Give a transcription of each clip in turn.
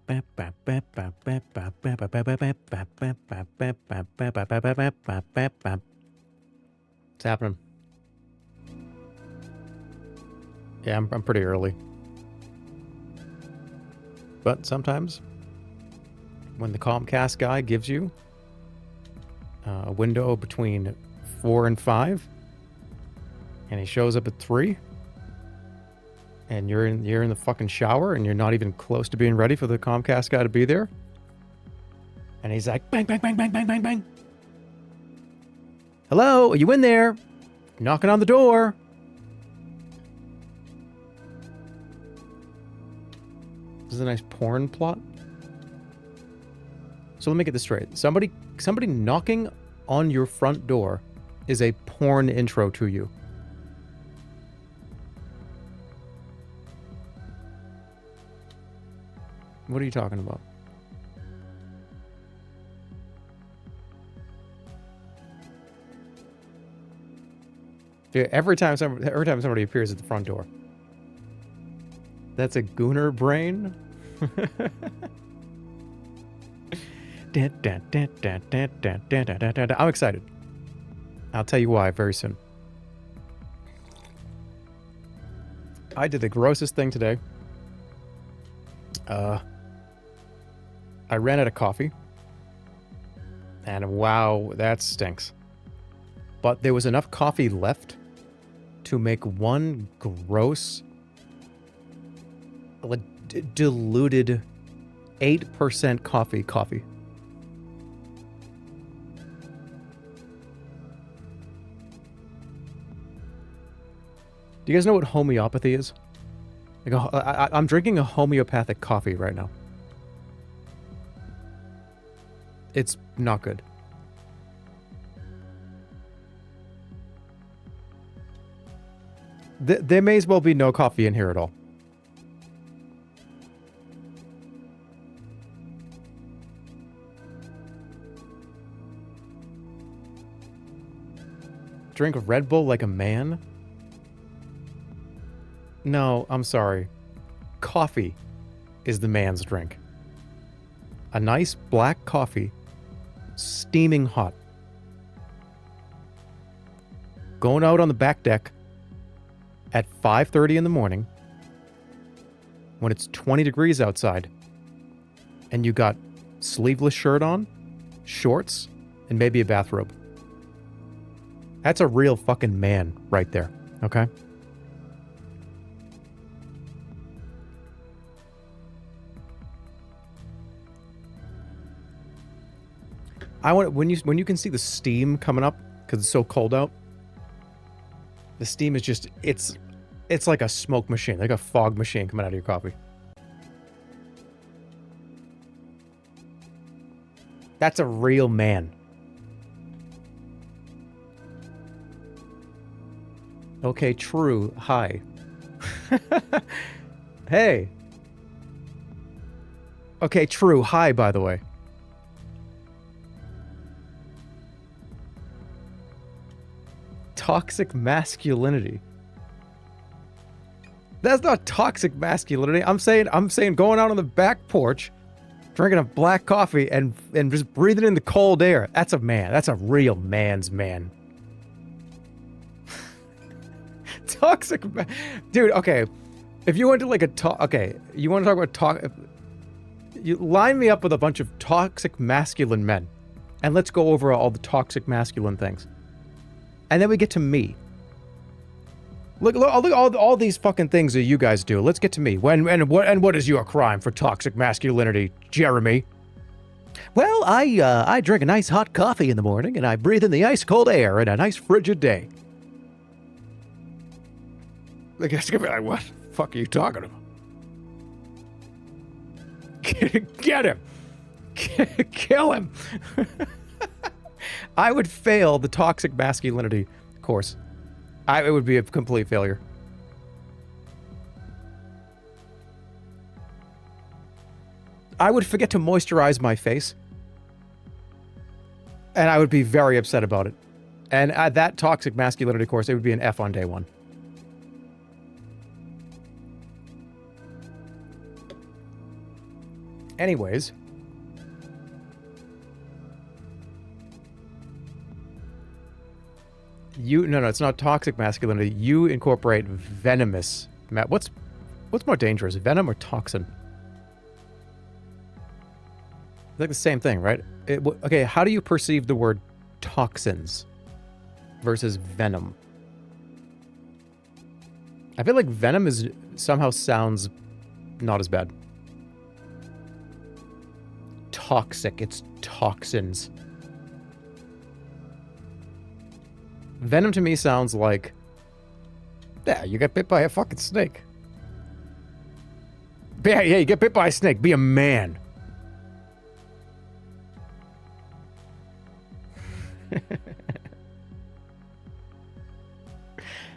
It's happening. Yeah, I'm pretty early. But sometimes, when the Comcast guy gives you a window between 4 and 5, and he shows up at 3, and you're in the fucking shower, and you're not even close to being ready for the Comcast guy to be there, and he's like, bang, bang, bang, bang, bang, bang, bang. Hello, are you in there? Knocking on the door. This is a nice porn plot. So let me get this straight. Somebody knocking on your front door is a porn intro to you. What are you talking about? Yeah, every time somebody appears at the front door. That's a gooner brain. I'm excited. I'll tell you why very soon. I did the grossest thing today. I ran out of coffee. And wow, that stinks. But there was enough coffee left to make one gross, diluted 8% coffee. Do you guys know what homeopathy is? Like I'm drinking a homeopathic coffee right now. It's not good. There may as well be no coffee in here at all. Drink Red Bull like a man? No, I'm sorry. Coffee is the man's drink. A nice black coffee, steaming hot. Going out on the back deck at 5:30 in the morning when it's 20 degrees outside and you got sleeveless shirt on, shorts, and maybe a bathrobe. That's a real fucking man right there, okay? I want when you can see the steam coming up because it's so cold out. The steam is just it's like a smoke machine, like a fog machine coming out of your coffee. That's a real man. Okay, true. Hi. Hey. Okay, true. Hi, by the way. Toxic masculinity. That's not toxic masculinity. I'm saying going out on the back porch, drinking a black coffee and just breathing in the cold air. That's a man. That's a real man's man. Toxic, dude. Okay, if you went to like you want to talk about you line me up with a bunch of toxic masculine men, and let's go over all the toxic masculine things, and then we get to me. Look all these fucking things that you guys do. Let's get to me. What is your crime for toxic masculinity, Jeremy? Well, I drink a nice hot coffee in the morning, and I breathe in the ice cold air in a nice frigid day. Like, it's gonna be like, what the fuck are you talking about? Get him! Kill him! I would fail the toxic masculinity course. It would be a complete failure. I would forget to moisturize my face. And I would be very upset about it. And at that toxic masculinity course, it would be an F on day one. Anyways. No, it's not toxic masculinity. You incorporate venomous. What's more dangerous, venom or toxin? It's like the same thing, right? Okay, how do you perceive the word toxins versus venom? I feel like venom somehow sounds not as bad. Toxic, it's toxins. Venom to me sounds like, yeah, you got bit by a fucking snake. Yeah, you get bit by a snake. Be a man.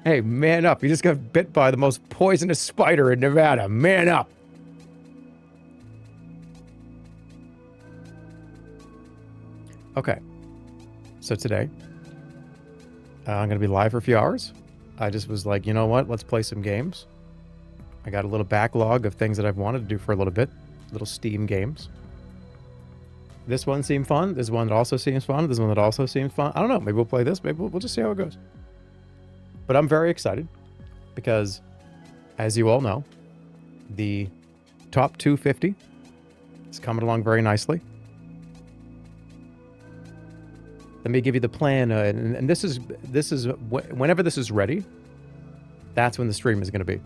Hey, man up. You just got bit by the most poisonous spider in Nevada. Man up. Okay. So today, I'm going to be live for a few hours. I just was like, you know what? Let's play some games. I got a little backlog of things that I've wanted to do for a little bit. Little Shteam games. This one seemed fun. This one that also seems fun. This one that also seems fun. I don't know. Maybe we'll play this. Maybe we'll just see how it goes. But I'm very excited because, as you all know, the top 250 is coming along very nicely. Let me give you the plan, and this is whenever this is ready, that's when the stream is going to be.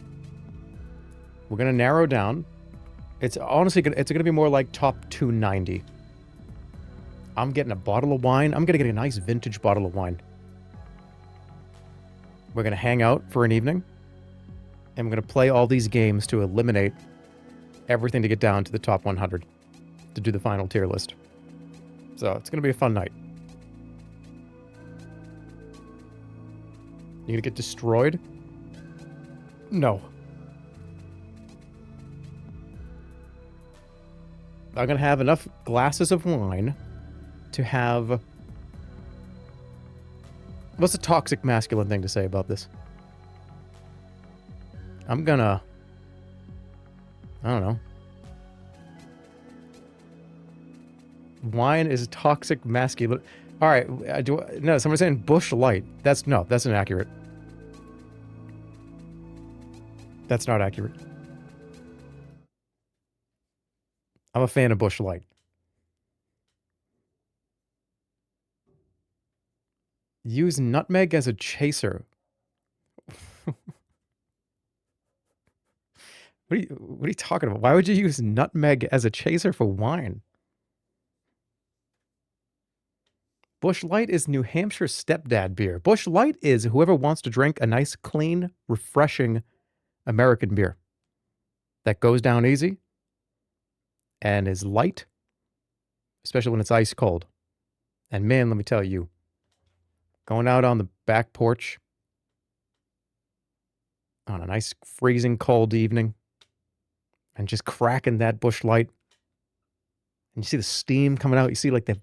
We're going to narrow down. It's honestly it's going to be more like top 290. I'm getting a bottle of wine. I'm going to get a nice vintage bottle of wine. We're going to hang out for an evening, and we're going to play all these games to eliminate everything to get down to the top 100 to do the final tier list. So it's going to be a fun night. You gonna get destroyed? No. I'm gonna have enough glasses of wine to have... What's the toxic masculine thing to say about this? I'm gonna... I don't know. Wine is toxic masculine... Alright, no, someone's saying Bush Light. That's inaccurate. That's not accurate. I'm a fan of Bush Light. Use nutmeg as a chaser. What are you talking about? Why would you use nutmeg as a chaser for wine? Bush Light is New Hampshire stepdad beer. Bush Light is whoever wants to drink a nice, clean, refreshing American beer that goes down easy and is light, especially when it's ice cold. And man, let me tell you, going out on the back porch on a nice freezing cold evening and just cracking that Bush Light, and you see the steam coming out, you see like the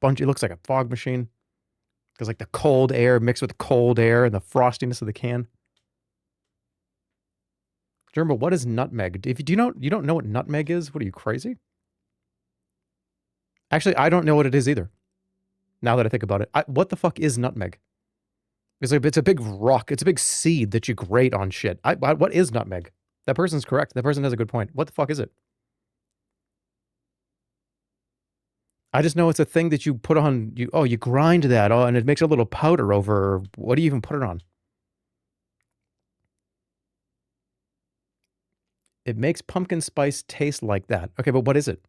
bunch, it looks like a fog machine because like the cold air mixed with the cold air and the frostiness of the can. Jerma, what is nutmeg? If you don't know what nutmeg is, what are you, crazy? Actually, I don't know what it is either. Now that I think about it, what the fuck is nutmeg? It's a big rock. It's a big seed that you grate on shit. What is nutmeg? That person's correct. That person has a good point. What the fuck is it? I just know it's a thing that you put on. You grind that, and it makes a little powder over. What do you even put it on? It makes pumpkin spice taste like that. Okay, but what is it?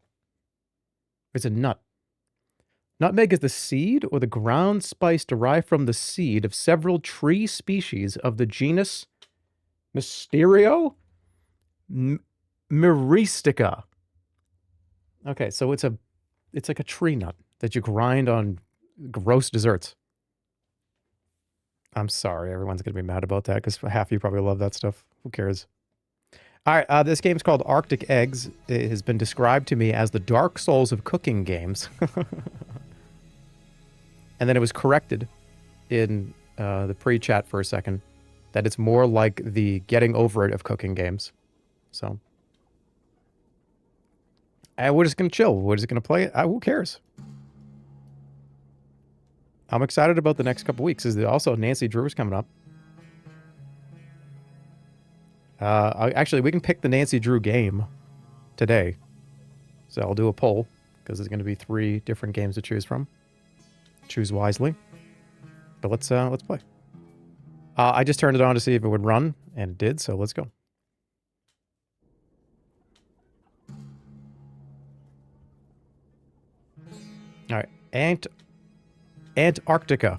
It's a nut. Nutmeg is the seed or the ground spice derived from the seed of several tree species of the genus Mysterio Myristica. Okay, so it's like a tree nut that you grind on gross desserts. I'm sorry, everyone's going to be mad about that because half of you probably love that stuff. Who cares? All right, this game's called Arctic Eggs. It has been described to me as the Dark Souls of cooking games. And then it was corrected in the pre-chat for a second that it's more like the getting over it of cooking games. So And we're just gonna chill. We're just gonna play it. Who cares? I'm excited about the next couple weeks. Is there also Nancy Drew's coming up? Actually, we can pick the Nancy Drew game today. So I'll do a poll because there's going to be 3 different games to choose from. Choose wisely. But let's play. I just turned it on to see if it would run, and it did. So let's go. All right, Antarctica.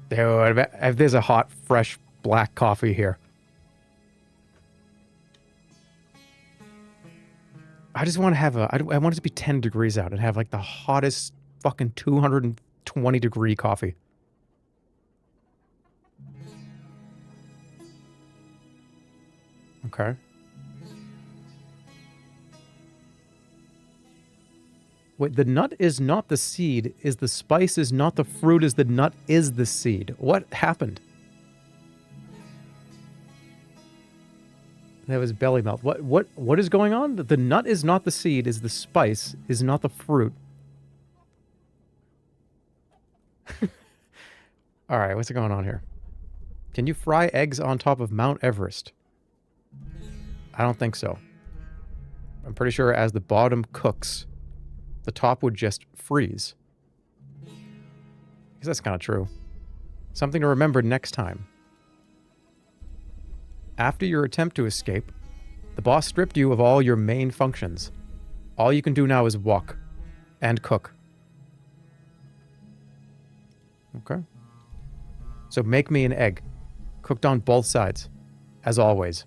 Dude, if there's a hot, fresh black coffee here. I just want to have I want it to be 10 degrees out and have like the hottest fucking 220 degree coffee. Okay. Wait, the nut is not the seed, is the spice is not the fruit, is the nut is the seed. What happened? That was belly mouth. What is going on? The nut is not the seed, is the spice, is not the fruit. Alright, what's going on here? Can you fry eggs on top of Mount Everest? I don't think so. I'm pretty sure as the bottom cooks, the top would just freeze. Because that's kind of true. Something to remember next time. After your attempt to escape, the boss stripped you of all your main functions. All you can do now is walk. And cook. Okay. So make me an egg. Cooked on both sides. As always.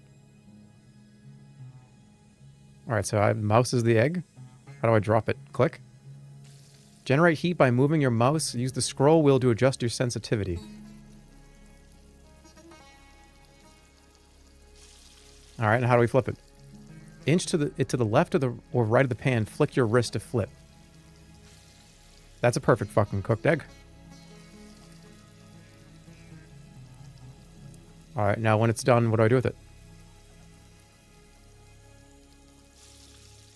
Alright, so mouse is the egg. How do I drop it? Click. Generate heat by moving your mouse. Use the scroll wheel to adjust your sensitivity. Alright, and how do we flip it? Inch to the left of or right of the pan, flick your wrist to flip. That's a perfect fucking cooked egg. Alright, now when it's done, what do I do with it?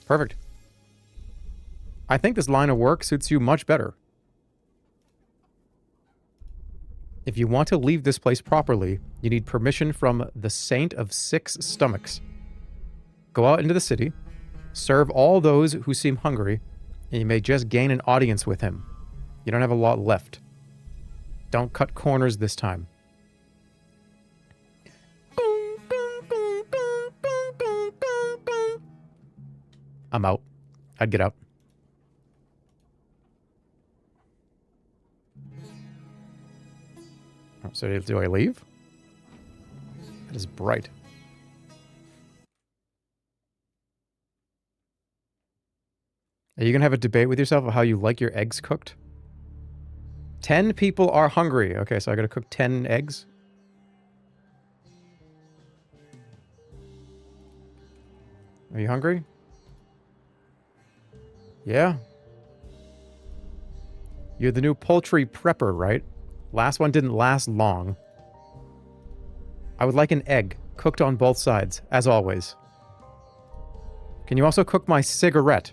Perfect. I think this line of work suits you much better. If you want to leave this place properly, you need permission from the Saint of Six Stomachs. Go out into the city, serve all those who seem hungry, and you may just gain an audience with him. You don't have a lot left. Don't cut corners this time. I'm out. I'd get out. So do I leave? That is bright. Are you going to have a debate with yourself of how you like your eggs cooked? 10 people are hungry. Okay, so I got to cook 10 eggs. Are you hungry? Yeah. You're the new poultry prepper, right? Last one didn't last long. I would like an egg, cooked on both sides, as always. Can you also cook my cigarette?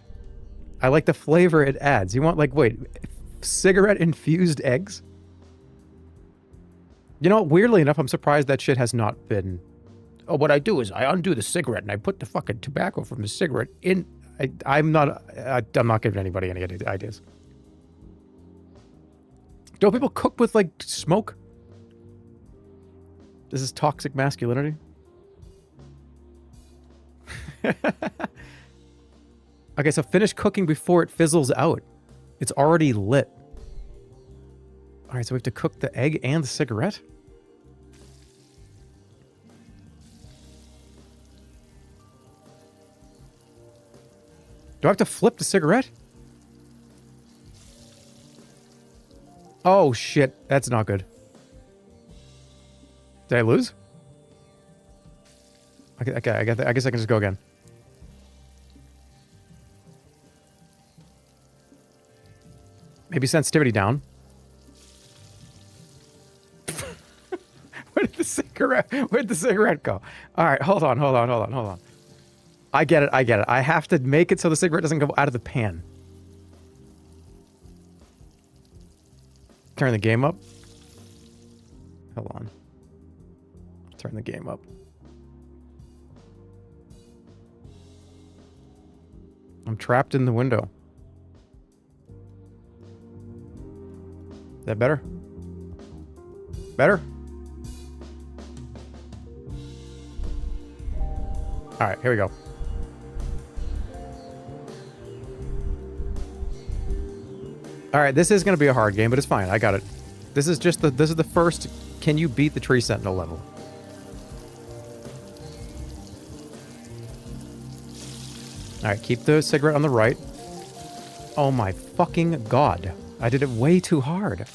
I like the flavor it adds. You want, like, wait, cigarette-infused eggs? You know, weirdly enough, I'm surprised that shit has not been... Oh, what I do is I undo the cigarette and I put the fucking tobacco from the cigarette in... I'm not giving anybody any ideas. Don't people cook with, like, smoke? This is toxic masculinity. Okay, so finish cooking before it fizzles out. It's already lit. Alright, so we have to cook the egg and the cigarette? Do I have to flip the cigarette? Oh, shit. That's not good. Did I lose? Okay, I guess I can just go again. Maybe sensitivity down. Where did the cigarette... Correct. Where'd the cigarette go? All right, hold on. I get it. I have to make it so the cigarette doesn't go out of the pan. Turn the game up. Hold on. Turn the game up. I'm trapped in the window. Is that better? Better? All right, here we go. All right, this is going to be a hard game, but it's fine. I got it. This is the first can you beat the tree sentinel level. All right, keep the cigarette on the right. Oh my fucking god. I did it way too hard.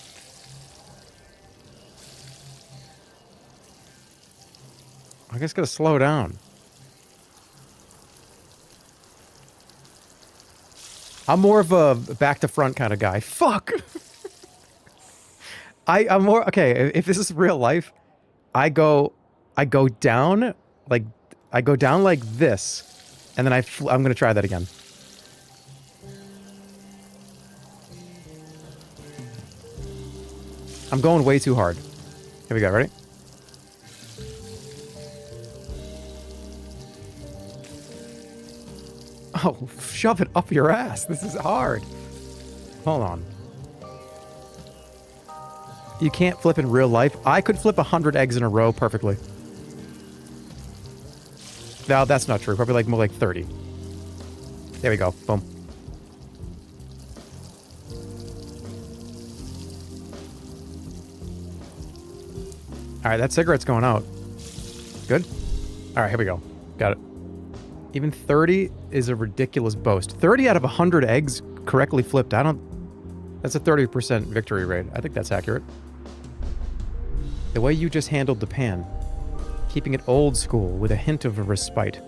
I guess gotta slow down. I'm more of a back to front kind of guy. Fuck! I'm more... Okay, if this is real life, I go down, like... I go down like this, and then I'm gonna try that again. I'm going way too hard. Here we go, ready? Oh, shove it up your ass. This is hard. Hold on. You can't flip in real life. I could flip 100 eggs in a row perfectly. No, that's not true. Probably like more like 30. There we go. Boom. Alright, that cigarette's going out. Good? Alright, here we go. Got it. Even 30 is a ridiculous boast. 30 out of 100 eggs correctly flipped. That's a 30% victory rate. I think that's accurate. The way you just handled the pan. Keeping it old school with a hint of a respite.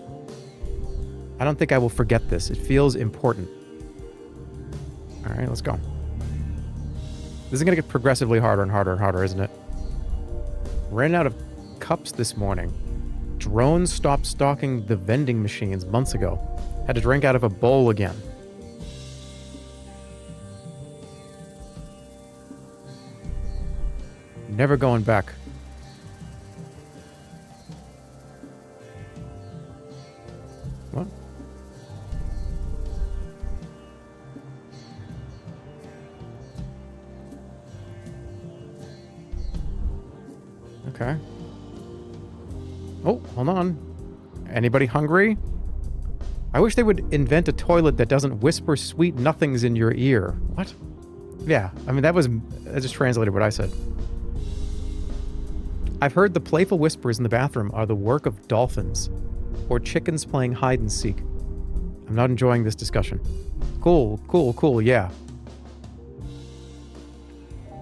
I don't think I will forget this. It feels important. Alright, let's go. This is going to get progressively harder and harder and harder, isn't it? Ran out of cups this morning. Drones stopped stocking the vending machines months ago. Had to drink out of a bowl again. Never going back. What? Okay. Oh, hold on. Anybody hungry? I wish they would invent a toilet that doesn't whisper sweet nothings in your ear. What? Yeah, I mean, I just translated what I said. I've heard the playful whispers in the bathroom are the work of dolphins. Or chickens playing hide and seek. I'm not enjoying this discussion. Cool, yeah.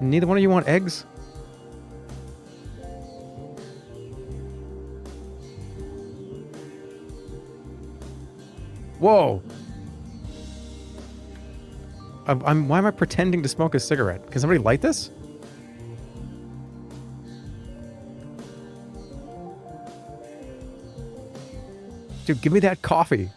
Neither one of you want eggs? Whoa! Why am I pretending to smoke a cigarette? Can somebody light this? Dude, give me that coffee.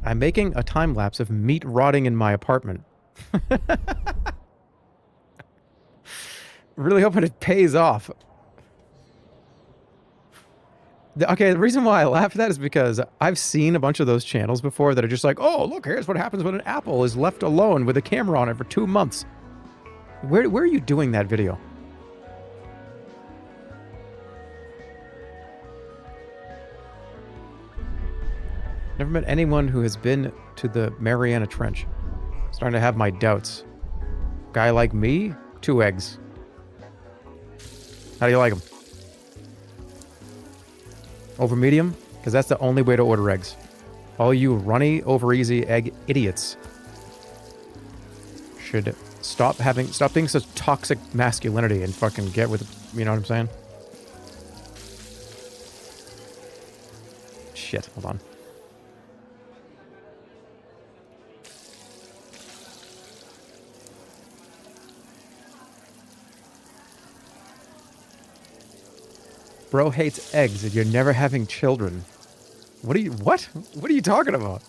I'm making a time lapse of meat rotting in my apartment. Really hoping it pays off. Okay, the reason why I laugh at that is because I've seen a bunch of those channels before that are just like, oh, look, here's what happens when an apple is left alone with a camera on it for 2 months. Where are you doing that video? Never met anyone who has been to the Mariana Trench. Starting to have my doubts. Guy like me, 2 eggs. How do you like them? Over medium? Because that's the only way to order eggs. All you runny, over easy egg idiots should stop being such toxic masculinity and fucking get with it. You know what I'm saying? shit. Hold on. Bro hates eggs and you're never having children. What are you... What? What are you talking about?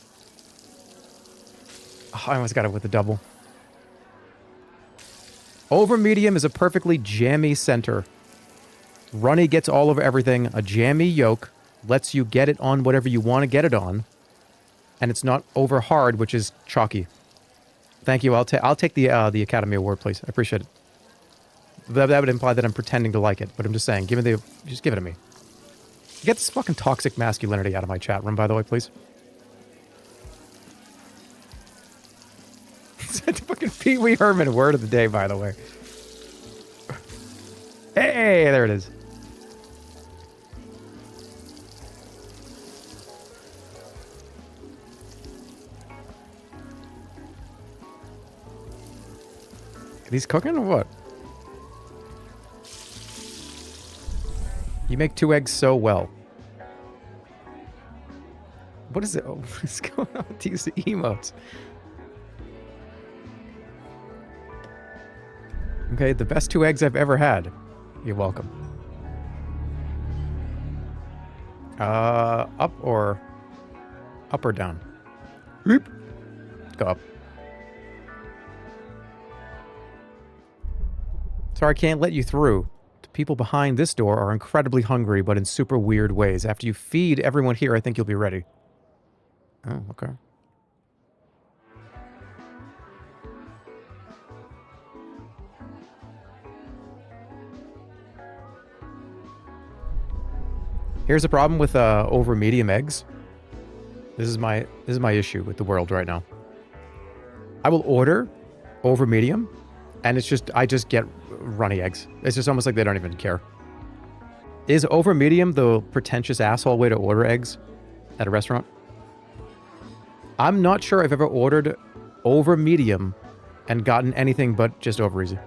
Oh, I almost got it with the double. Over medium is a perfectly jammy center. Runny gets all over everything. A jammy yolk lets you get it on whatever you want to get it on. And it's not over hard, which is chalky. Thank you. I'll take the Academy Award, please. I appreciate it. That would imply that I'm pretending to like it, but I'm just saying, just give it to me. Get this fucking toxic masculinity out of my chat room, by the way, please. It's a fucking Pee Wee Herman word of the day, by the way. Hey, there it is. He's cooking or what? You make 2 eggs so well. What is it? Oh, what's going on with these emotes? Okay, the best 2 eggs I've ever had. You're welcome. Up or down? Whoop. Go up. Sorry, I can't let you through. The people behind this door are incredibly hungry, but in super weird ways. After you feed everyone here, I think you'll be ready. Oh, okay. Here's the problem with over medium eggs. This is my issue with the world right now. I will order over medium, and I just get runny eggs. It's just almost like they don't even care. Is over medium the pretentious asshole way to order eggs at a restaurant? I'm not sure I've ever ordered over medium and gotten anything but just over easy.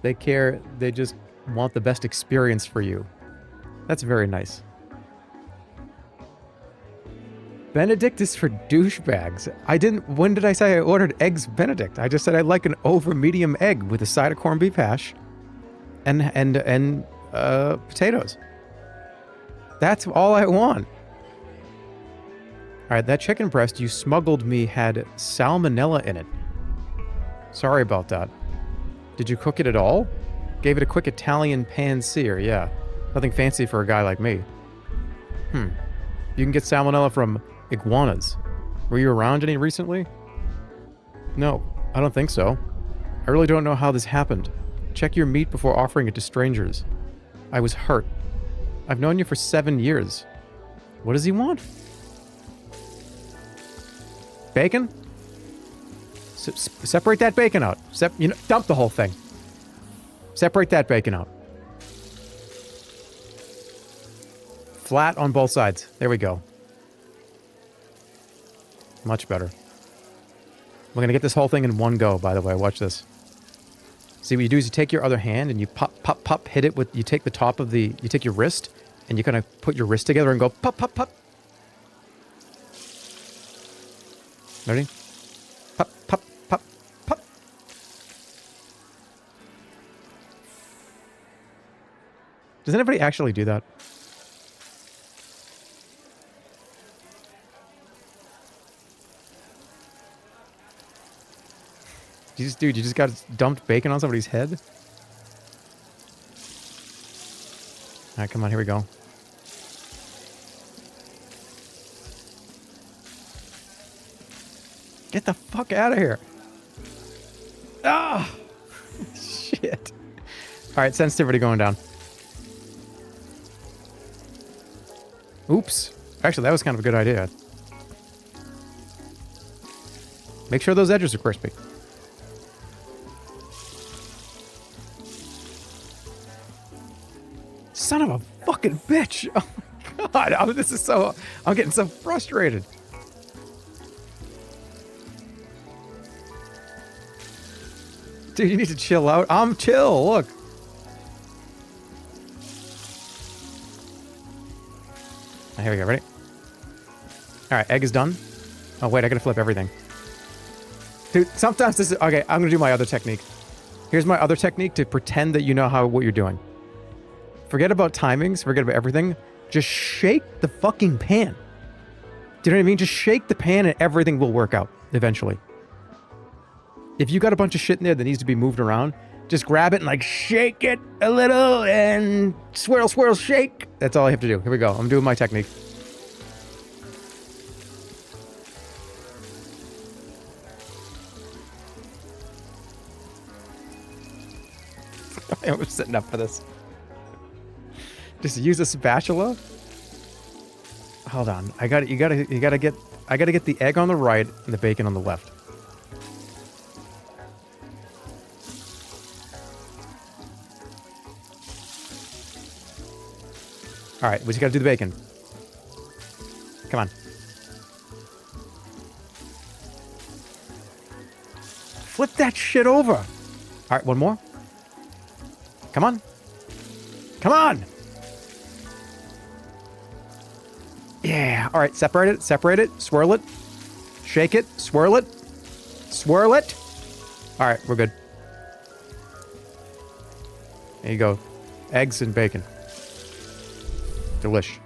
They care, they just want the best experience for you. That's very nice. Benedict is for douchebags. When did I say I ordered eggs Benedict? I just said I'd like an over medium egg with a side of corned beef hash and potatoes. That's all I want. Alright, that chicken breast you smuggled me had salmonella in it. Sorry about that. Did you cook it at all? Gave it a quick Italian pan-sear, yeah. Nothing fancy for a guy like me. You can get salmonella from iguanas. Were you around any recently? No, I don't think so. I really don't know how this happened. Check your meat before offering it to strangers. I was hurt. I've known you for 7 years. What does he want? Bacon? Separate that bacon out. Dump the whole thing. Separate that bacon out. Flat on both sides. There we go. Much better. We're gonna get this whole thing in one go, by the way. Watch this. See, what you do is you take your other hand and you pop, hit it with, you take the top of the, you take your wrist and you kind of put your wrist together and go pop. Ready? Pop. Does anybody actually do that? You just got dumped bacon on somebody's head? Alright, come on, here we go. Get the fuck out of here. Ah! Shit. Alright, sensitivity going down. Oops. Actually, that was kind of a good idea. Make sure those edges are crispy. Son of a fucking bitch. Oh my god. I'm getting so frustrated. Dude, you need to chill out. I'm chill, look. Here we go, ready? Alright, egg is done. Oh, wait, I gotta flip everything. Dude, sometimes this is... Okay, I'm gonna do my other technique. Here's my other technique to pretend that you know what you're doing. Forget about timings, forget about everything. Just shake the fucking pan. Do you know what I mean? Just shake the pan and everything will work out, eventually. If you got a bunch of shit in there that needs to be moved around, just grab it and like shake it a little and swirl, swirl, shake. That's all I have to do. Here we go. I'm doing my technique. I was setting up for this. Just use a spatula. Hold on. I gotta get the egg on the right and the bacon on the left. Alright, we just gotta do the bacon. Come on. Flip that shit over. Alright, one more. Come on. Come on! Yeah. Alright, separate it, swirl it, shake it, swirl it, swirl it. Alright, we're good. There you go. Eggs and bacon. Delish.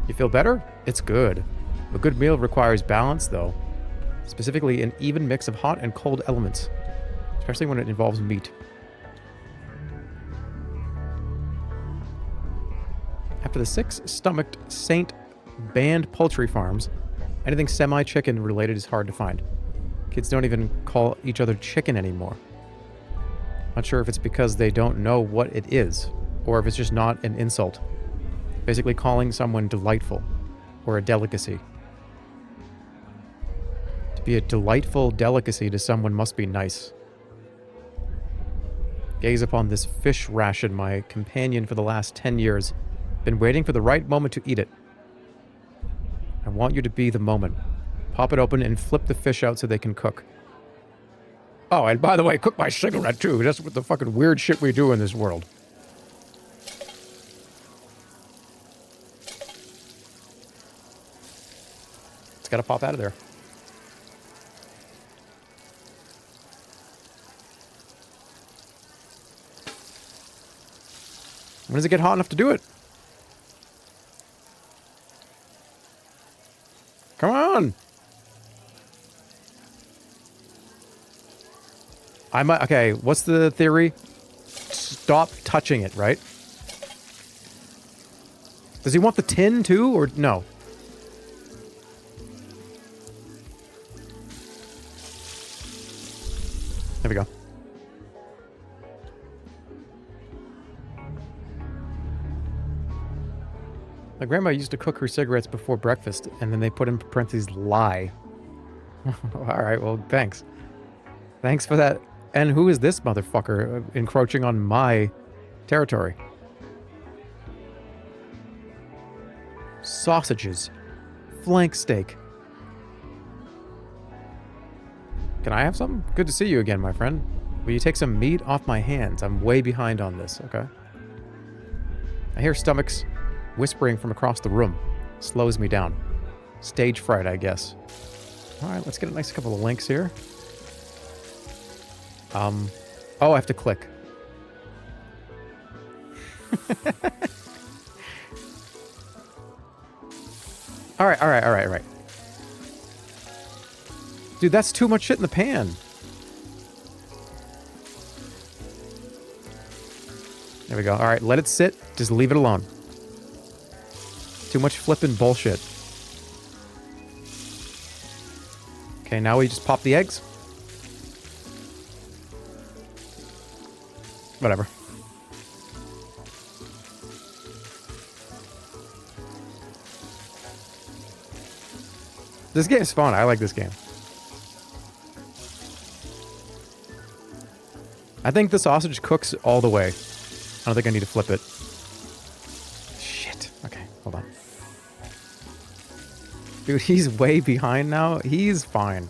You feel better? It's good. A good meal requires balance, though. Specifically, an even mix of hot and cold elements. Especially when it involves meat. After the 6 stomached Saint banned poultry farms, anything semi-chicken related is hard to find. Kids don't even call each other chicken anymore. Not sure if it's because they don't know what it is, or if it's just not an insult. Basically calling someone delightful, or a delicacy. To be a delightful delicacy to someone must be nice. Gaze upon this fish ration, my companion for the last 10 years. Been waiting for the right moment to eat it. I want you to be the moment. Pop it open and flip the fish out so they can cook. Oh, and by the way, cook my cigarette too. That's what the fucking weird shit we do in this world. It's gotta pop out of there. When does it get hot enough to do it? Come on! Okay, what's the theory? Stop touching it, right? Does he want the tin too, or no? There we go. My grandma used to cook her cigarettes before breakfast, and then they put in parentheses, lie. Alright, well, thanks. Thanks for that. And who is this motherfucker encroaching on my territory? Sausages. Flank steak. Can I have some? Good to see you again, my friend. Will you take some meat off my hands? I'm way behind on this, okay? I hear stomachs whispering from across the room. Slows me down. Stage fright, I guess. Alright, let's get a nice couple of links here. Oh, I have to click. Alright. Dude, that's too much shit in the pan. There we go. Alright, let it sit. Just leave it alone. Too much flipping bullshit. Okay, now we just pop the eggs. Whatever. This game's fun. I like this game. I think the sausage cooks all the way. I don't think I need to flip it. Shit. Okay, hold on. Dude, he's way behind now. He's fine.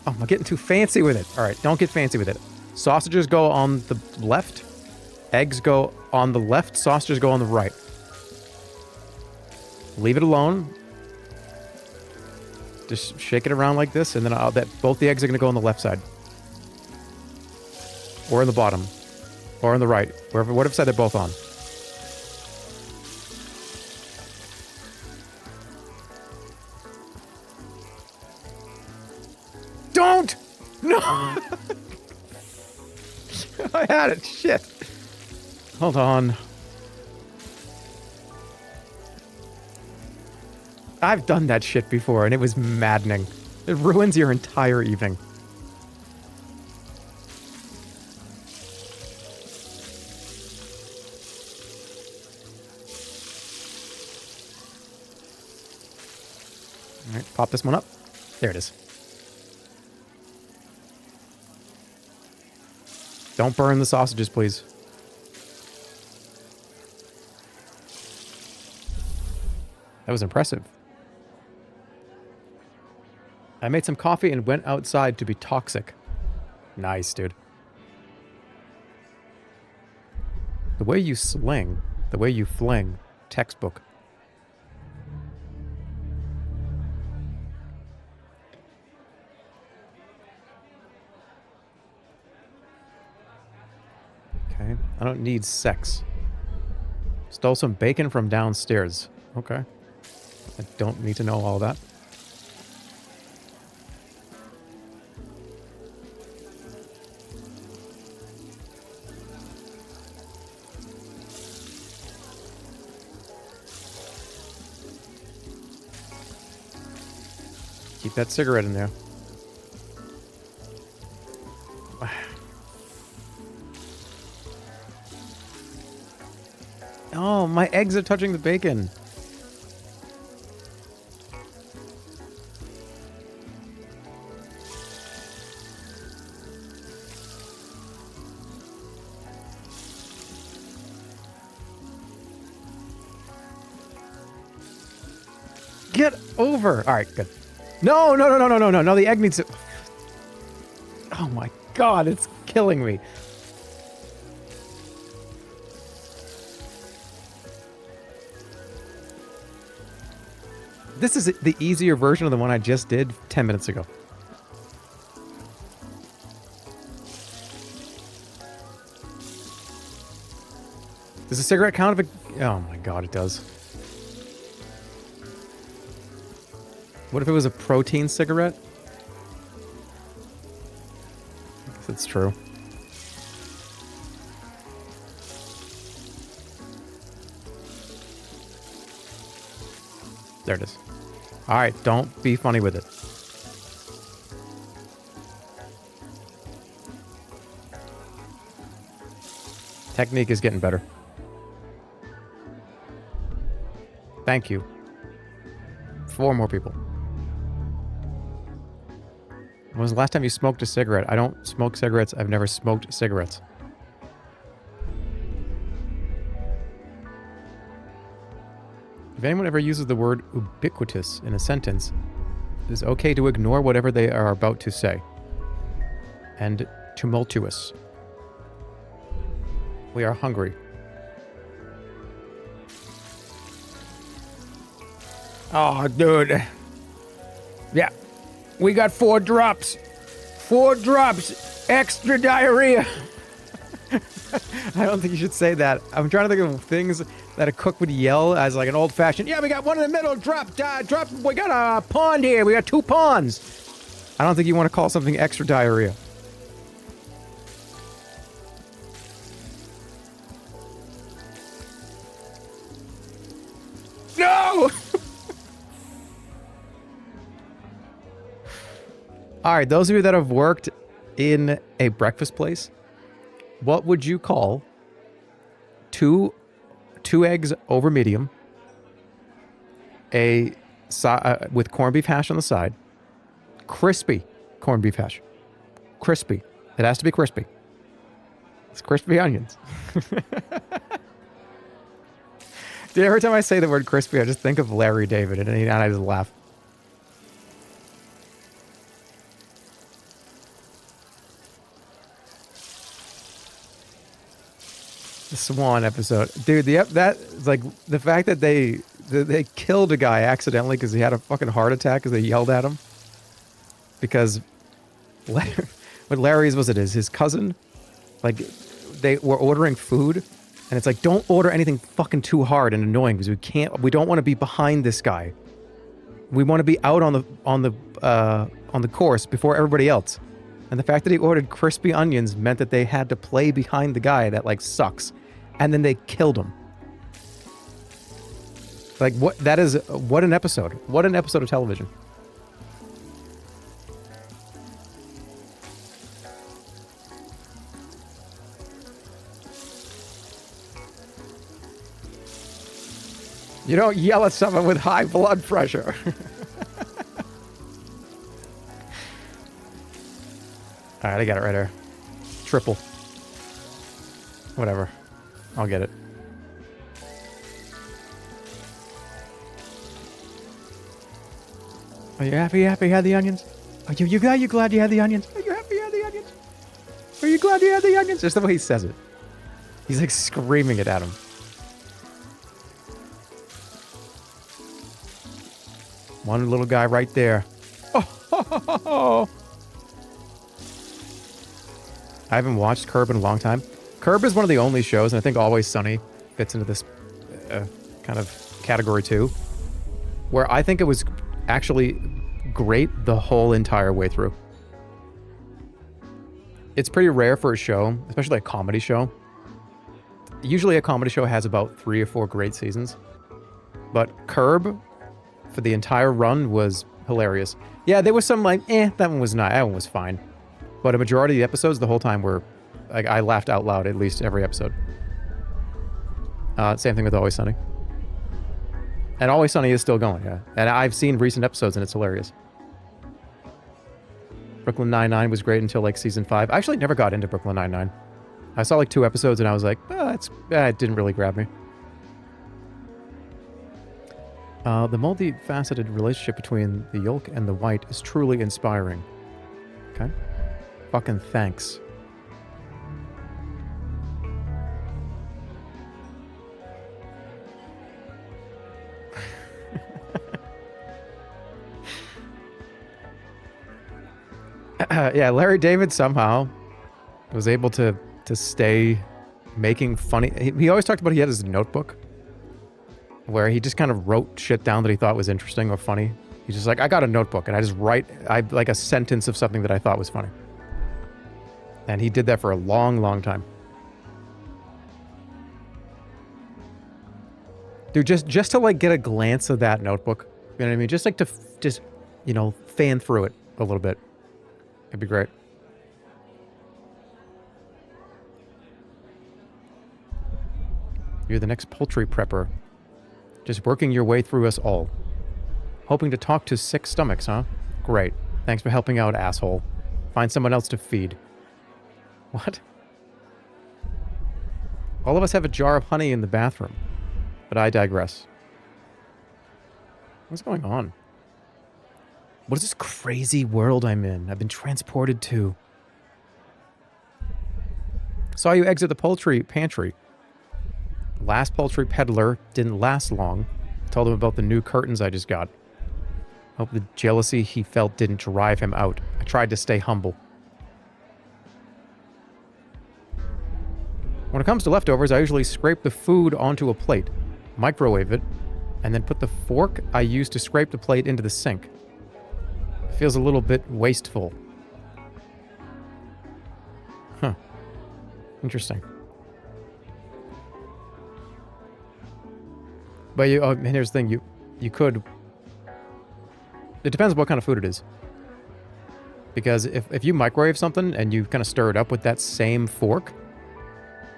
Oh, am I getting too fancy with it? All right, don't get fancy with it. Sausages go on the left. Eggs go on the left. Sausages go on the right. Leave it alone. Just shake it around like this, and then both the eggs are going to go on the left side. Or in the bottom. Or on the right. Whatever side they're both on. Don't! No! I had it. Shit. Hold on. I've done that shit before, and it was maddening. It ruins your entire evening. All right, pop this one up. There it is. Don't burn the sausages, please. That was impressive. I made some coffee and went outside to be toxic. Nice, dude. The way you sling, the way you fling, textbook. Okay, I don't need sex. Stole some bacon from downstairs. Okay. I don't need to know all that. Keep that cigarette in there. Oh, my eggs are touching the bacon. Get over. All right, good. No, no, no, no, no, no, no, no. The egg needs to... Oh my God, it's killing me. This is the easier version of the one I just did 10 minutes ago. Does a cigarette count if it... Oh my God, it does. What if it was a protein cigarette? I guess it's true. There it is. Alright, don't be funny with it. Technique is getting better. Thank you. 4 more people. When was the last time you smoked a cigarette? I don't smoke cigarettes. I've never smoked cigarettes. If anyone ever uses the word ubiquitous in a sentence, it is okay to ignore whatever they are about to say. And tumultuous. We are hungry. Oh, dude. Yeah. We got 4 drops. 4 drops. Extra diarrhea. I don't think you should say that. I'm trying to think of things that a cook would yell as like an old-fashioned, yeah, we got one in the middle, drop, we got a pond here, we got 2 ponds. I don't think you want to call something extra diarrhea. No! Alright, those of you that have worked in a breakfast place, what would you call 2 eggs over medium, with corned beef hash on the side, crispy corned beef hash, crispy. It has to be crispy. It's crispy onions. Dude, every time I say the word crispy, I just think of Larry David, and I just laugh. The Swan episode. Dude, like, the fact that they killed a guy accidentally because he had a fucking heart attack because they yelled at him. Because what Larry's was it is his cousin, like, they were ordering food, and it's like, don't order anything fucking too hard and annoying because we don't want to be behind this guy. We want to be out on the course before everybody else. And the fact that he ordered crispy onions meant that they had to play behind the guy that, like, sucks. And then they killed him. Like, what an episode. What an episode of television. You don't yell at someone with high blood pressure. Alright, I got it right here. Triple. Whatever. I'll get it. Are you happy you had the onions? Are you glad you had the onions? Are you happy you had the onions? Are you glad you had the onions? Just the way he says it. He's like screaming it at him. One little guy right there. Oh. I haven't watched Curb in a long time. Curb is one of the only shows, and I think Always Sunny fits into this kind of category too, where I think it was actually great the whole entire way through. It's pretty rare for a show, especially a comedy show. Usually a comedy show has about 3 or 4 great seasons, but Curb for the entire run was hilarious. Yeah, there was some like, that one was not, that one was fine. But a majority of the episodes the whole time were, like, I laughed out loud at least every episode. Same thing with Always Sunny. And Always Sunny is still going, yeah. And I've seen recent episodes and it's hilarious. Brooklyn Nine-Nine was great until like season 5. I actually never got into Brooklyn Nine-Nine. I saw like 2 episodes and I was like, it didn't really grab me. The multifaceted relationship between the yolk and the white is truly inspiring. Okay. Fucking thanks. Yeah, Larry David somehow was able to stay making funny. He always talked about he had his notebook where he just kind of wrote shit down that he thought was interesting or funny. He's just like, I got a notebook and I just write like a sentence of something that I thought was funny. And he did that for a long, long time. Dude, just to like get a glance of that notebook, you know what I mean? Just like to you know, fan through it a little bit. It'd be great. You're the next poultry prepper. Just working your way through us all. Hoping to talk to sick stomachs, huh? Great. Thanks for helping out, asshole. Find someone else to feed. What? All of us have a jar of honey in the bathroom. But I digress. What's going on? What is this crazy world I'm in? I've been transported to. Saw you exit the poultry pantry. Last poultry peddler didn't last long. Told him about the new curtains I just got. Hope the jealousy he felt didn't drive him out. I tried to stay humble. When it comes to leftovers, I usually scrape the food onto a plate, microwave it, and then put the fork I used to scrape the plate into the sink. It feels a little bit wasteful. Huh. Interesting. But and here's the thing, you could... It depends on what kind of food it is. Because if you microwave something and you kind of stir it up with that same fork,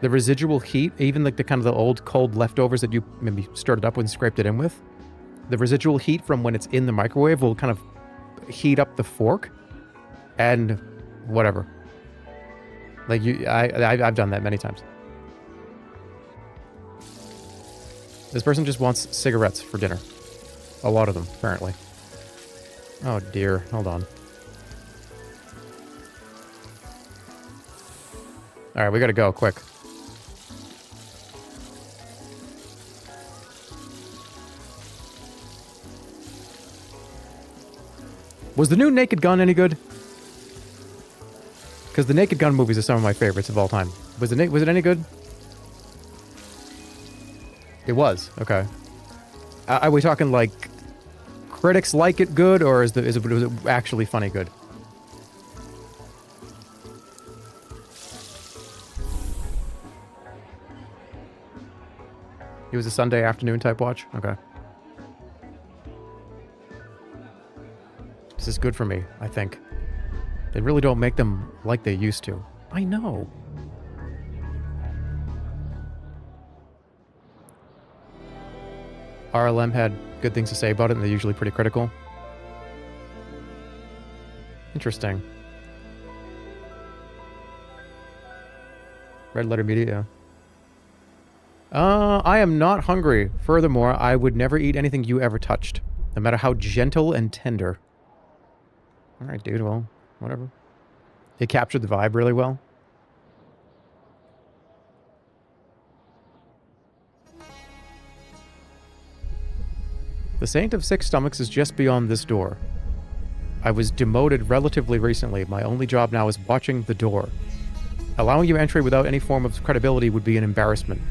the residual heat, even like the kind of the old cold leftovers that you maybe stirred it up with and scraped it in with, the residual heat from when it's in the microwave will kind of heat up the fork and whatever. Like I've done that many times. This person just wants cigarettes for dinner. A lot of them, apparently. Oh dear, hold on. Alright, we gotta go, quick. Was the new Naked Gun any good? Because the Naked Gun movies are some of my favorites of all time. Was it any good? It was. Okay. Are we talking like critics like it good, or was it actually funny good? It was a Sunday afternoon type watch? Okay. This is good for me, I think. They really don't make them like they used to. I know. RLM had good things to say about it, and they're usually pretty critical. Interesting. Red Letter Media, yeah. I am not hungry. Furthermore, I would never eat anything you ever touched, no matter how gentle and tender. Alright, dude, well, whatever. It captured the vibe really well. The Saint of Six Stomachs is just beyond this door. I was demoted relatively recently. My only job now is watching the door. Allowing you entry without any form of credibility would be an embarrassment.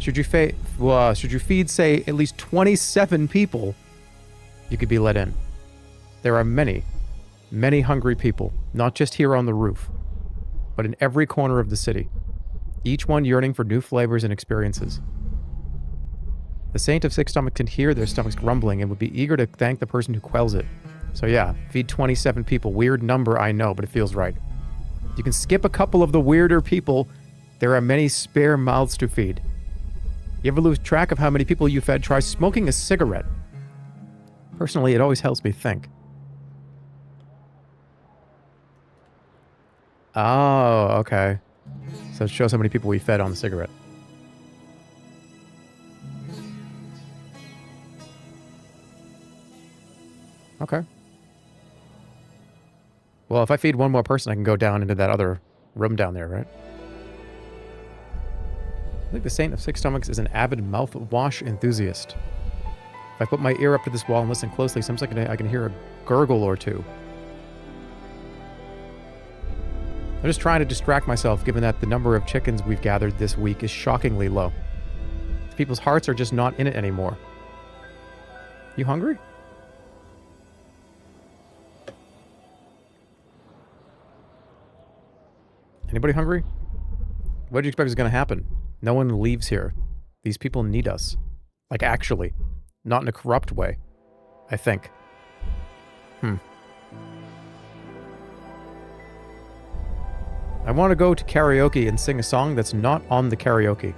Should you feed, say, at least 27 people, you could be let in. There are many hungry people, not just here on the roof, but in every corner of the city, each one yearning for new flavors and experiences. The Saint of Six Stomachs can hear their stomachs grumbling and would be eager to thank the person who quells it. So yeah, feed 27 people. Weird number, I know, but it feels right. You can skip a couple of the weirder people. There are many spare mouths to feed. You ever lose track of how many people you fed? Try smoking a cigarette. Personally, it always helps me think. Oh, okay. So it shows how many people we fed on the cigarette. Okay. Well, if I feed one more person, I can go down into that other room down there, right? I think the Saint of Six Stomachs is an avid mouthwash enthusiast. If I put my ear up to this wall and listen closely, seems like I can hear a gurgle or two. I'm just trying to distract myself, given that the number of chickens we've gathered this week is shockingly low. People's hearts are just not in it anymore. You hungry? Anybody hungry? What did you expect was going to happen? No one leaves here. These people need us. Like, actually. Not in a corrupt way. I think. I want to go to karaoke and sing a song that's not on the karaoke.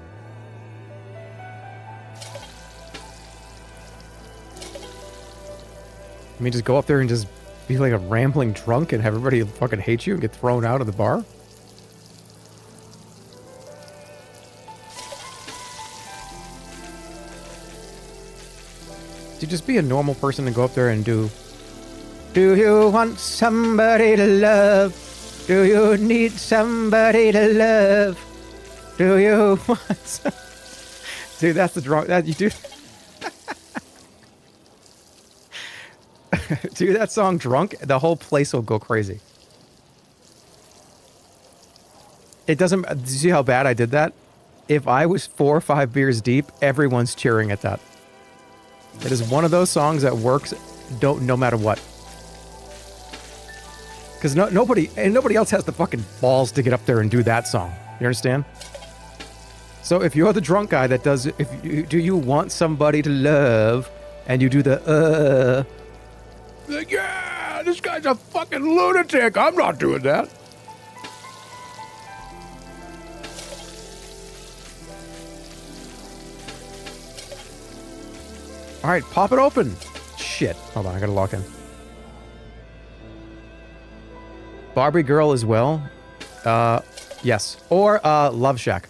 I mean, just go up there and just be like a rambling drunk and have everybody fucking hate you and get thrown out of the bar? To just be a normal person and go up there and do you want somebody to love? Do you need somebody to love? Do you want Dude, that's the drunk that you do. Do that song drunk, the whole place will go crazy. It doesn't. Do you see how bad I did that? If I was 4 or 5 beers deep, everyone's cheering at that. It is one of those songs that works no matter what. Because nobody else has the fucking balls to get up there and do that song. You understand? So if you're the drunk guy that does, do you want somebody to love, and you do the like, yeah, this guy's a fucking lunatic. I'm not doing that. All right, pop it open. Shit. Hold on, I gotta lock in. Barbie Girl as well. Yes. Or Love Shack.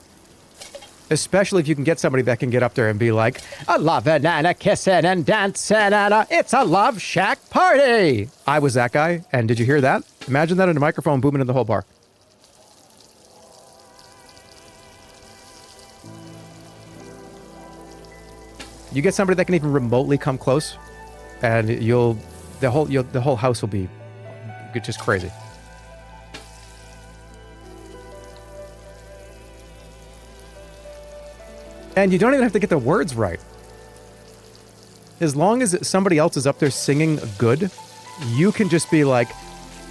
Especially if you can get somebody that can get up there and be like, a lovin' and a kissin' and dancing and it's a Love Shack party. I was that guy, and did you hear that? Imagine that in a microphone booming in the whole bar. You get somebody that can even remotely come close, and the whole house will be just crazy. And you don't even have to get the words right. As long as somebody else is up there singing good, you can just be like,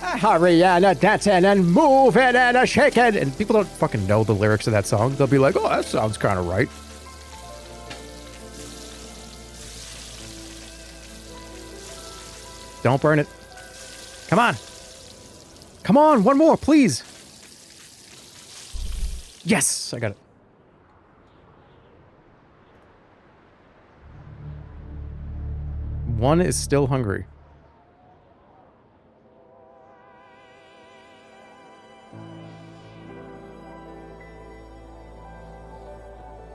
hurry and a dancing and moving and a shaking. And people don't fucking know the lyrics of that song. They'll be like, oh, that sounds kind of right. Don't burn it. Come on. Come on, one more, please. Yes, I got it. One is still hungry.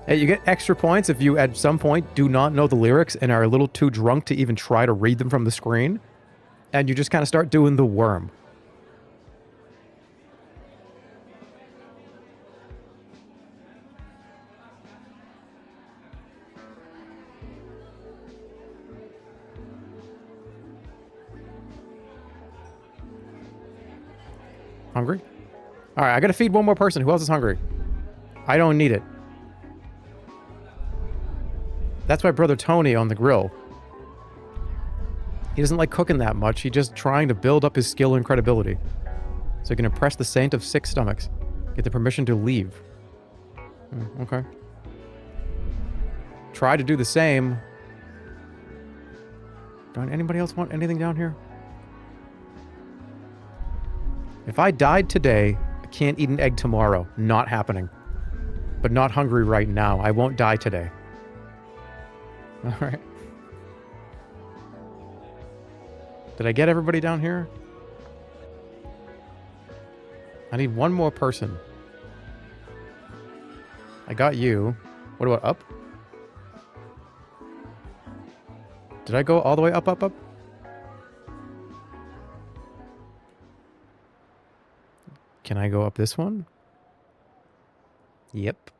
Hey, you get extra points if you at some point do not know the lyrics and are a little too drunk to even try to read them from the screen. And you just kind of start doing the worm. Hungry? Alright, I gotta feed one more person. Who else is hungry? I don't need it. That's my brother Tony on the grill. He doesn't like cooking that much. He's just trying to build up his skill and credibility. So he can impress the Saint of Six Stomachs. Get the permission to leave. Okay. Try to do the same. Don't anybody else want anything down here? If I died today, I can't eat an egg tomorrow. Not happening. But not hungry right now. I won't die today. Alright. Did I get everybody down here? I need one more person. I got you. What about up? Did I go all the way up, up, up? Can I go up this one? Yep.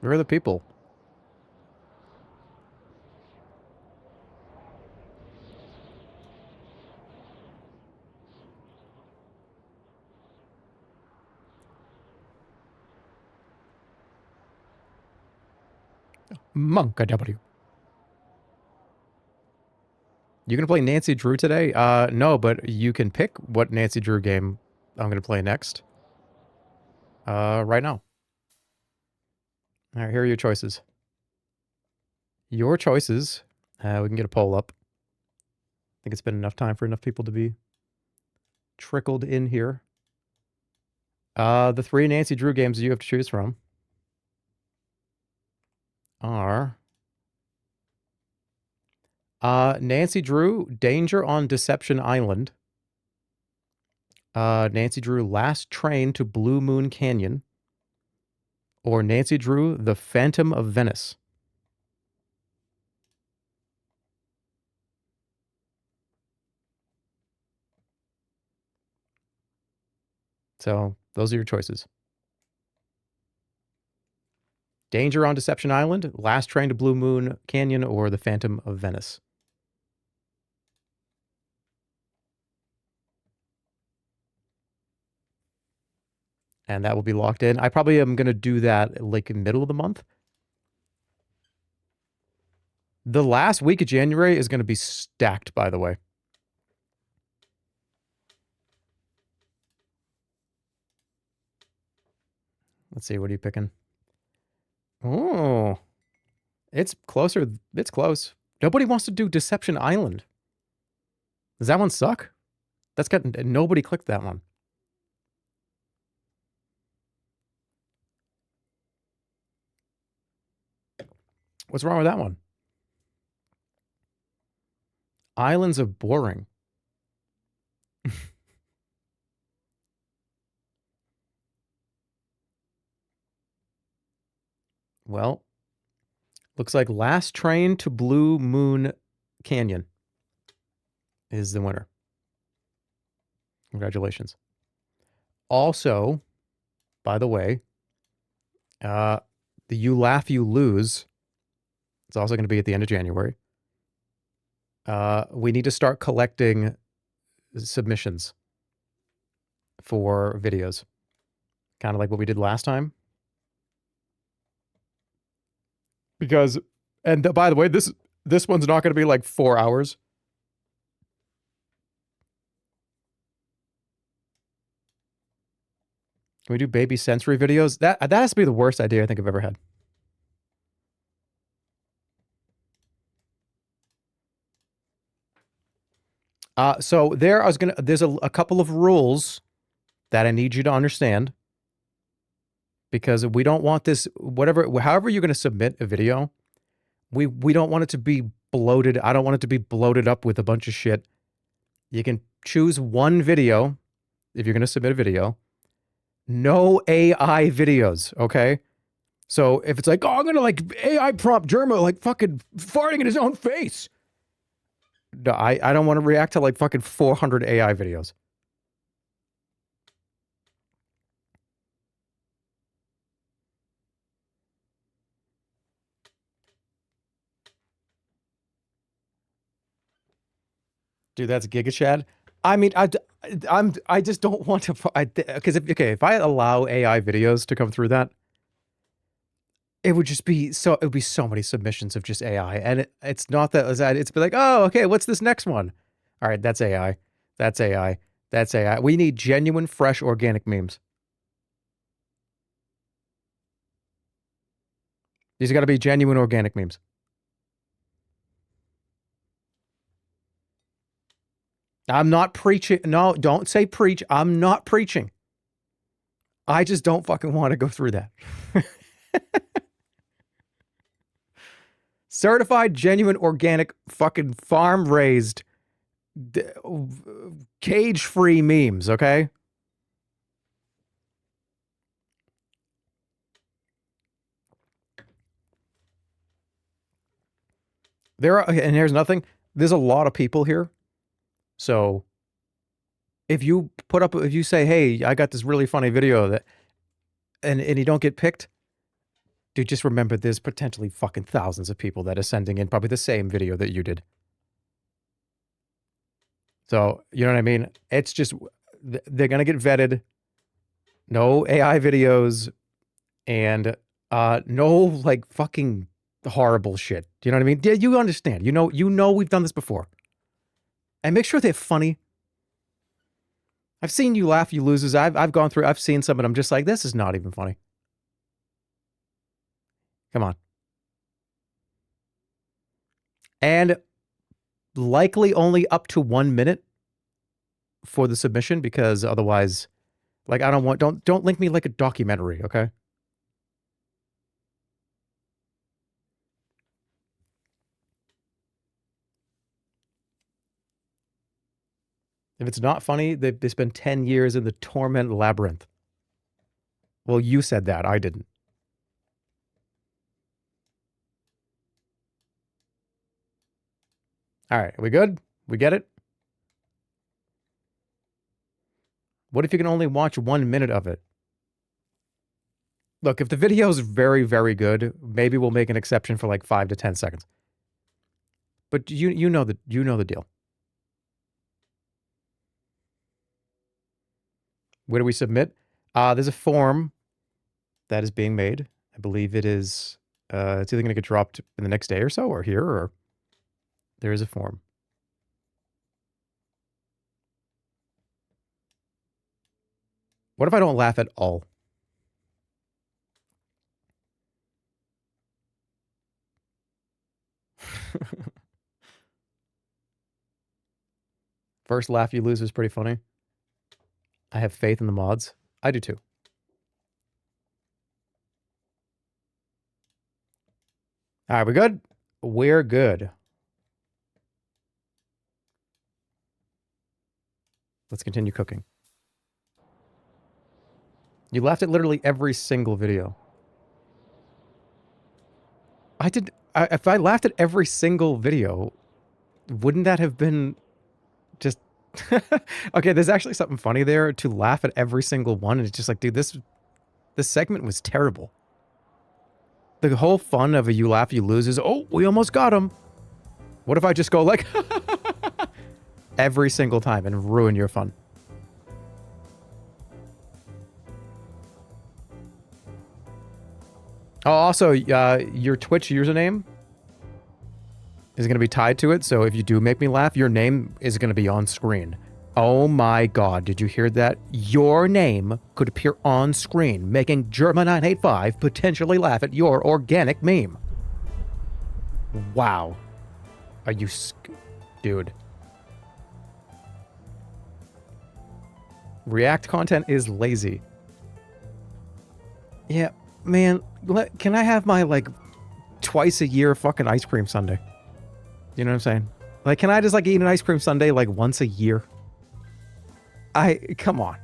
Where are the people? Monka W. You gonna play Nancy Drew today? No, but you can pick what Nancy Drew game I'm gonna play next. Right now. Alright, here are your choices. Your choices. We can get a poll up. I think it's been enough time for enough people to be trickled in here. The 3 Nancy Drew games you have to choose from are Nancy Drew, Danger on Deception Island. Nancy Drew, Last Train to Blue Moon Canyon. Or Nancy Drew, The Phantom of Venice. So, those are your choices. Danger on Deception Island, Last Train to Blue Moon Canyon, or The Phantom of Venice. And that will be locked in. I probably am going to do that like middle of the month. The last week of January is going to be stacked, by the way. Let's see, what are you picking? Oh, it's closer. It's close. Nobody wants to do Deception Island. Does that one suck? That's got nobody clicked that one. What's wrong with that one? Islands of boring. Well, looks like Last Train to Blue Moon Canyon is the winner. Congratulations. Also, by the way, the You Laugh, You Lose. It's also going to be at the end of January. We need to start collecting submissions for videos. Kind of like what we did last time. Because, and by the way, this one's not going to be like 4 hours. Can we do baby sensory videos? That has to be the worst idea I think I've ever had. So there's a couple of rules that I need you to understand. Because we don't want this, however you're going to submit a video, we don't want it to be bloated. I don't want it to be bloated up with a bunch of shit. You can choose one video if you're going to submit a video. No AI videos, okay? So if it's like, oh, I'm going to like AI prompt Jerma like fucking farting in his own face. No, I don't want to react to like fucking 400 AI videos. Dude, that's Giga Chad. I mean, I just don't want to, because if I allow AI videos to come through that, it would just be so, it would be so many submissions of just AI. And it's not that, it's be like, oh, okay, what's this next one? All right, that's AI. That's AI. That's AI. We need genuine, fresh, organic memes. These got to be genuine, organic memes. I'm not preaching. No, don't say preach. I'm not preaching. I just don't fucking want to go through that. Certified, genuine, organic, fucking farm-raised, cage-free memes, okay? And here's nothing. There's a lot of people here. So if you say, hey, I got this really funny video that, and you don't get picked, dude, just remember there's potentially fucking thousands of people that are sending in probably the same video that you did. So, you know what I mean? It's just, they're going to get vetted. No AI videos and no like fucking horrible shit. Do you know what I mean? Yeah, you understand. You know we've done this before. And make sure they're funny. I've seen You Laugh, You Loses. I've gone through, I've seen some, and I'm just like, this is not even funny. Come on. And likely only up to 1 minute for the submission, because otherwise, like, I don't want, don't link me like a documentary, okay? If it's not funny, they spend 10 years in the torment labyrinth. Well, you said that. I didn't. All right. Are we good? We get it? What if you can only watch 1 minute of it? Look, if the video is very, very good, maybe we'll make an exception for like 5 to 10 seconds. But you know the deal. Where do we submit? There's a form that is being made. I believe it is. It's either going to get dropped in the next day or so, or here, or there is a form. What if I don't laugh at all? First laugh you lose is pretty funny. I have faith in the mods. I do too. All right, we good? We're good. Let's continue cooking. You laughed at literally every single video. I did. If I laughed at every single video, wouldn't that have been just Okay, there's actually something funny there to laugh at every single one. And it's just like, dude, this segment was terrible. The whole fun of a you laugh, you lose is, oh, we almost got him. What if I just go like every single time and ruin your fun? Oh, also, your Twitch username is going to be tied to it. So if you do make me laugh, your name is going to be on screen. Oh my god, did you hear that? Your name could appear on screen, making Jerma985 potentially laugh at your organic meme. Wow. Are you... Dude. React content is lazy. Yeah, man, can I have my, like, twice a year fucking ice cream sundae? You know what I'm saying? Like, can I just, like, eat an ice cream sundae, like, once a year? Come on.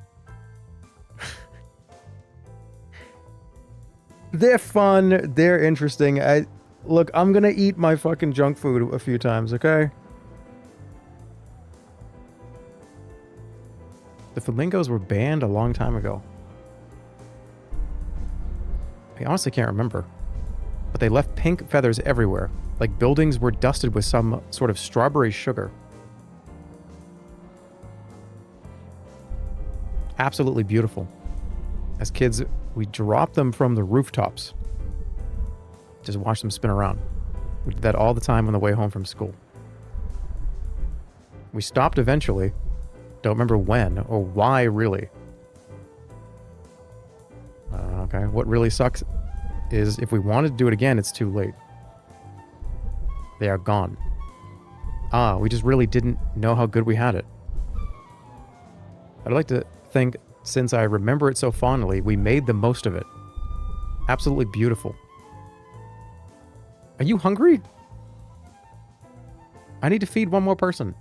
They're fun. They're interesting. Look, I'm gonna eat my fucking junk food a few times, okay? The flamingos were banned a long time ago. I honestly can't remember. But they left pink feathers everywhere. Like buildings were dusted with some sort of strawberry sugar. Absolutely beautiful. As kids, we dropped them from the rooftops. Just watch them spin around. We did that all the time on the way home from school. We stopped eventually. Don't remember when or why, really. Okay, what really sucks is if we wanted to do it again, it's too late. They are gone. We just really didn't know how good we had it. I'd like to think, since I remember it so fondly, we made the most of it. Absolutely beautiful. Are you hungry? I need to feed one more person.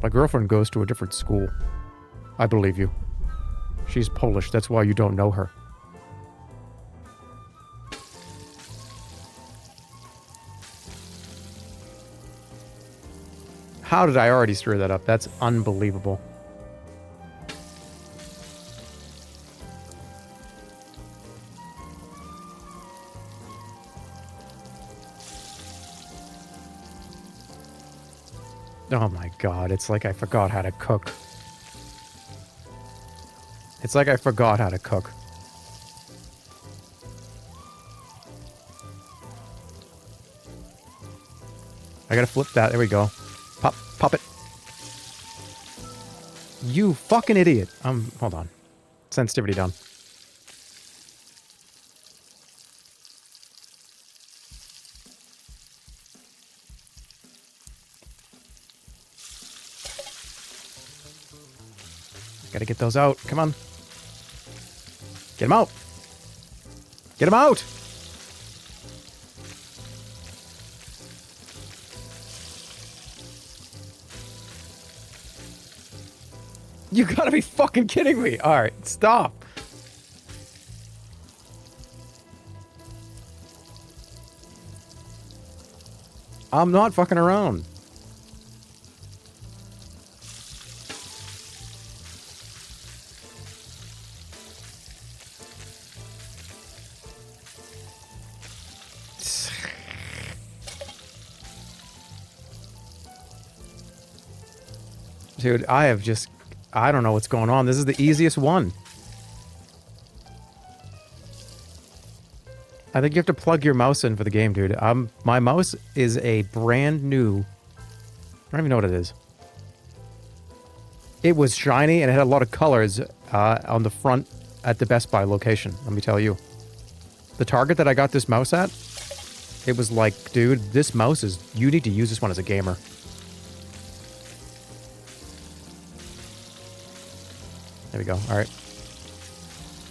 My girlfriend goes to a different school. I believe you. She's Polish, that's why you don't know her. How did I already screw that up? That's unbelievable. Oh my god, it's like I forgot how to cook. It's like I forgot how to cook. I gotta flip that. There we go. Pop it. You fucking idiot. Hold on. Sensitivity down. Gotta get those out. Come on. Get them out. Get them out. You gotta be fucking kidding me. All right, stop. I'm not fucking around. Dude, I don't know what's going on. This is the easiest one. I think you have to plug your mouse in for the game, dude. My mouse is a brand new... I don't even know what it is. It was shiny and it had a lot of colors on the front at the Best Buy location, let me tell you. The Target that I got this mouse at, it was like, dude, this mouse is... You need to use this one as a gamer. There we go. All right.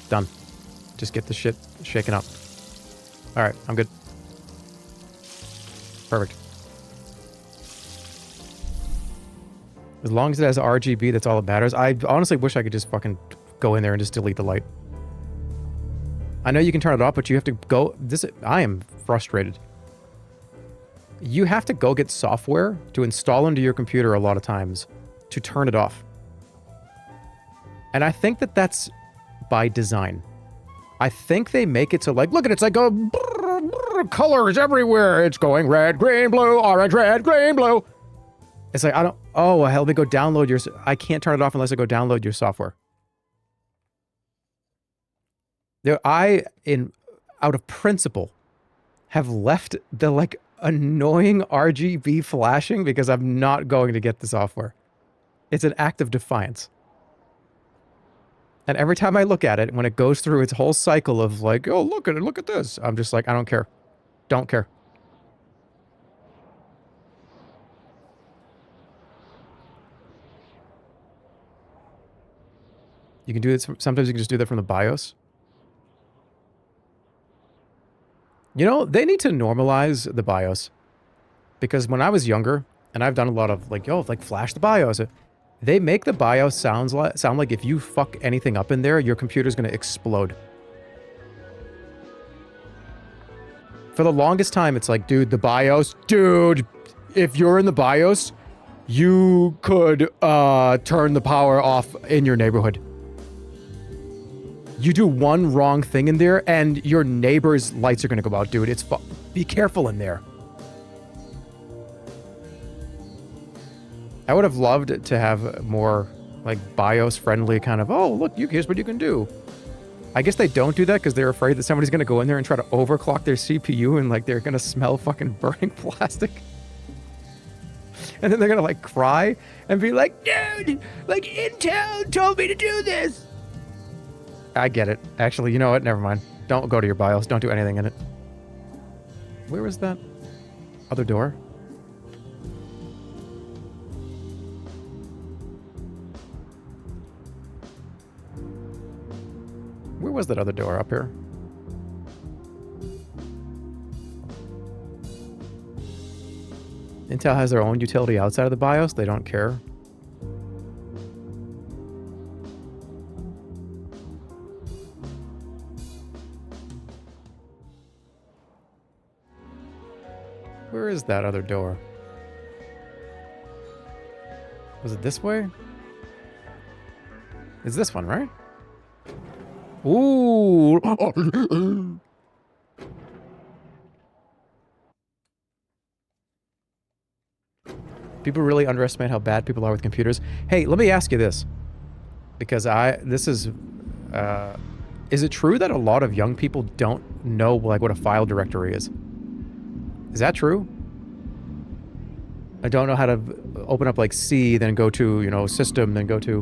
Done. Just get the shit shaken up. All right. I'm good. Perfect. As long as it has RGB, that's all that matters. I honestly wish I could just fucking go in there and just delete the light. I know you can turn it off, but you have to go... I am frustrated. you have to go get software to install into your computer a lot of times to turn it off. And I think that that's by design. I think they make it so like, look at it, it's like a colors everywhere. It's going red, green, blue, orange, red, green, blue. It's like, I don't, oh, well, let me go download your, I can't turn it off unless I go download your software. There, out of principle, have left the like annoying RGB flashing because I'm not going to get the software. It's an act of defiance. And every time I look at it, when it goes through its whole cycle of like, oh, look at it, look at this. I'm just like, I don't care. Don't care. You can do it, sometimes you can just do that from the BIOS. You know, they need to normalize the BIOS. Because when I was younger, and I've done a lot of like, yo, like flash the BIOS. They make the BIOS sound like if you fuck anything up in there, your computer's gonna explode. For the longest time, it's like, dude, the BIOS, dude, if you're in the BIOS, you could turn the power off in your neighborhood. You do one wrong thing in there, and your neighbor's lights are gonna go out, dude. Be careful in there. I would have loved to have more, like, BIOS-friendly kind of, oh, look, here's what you can do. I guess they don't do that because they're afraid that somebody's going to go in there and try to overclock their CPU and, like, they're going to smell fucking burning plastic. And then they're going to, like, cry and be like, dude, like, Intel told me to do this. I get it. Actually, you know what? Never mind. Don't go to your BIOS. Don't do anything in it. Where was that other door? Where was that other door? Up here? Intel has their own utility outside of the BIOS. They don't care. Where is that other door? Was it this way? It's this one, right? Ooh. People really underestimate how bad people are with computers. Hey, let me ask you this. Because is it true that a lot of young people don't know, like, what a file directory is? Is that true? I don't know how to open up, like, C, then go to, you know, system, then go to...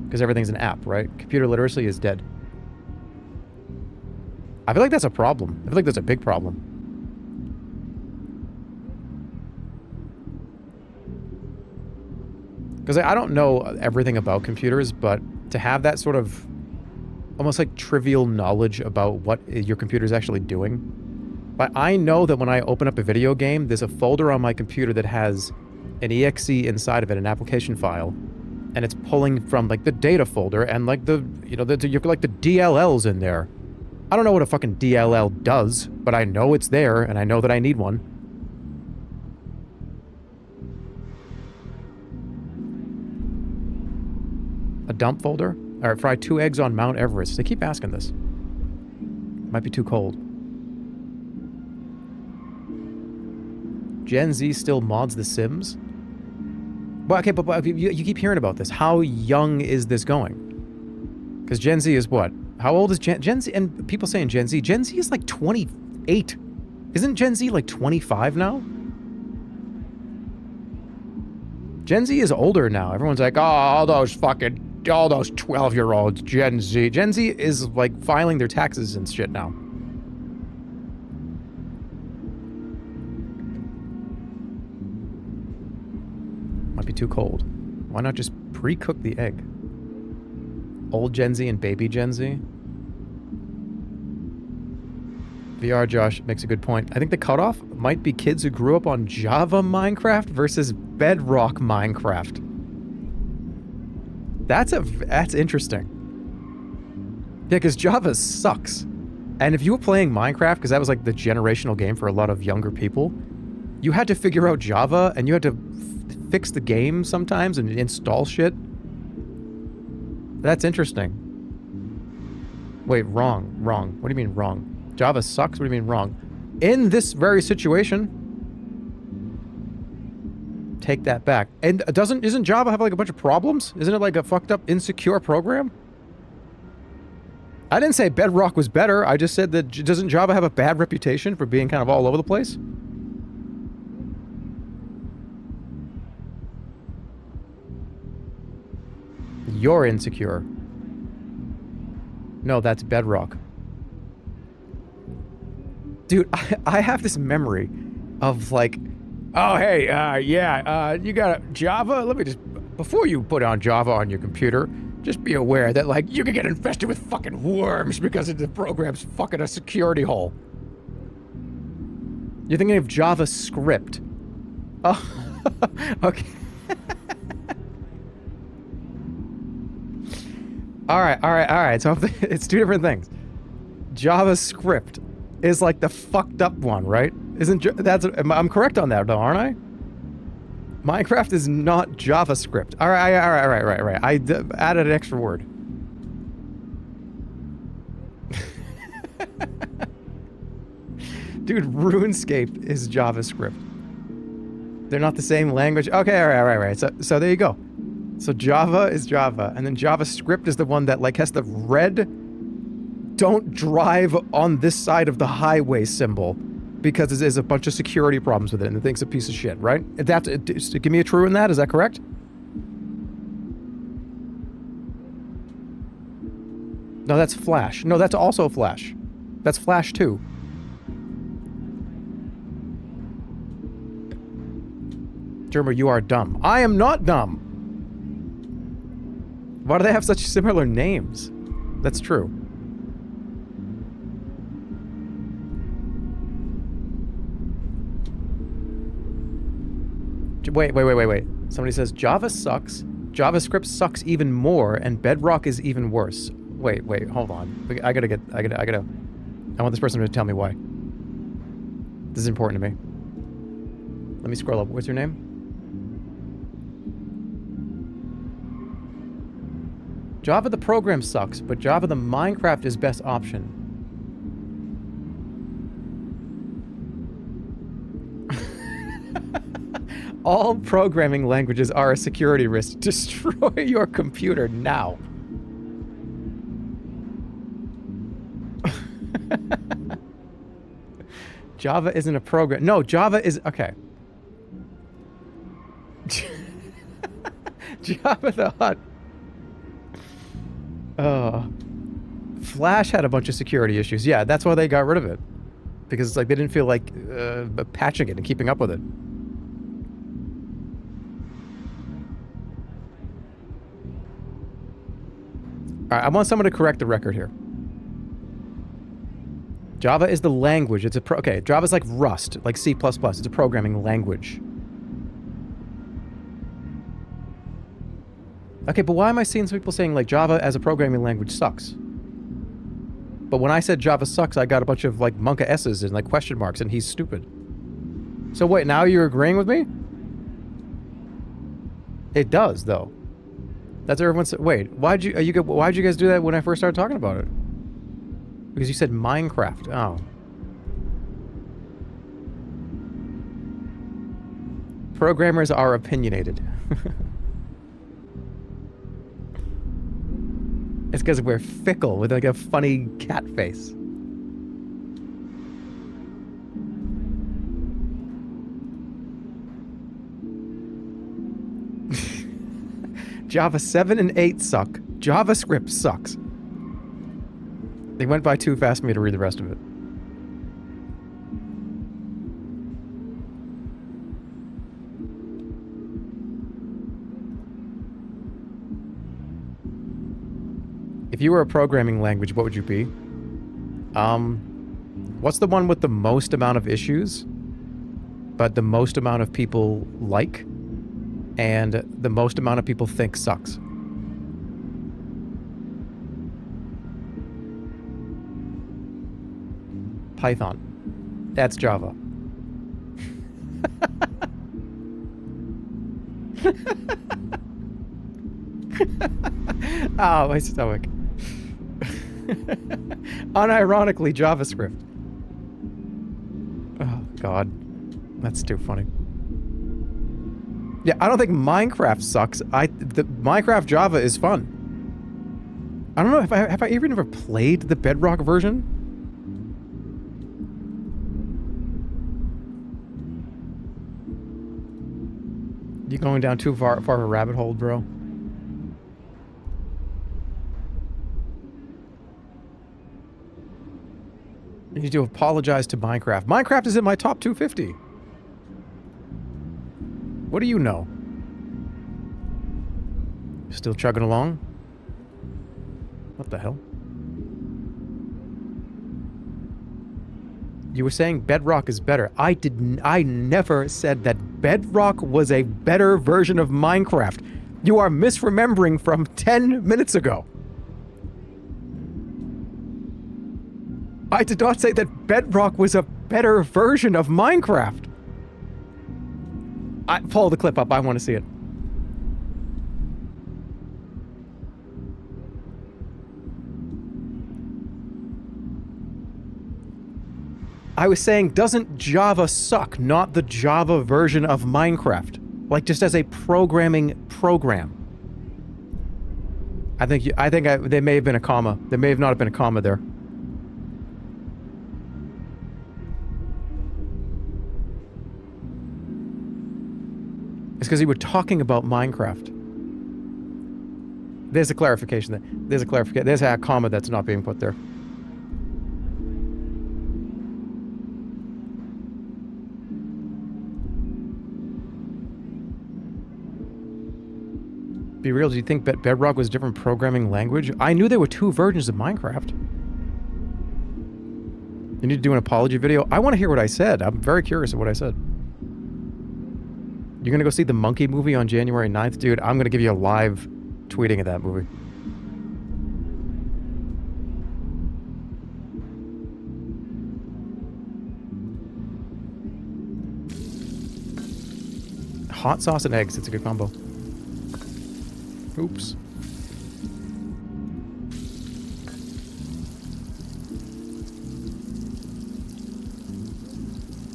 Because everything's an app, right? Computer literacy is dead. I feel like that's a problem. I feel like that's a big problem. Because I don't know everything about computers, but to have that sort of almost like trivial knowledge about what your computer's actually doing. But I know that when I open up a video game, there's a folder on my computer that has an exe inside of it, an application file. And it's pulling from like the data folder and like the, you know, you've got like the DLLs in there. I don't know what a fucking DLL does, but I know it's there, and I know that I need one. A dump folder? Alright, fry 2 eggs on Mount Everest. They keep asking this. Might be too cold. Gen Z still mods The Sims? Well, okay, but you keep hearing about this. How young is this going? Because Gen Z is what? How old is Gen Z? And people saying Gen Z. Gen Z is like 28. Isn't Gen Z like 25 now? Gen Z is older now. Everyone's like, oh, all those 12-year-olds, Gen Z. Gen Z is like filing their taxes and shit now. Might be too cold. Why not just pre-cook the egg? Old Gen Z and baby Gen Z. VR Josh makes a good point. I think the cutoff might be kids who grew up on Java Minecraft versus Bedrock Minecraft. That's interesting. Yeah, because Java sucks. And if you were playing Minecraft, because that was like the generational game for a lot of younger people, You had to figure out Java, and you had to fix the game sometimes and install shit. That's interesting. Wait, wrong. What do you mean wrong? Java sucks? What do you mean wrong? In this very situation... Take that back. And isn't Java have like a bunch of problems? Isn't it like a fucked up, insecure program? I didn't say Bedrock was better. I just said that doesn't Java have a bad reputation for being kind of all over the place? You're insecure. No, that's Bedrock. Dude, I have this memory of like, oh, hey, yeah, you got Java? Let me just, before you put on Java on your computer, just be aware that, like, you can get infested with fucking worms because the program's fucking a security hole. You're thinking of JavaScript. Oh, okay. All right. So it's two different things. JavaScript is like the fucked up one, right? I'm correct on that though, aren't I? Minecraft is not JavaScript. All right. I added an extra word. Dude, RuneScape is JavaScript. They're not the same language. Okay, all right. So there you go. So Java is Java, and then JavaScript is the one that like has the red "don't drive on this side of the highway" symbol because there's a bunch of security problems with it, and the thing's a piece of shit, right? Give me a true in that. Is that correct? No, that's Flash. No, that's also Flash. That's Flash 2. Jerma, you are dumb. I am not dumb. Why do they have such similar names? That's true. Wait. Somebody says Java sucks, JavaScript sucks even more, and Bedrock is even worse. Wait, hold on. I want this person to tell me why. This is important to me. Let me scroll up. What's your name? Java the program sucks, but Java the Minecraft is best option. All programming languages are a security risk. Destroy your computer now. Java isn't a program. No, Java is... Okay. Java the Hut. Flash had a bunch of security issues. Yeah, that's why they got rid of it. Because it's like they didn't feel like patching it and keeping up with it. Alright, I want someone to correct the record here. Java is the language. It's a okay, Java's like Rust, like C++. It's a programming language. Okay, but why am I seeing some people saying like Java as a programming language sucks? But when I said Java sucks, I got a bunch of like Monka S's and like question marks, and he's stupid. So wait, now you're agreeing with me? It does, though. That's what everyone said. Wait, why'd you guys do that when I first started talking about it? Because you said Minecraft. Oh. Programmers are opinionated. It's because we're fickle with like a funny cat face. Java 7 and 8 suck. JavaScript sucks. They went by too fast for me to read the rest of it. If you were a programming language, what would you be? What's the one with the most amount of issues, but the most amount of people like, and the most amount of people think sucks? Python. That's Java. Oh, my stomach. Unironically JavaScript. Oh, God. That's too funny. Yeah, I don't think Minecraft sucks. The Minecraft Java is fun. I don't know if have I even ever played the Bedrock version? You going down too far of a rabbit hole, bro? You need to apologize to Minecraft. Minecraft is in my top 250. What do you know? Still chugging along? What the hell? You were saying Bedrock is better. I never said that Bedrock was a better version of Minecraft. You are misremembering from 10 minutes ago. I did not say that Bedrock was a better version of Minecraft. Pull the clip up. I want to see it. I was saying, doesn't Java suck? Not the Java version of Minecraft. Like, just as a programming program. I think there may have been a comma. There may have not have been a comma there. It's because you were talking about Minecraft. There's a clarification there. There's a clarification. There's a comma that's not being put there. Be real, do you think Bedrock was a different programming language? I knew there were two versions of Minecraft. You need to do an apology video? I want to hear what I said. I'm very curious of what I said. You're gonna go see the Monkey movie on January 9th? Dude, I'm gonna give you a live tweeting of that movie. Hot sauce and eggs, it's a good combo. Oops.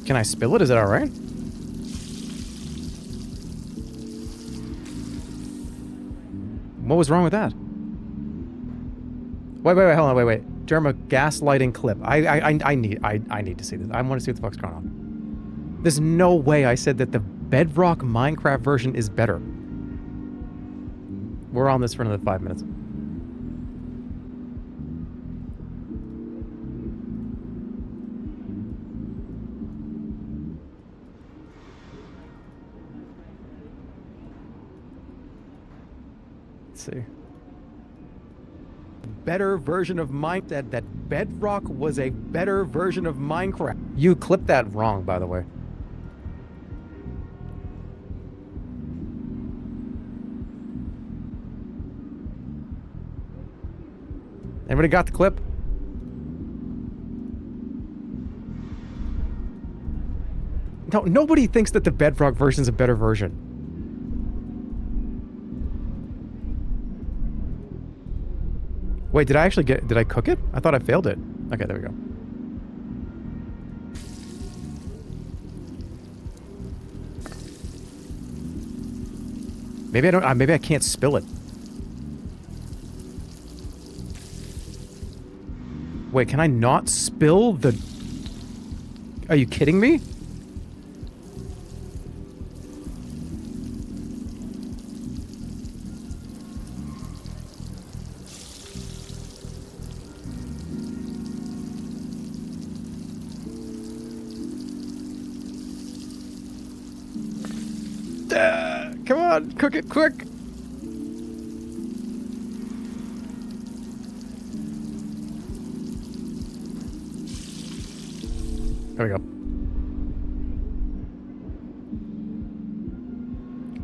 Can I spill it? Is that alright? What was wrong with that? Wait, hold on, wait. Jerma, gaslighting clip. I need to see this. I want to see what the fuck's going on. There's no way I said that the Bedrock Minecraft version is better. We're on this for another 5 minutes. Let's see. Better version of Minecraft. That Bedrock was a better version of Minecraft. You clipped that wrong, by the way. Everybody got the clip? No, nobody thinks that the Bedrock version is a better version. Wait, did I cook it? I thought I failed it. Okay, there we go. Maybe I can't spill it. Wait, can I not spill the... Are you kidding me? Come on, cook it quick. There we go.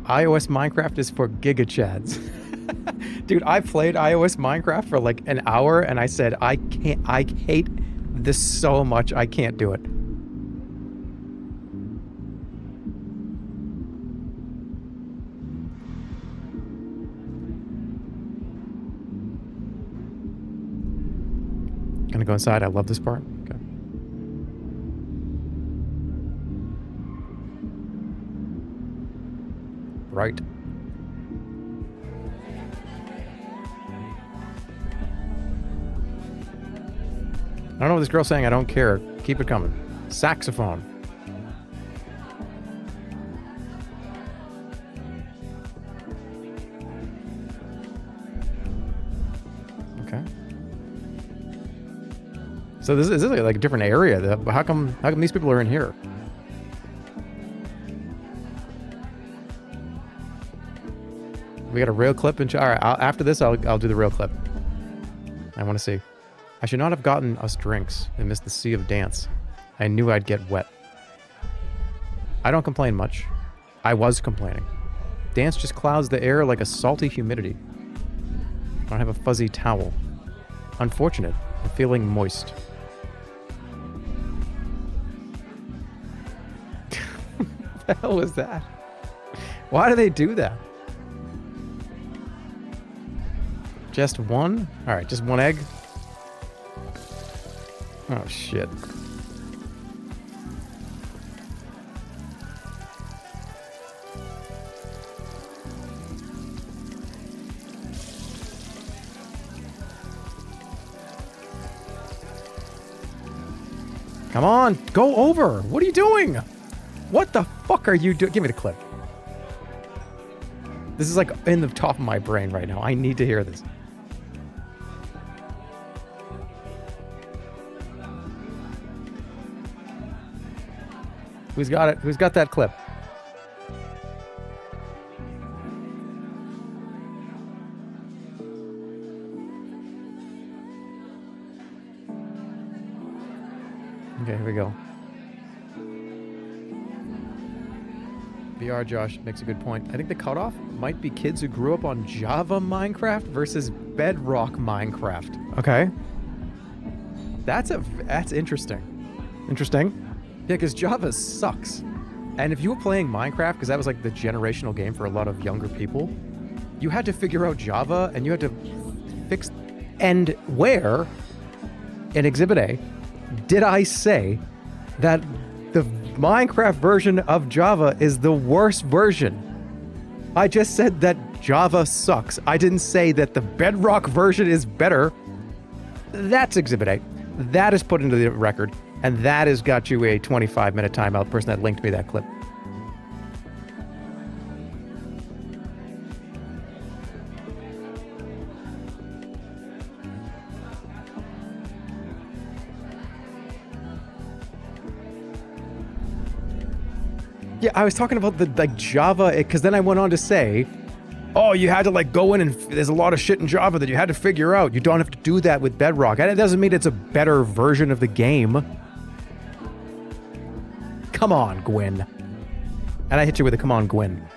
iOS Minecraft is for gigachads. Dude, I played iOS Minecraft for like an hour and I said, I hate this so much, I can't do it. Gonna go inside. I love this part. Okay. Right. I don't know what this girl's saying. I don't care. Keep it coming. Saxophone. Okay. So this is like a different area. How come these people are in here? We got a real clip and all right. After this, I'll do the real clip. I want to see. I should not have gotten us drinks and missed the sea of dance. I knew I'd get wet. I don't complain much. I was complaining. Dance just clouds the air like a salty humidity. I don't have a fuzzy towel. Unfortunate. I'm feeling moist. What the hell was that? Why do they do that? Just one? Alright, just one egg? Oh, shit. Come on, go over. What are you doing? What the fuck are you doing? Give me the clip. This is like in the top of my brain right now. I need to hear this. Who's got it? Who's got that clip? Okay, here we go. VR Josh makes a good point. I think the cutoff might be kids who grew up on Java Minecraft versus Bedrock Minecraft. Okay. That's interesting. Interesting. Yeah, because Java sucks. And if you were playing Minecraft, because that was like the generational game for a lot of younger people, you had to figure out Java and you had to fix... And where, in Exhibit A, did I say that the Minecraft version of Java is the worst version? I just said that Java sucks. I didn't say that the Bedrock version is better. That's Exhibit A. That is put into the record. And that has got you a 25-minute timeout. Person that linked me that clip. Yeah, I was talking about the like Java, because then I went on to say, oh, you had to like go in and there's a lot of shit in Java that you had to figure out. You don't have to do that with Bedrock. And it doesn't mean it's a better version of the game. Come on, Gwen. And I hit you with a come on, Gwen.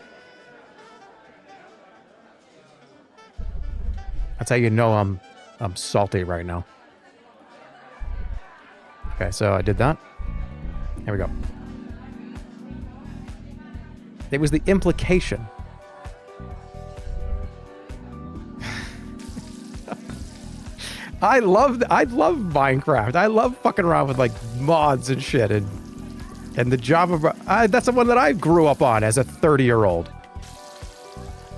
That's how you know I'm salty right now. Okay, so I did that. Here we go. It was the implication. I love Minecraft. I love fucking around with like mods and shit and the Java. That's the one that I grew up on as a 30-year-old.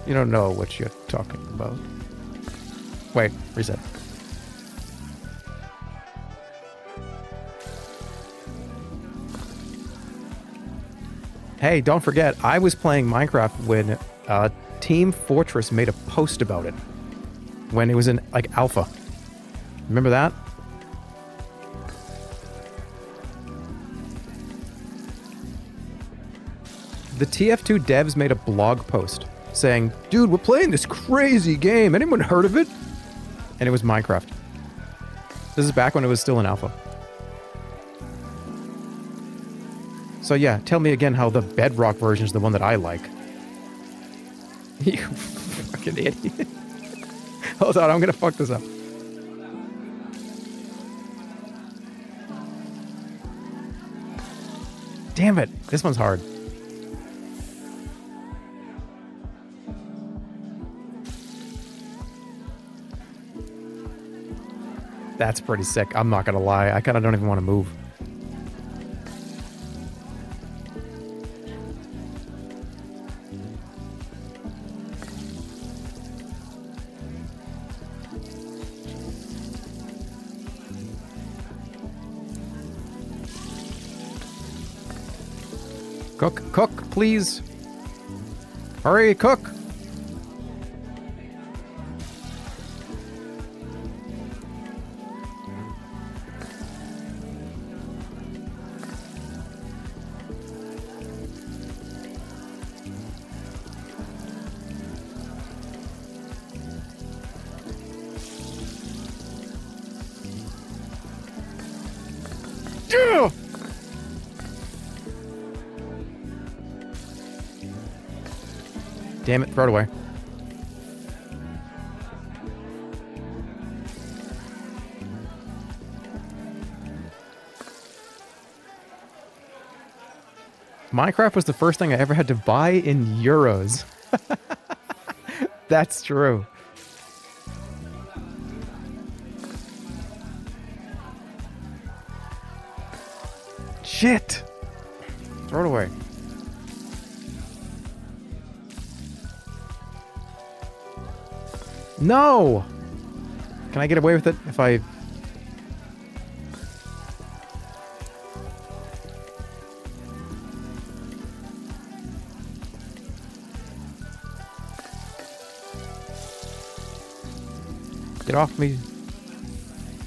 You don't know what you're talking about. Wait, reset. Hey, don't forget, I was playing Minecraft when Team Fortress made a post about it. When it was in, like, alpha. Remember that? The TF2 devs made a blog post saying, dude, we're playing this crazy game. Anyone heard of it? And it was Minecraft. This is back when it was still in alpha. So yeah, tell me again how the Bedrock version is the one that I like. You fucking idiot. Hold on, I'm gonna fuck this up. Damn it, this one's hard. That's pretty sick. I'm not gonna lie. I kind of don't even want to move. Cook, cook, please. Hurry, cook. Ugh! Damn it, throw it away. Minecraft was the first thing I ever had to buy in euros. That's true. Shit! Throw it away. No! Can I get away with it if I... Get off me.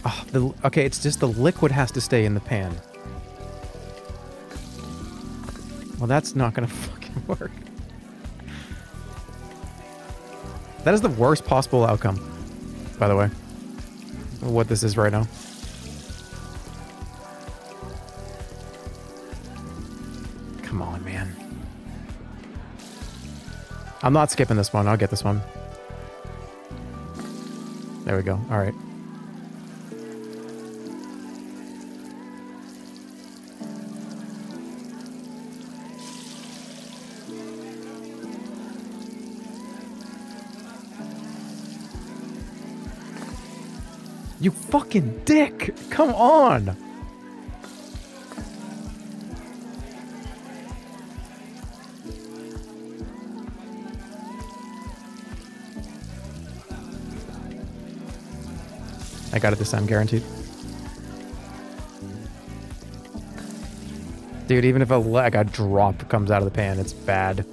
Oh, okay, it's just the liquid has to stay in the pan. Well, that's not gonna fucking work. That is the worst possible outcome, by the way. What this is right now. Come on, man. I'm not skipping this one. I'll get this one. There we go. All right. You fucking dick! Come on! I got it this time, guaranteed. Dude, even if a drop comes out of the pan, it's bad.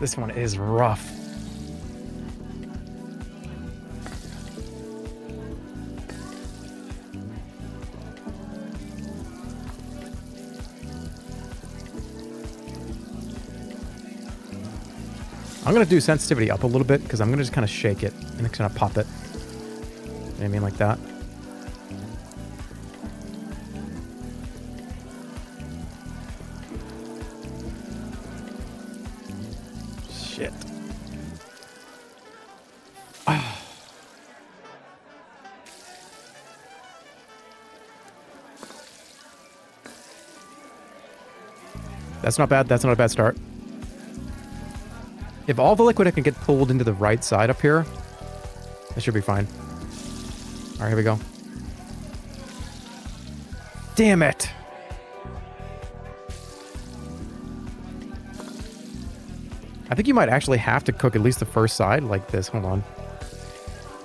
This one is rough. I'm gonna do sensitivity up a little bit because I'm gonna just kind of shake it and it's gonna pop it. You know what I mean, like that. Shit. Oh. That's not bad. That's not a bad start. If all the liquid can get pulled into the right side up here, that should be fine. All right, here we go. Damn it! I think you might actually have to cook at least the first side like this. Hold on.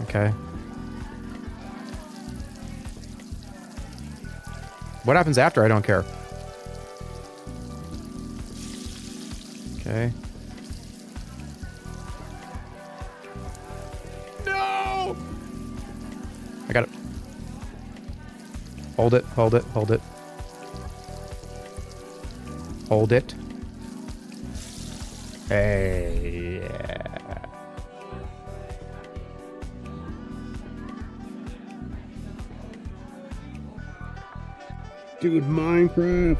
Okay. What happens after? I don't care. Okay. No! I got it. Hold it, hold it, hold it. Hold it. Hey, yeah. Dude, Minecraft.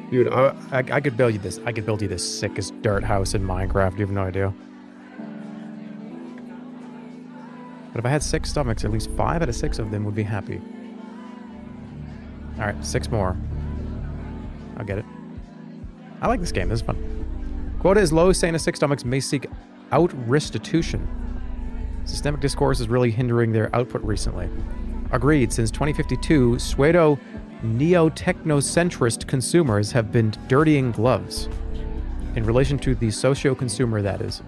Dude, I could build you this. I could build you the sickest dirt house in Minecraft. You have no idea. But if I had 6 stomachs, at least 5 out of 6 of them would be happy. Alright, 6 more. I'll get it. I like this game. This is fun. Quota is low, saying 6 stomachs may seek out restitution. Systemic discourse is really hindering their output recently. Agreed. Since 2052, pseudo neo-technocentrist consumers have been dirtying gloves. In relation to the socio-consumer, that is.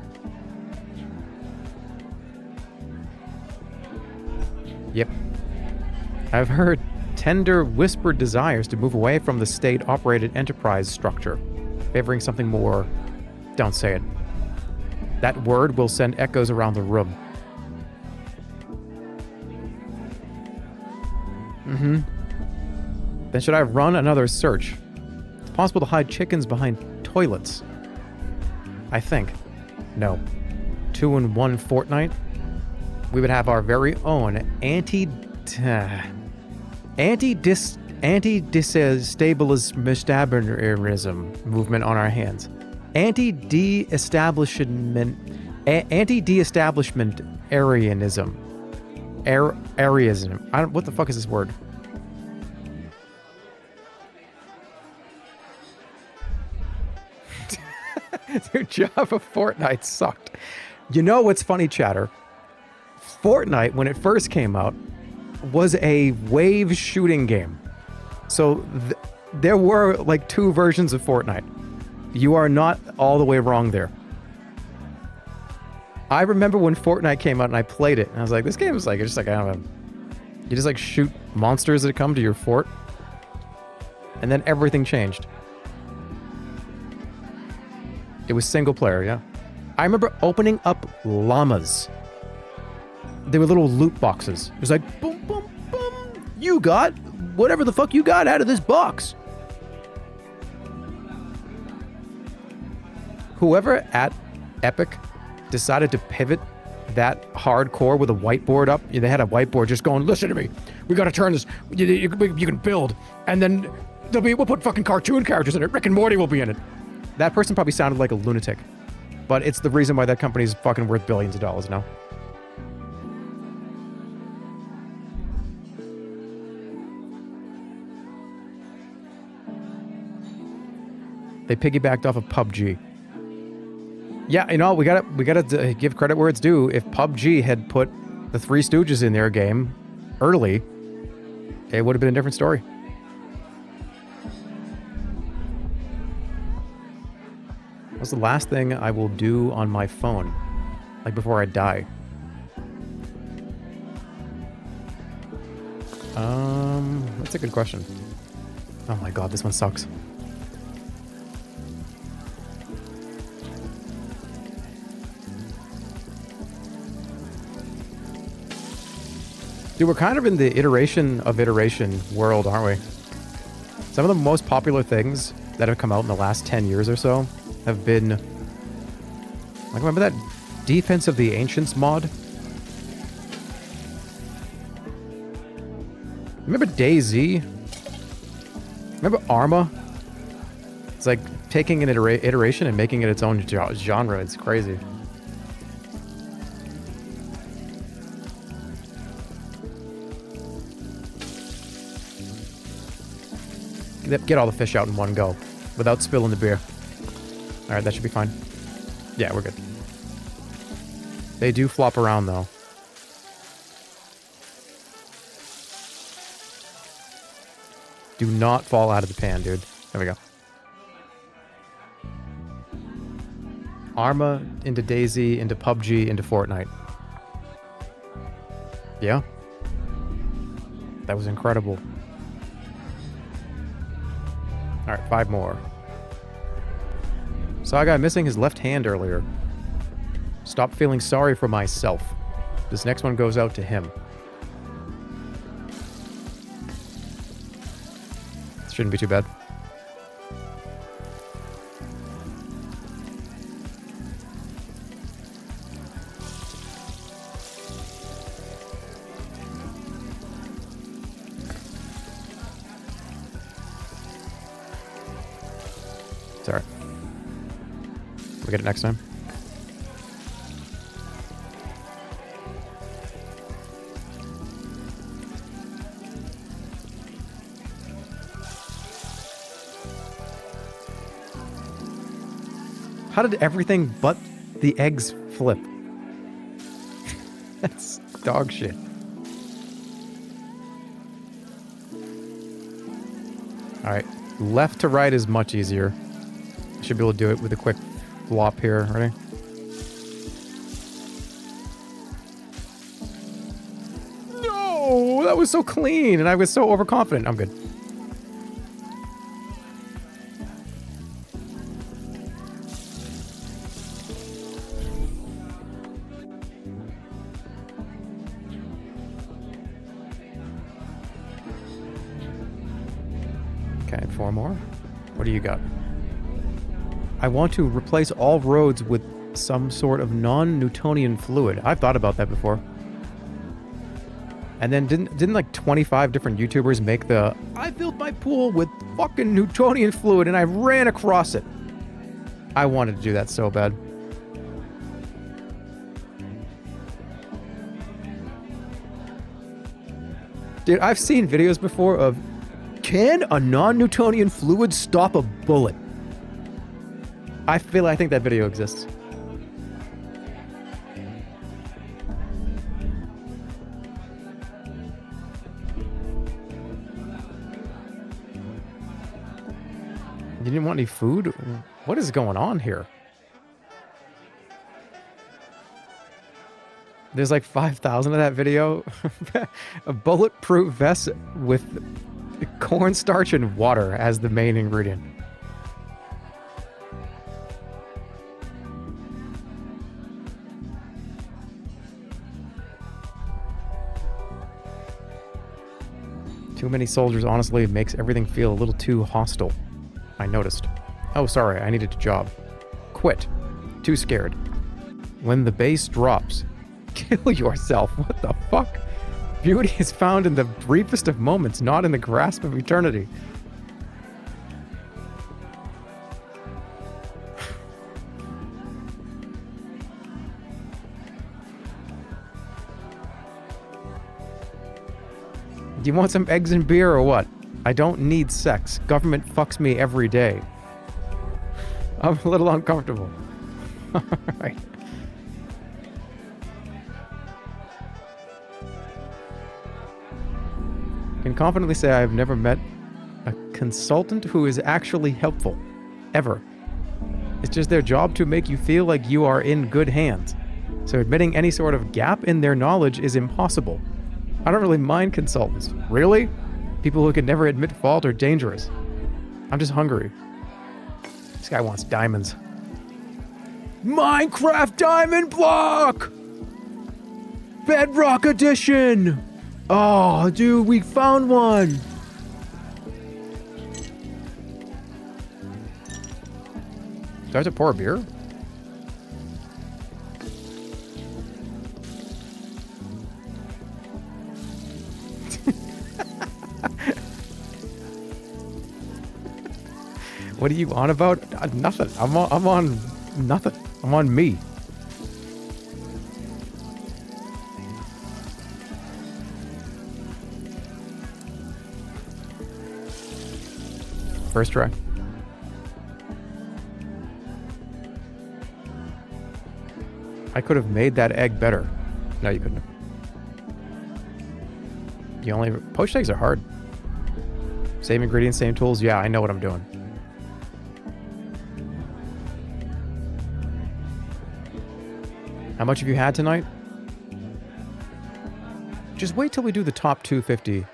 Yep. I've heard tender, whispered desires to move away from the state-operated enterprise structure, favoring something more... Don't say it. That word will send echoes around the room. Mm-hmm. Then should I run another search? It's possible to hide chickens behind toilets. I think. No. 2-in-1 fortnight? We would have our very own anti-destabilism movement on our hands. Anti-de-establishment Arianism. Arianism. What the fuck is this word? Dude, Java Fortnite sucked. You know what's funny, chatter? Fortnite, when it first came out, was a wave shooting game. So there were like 2 versions of Fortnite. You are not all the way wrong there. I remember when Fortnite came out and I played it, and I was like, this game is like, it's just like, I don't know. You just like shoot monsters that come to your fort. And then everything changed. It was single player, yeah. I remember opening up llamas. They were little loot boxes. It was like, boom, boom, boom. You got whatever the fuck you got out of this box. Whoever at Epic decided to pivot that hardcore with a whiteboard up. They had a whiteboard just going, listen to me. We got to turn this. You can build. And then we'll put fucking cartoon characters in it. Rick and Morty will be in it. That person probably sounded like a lunatic. But it's the reason why that company's fucking worth billions of dollars now. They piggybacked off of PUBG. Yeah, you know, we gotta give credit where it's due. If PUBG had put the Three Stooges in their game early, it would have been a different story. What's the last thing I will do on my phone? Like before I die? That's a good question. Oh my god, this one sucks. Dude, we're kind of in the iteration world, aren't we? Some of the most popular things that have come out in the last 10 years or so have been... Like, remember that Defense of the Ancients mod? Remember DayZ? Remember Arma? It's like taking an iteration and making it its own genre. It's crazy. Get all the fish out in one go without spilling the beer. Alright, that should be fine. Yeah, we're good. They do flop around, though. Do not fall out of the pan, dude. There we go. Arma into DayZ, into PUBG, into Fortnite. Yeah. That was incredible. Alright, 5 more. Saw a guy missing his left hand earlier. Stop feeling sorry for myself. This next one goes out to him. Shouldn't be too bad. It's alright. We'll get it next time. How did everything but the eggs flip? That's dog shit. Alright, left to right is much easier. Should be able to do it with a quick flop here. Ready? No! That was so clean, and I was so overconfident. I'm good. Okay, 4 more. What do you got? I want to replace all roads with some sort of non-Newtonian fluid. I've thought about that before. And then didn't like 25 different YouTubers make the I filled my pool with fucking Newtonian fluid and I ran across it. I wanted to do that so bad. Dude, I've seen videos before of can a non-Newtonian fluid stop a bullet? I think that video exists. You didn't want any food? What is going on here? There's like 5,000 of that video. A bulletproof vest with cornstarch and water as the main ingredient. Too many soldiers, honestly, makes everything feel a little too hostile. I noticed. Oh, sorry, I needed a job. Quit. Too scared. When the base drops, kill yourself. What the fuck? Beauty is found in the briefest of moments, not in the grasp of eternity. Do you want some eggs and beer or what? I don't need sex. Government fucks me every day. I'm a little uncomfortable. Alright. Can confidently say I have never met a consultant who is actually helpful. Ever. It's just their job to make you feel like you are in good hands. So admitting any sort of gap in their knowledge is impossible. I don't really mind consultants. Really? People who can never admit fault are dangerous. I'm just hungry. This guy wants diamonds. Minecraft diamond block! Bedrock edition! Oh, dude, we found one! Do I have to pour a beer? What are you on about? Nothing. I'm on nothing. I'm on me. First try. I could have made that egg better. No, you couldn't have. Poached eggs are hard. Same ingredients, same tools. Yeah, I know what I'm doing. How much have you had tonight? Just wait till we do the top 250.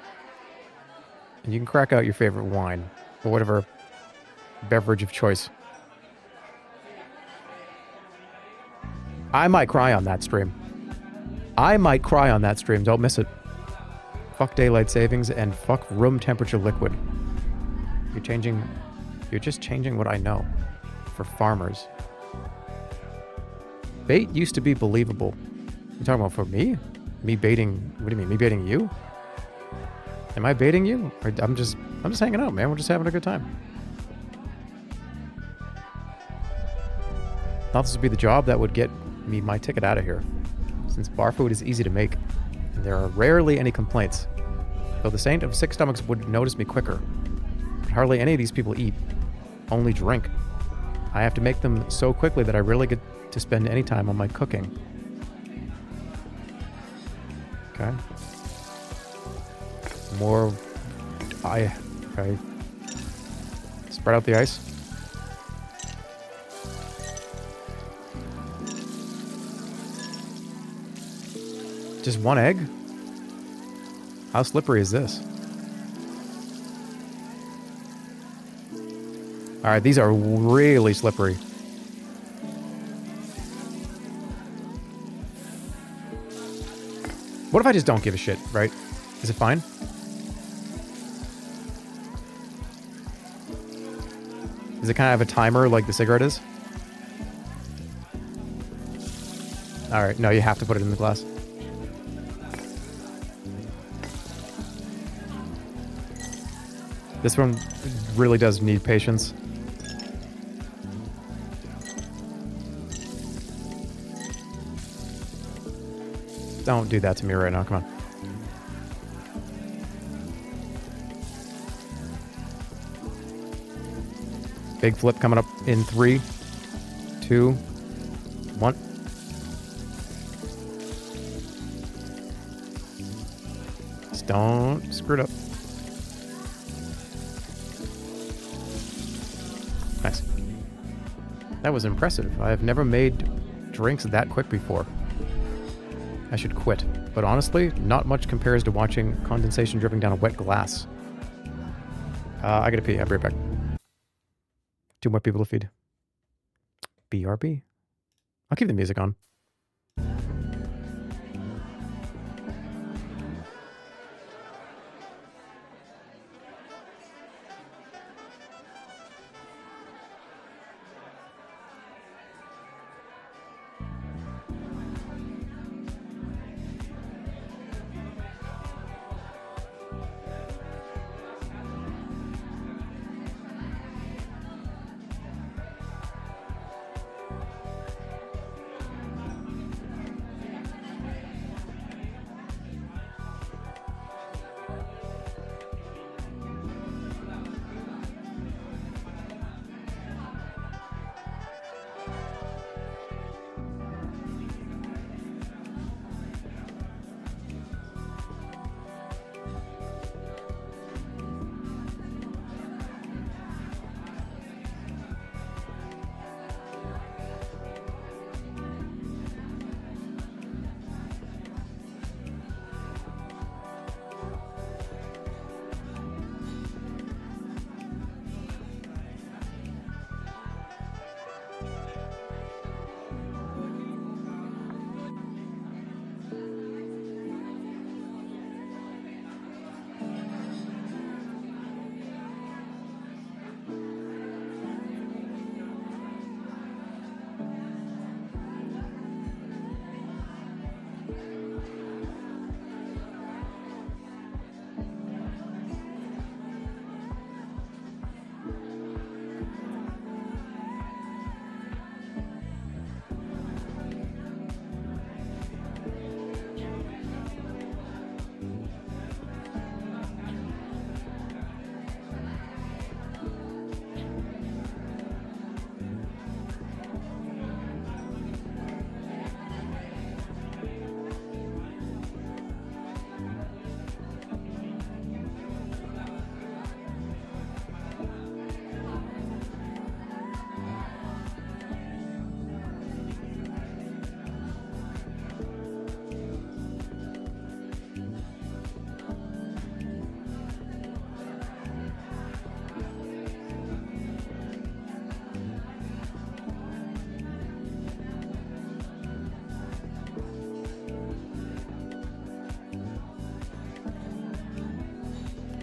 And you can crack out your favorite wine. Or whatever beverage of choice. I might cry on that stream. Don't miss it. Fuck daylight savings and fuck room temperature liquid. You're just changing what I know. For farmers. Bait used to be believable. You talking about for me? Me baiting? What do you mean? Me baiting you? Am I baiting you? Or I'm just hanging out, man. We're just having a good time. Thought this would be the job that would get me my ticket out of here. Since bar food is easy to make, and there are rarely any complaints. Though the saint of sick stomachs would notice me quicker. But hardly any of these people eat. Only drink. I have to make them so quickly that I rarely get to spend any time on my cooking. Okay. More... Okay. Spread out the ice. Just one egg? How slippery is this? Alright, these are really slippery. What if I just don't give a shit, right? Is it fine? Is it kind of a timer like the cigarette is? Alright, no, you have to put it in the glass. This one really does need patience. Don't do that to me right now, come on. Big flip coming up in 3, 2, 1. Just don't screw it up. Nice. That was impressive. I have never made drinks that quick before. I should quit. But honestly, not much compares to watching condensation dripping down a wet glass. I gotta pee. I'll be right back. 2 more people to feed. BRB. I'll keep the music on.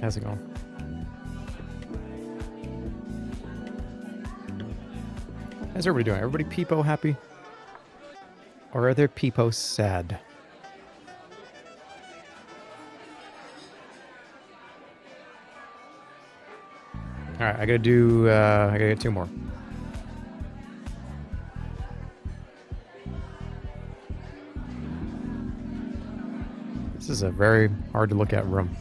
How's it going? How's everybody doing? Everybody peepo happy? Or are there peepo sad? Alright, I gotta get 2 more. This is a very hard to look at room.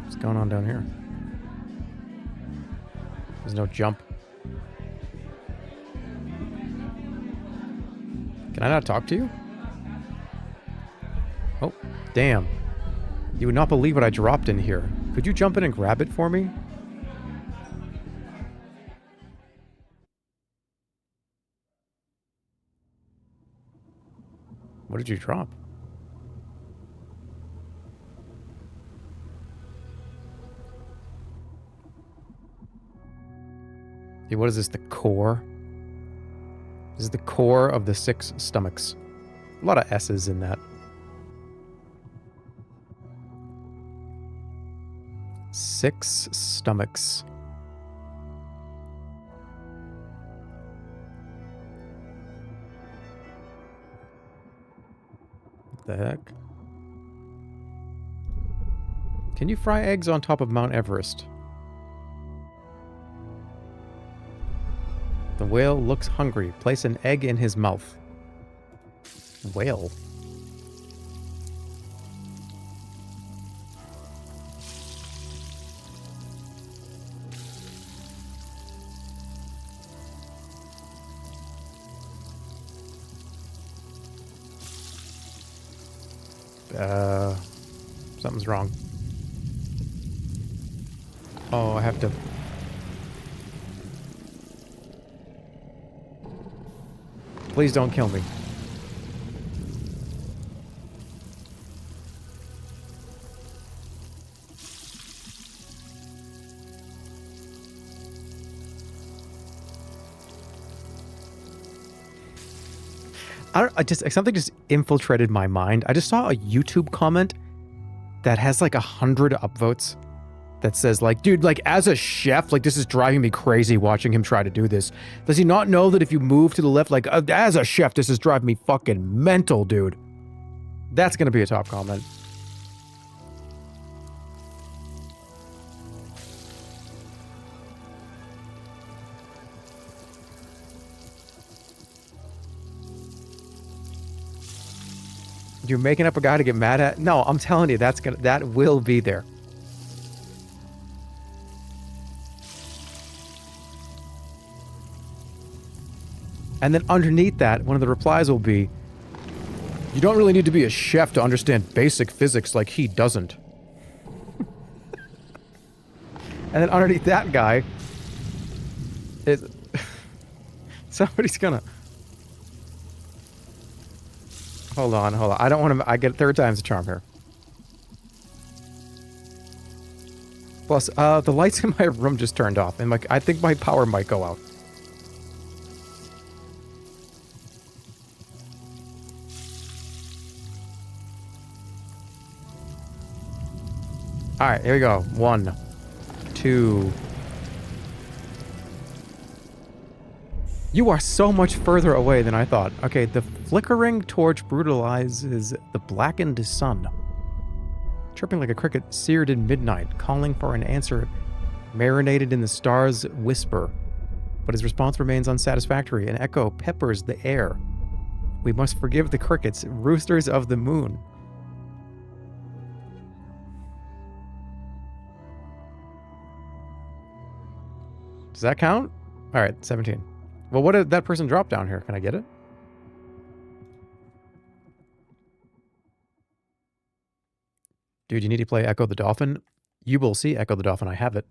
What's going on down here? There's no jump. Can I not talk to you? Oh, damn. You would not believe what I dropped in here. Could you jump in and grab it for me? What did you drop? Hey, what is this? The core? This is the core of the 6 stomachs. A lot of S's in that. 6 stomachs. What the heck? Can you fry eggs on top of Mount Everest? The whale looks hungry. Place an egg in his mouth. Whale? Something's wrong. Oh, I have to... Please don't kill me. Something just infiltrated my mind. I just saw a YouTube comment that has like 100 upvotes that says like, dude, like as a chef, like this is driving me crazy watching him try to do this. Does he not know that if you move to the left, like as a chef, this is driving me fucking mental, dude. That's gonna be a top comment. You're making up a guy to get mad at? No, I'm telling you, that will be there. And then underneath that, one of the replies will be, you don't really need to be a chef to understand basic physics like he doesn't. And then underneath that guy is somebody's gonna... Hold on. I don't want to... I get third time's a charm here. Plus, the lights in my room just turned off, and I think my power might go out. Alright, here we go. 1, 2... You are so much further away than I thought. Okay, the flickering torch brutalizes the blackened sun. Chirping like a cricket seared in midnight, calling for an answer marinated in the stars' whisper. But his response remains unsatisfactory. An echo peppers the air. We must forgive the crickets, roosters of the moon. Does that count? Alright, 17. Well, what did that person drop down here? Can I get it? Dude, you need to play Echo the Dolphin. You will see Echo the Dolphin. I have it.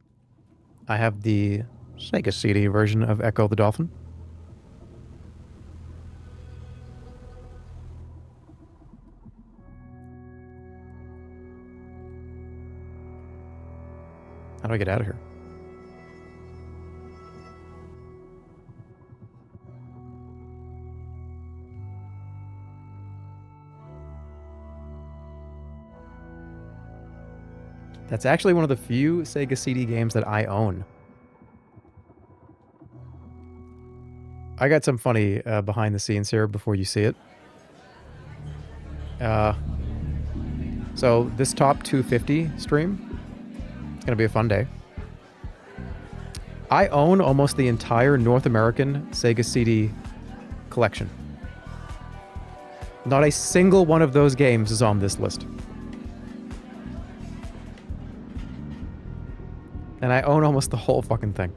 I have the Sega CD version of Echo the Dolphin. How do I get out of here? That's actually one of the few Sega CD games that I own. I got some funny behind the scenes here before you see it. So this top 250 stream, it's going to be a fun day. I own almost the entire North American Sega CD collection. Not a single one of those games is on this list. And I own almost the whole fucking thing.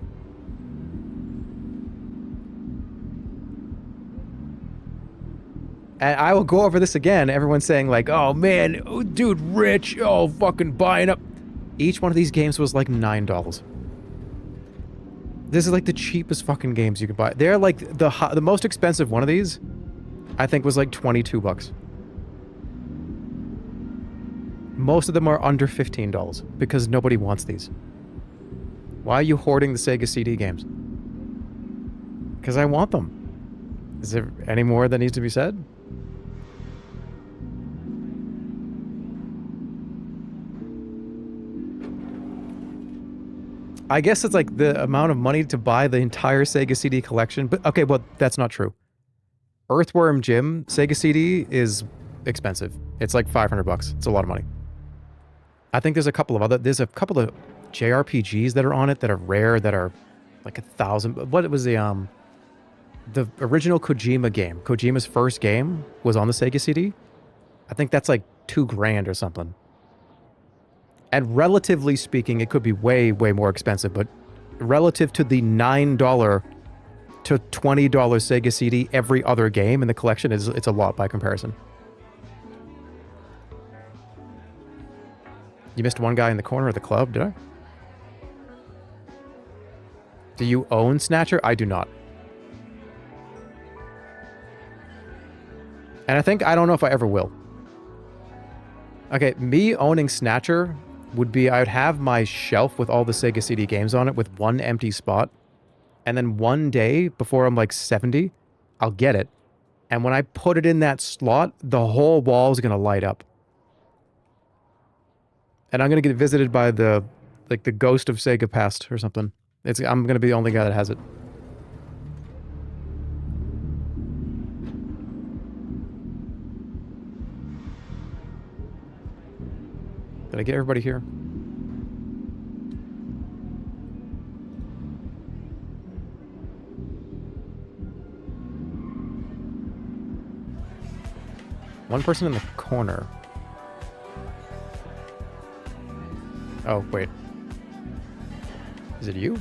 And I will go over this again. Everyone's saying like, oh man, oh, dude, rich, oh, fucking buying up. Each one of these games was like $9. This is like the cheapest fucking games you could buy. They're like the most expensive one of these, I think, was like $22. Most of them are under $15 because nobody wants these. Why are you hoarding the Sega CD games? Because I want them. Is there any more that needs to be said? I guess it's like the amount of money to buy the entire Sega CD collection. But okay, well, that's not true. Earthworm Jim Sega CD is expensive. It's like $500. It's a lot of money. I think there's a couple of JRPGs that are on it that are rare, that are like 1,000. What was the original Kojima game? Kojima's first game was on the Sega CD. I think that's like $2,000 or something. And relatively speaking, it could be way, way more expensive, but relative to the $9 to $20 Sega CD, every other game in the collection it's a lot by comparison. You missed one guy in the corner of the club, did I? Do you own Snatcher? I do not. And I don't know if I ever will. Okay, me owning Snatcher would be, I would have my shelf with all the Sega CD games on it with one empty spot. And then one day, before I'm like 70, I'll get it. And when I put it in that slot, the whole wall is going to light up. And I'm going to get visited by the ghost of Sega Past or something. I'm going to be the only guy that has it. Did I get everybody here? One person in the corner. Oh, wait. Is it you?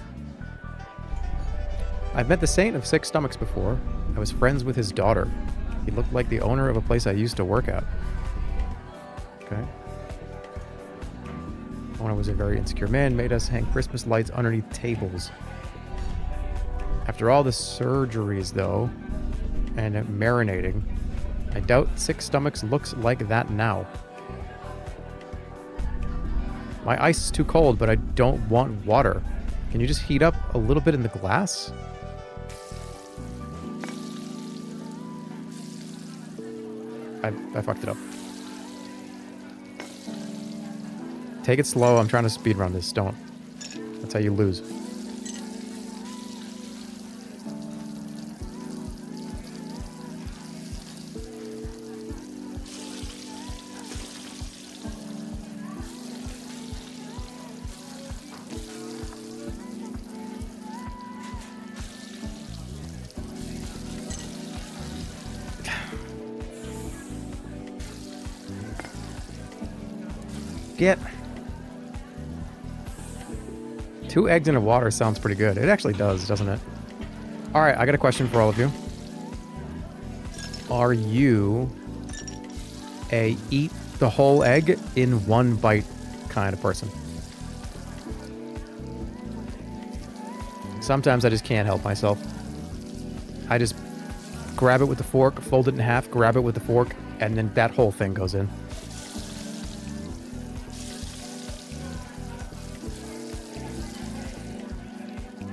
I've met the Saint of Six Stomachs before. I was friends with his daughter. He looked like the owner of a place I used to work at. Okay. Owner was a very insecure man, made us hang Christmas lights underneath tables. After all the surgeries, though, and marinating, I doubt Six Stomachs looks like that now. My ice is too cold, but I don't want water. Can you just heat up a little bit in the glass? I fucked it up. Take it slow. I'm trying to speedrun this. Don't. That's how you lose. Get 2 eggs in a water sounds pretty good. It actually does, doesn't it? All right, I got a question for all of you. Are you a eat the whole egg in one bite kind of person? Sometimes I just can't help myself. I just grab it with the fork, fold it in half, grab it with the fork, and then that whole thing goes in.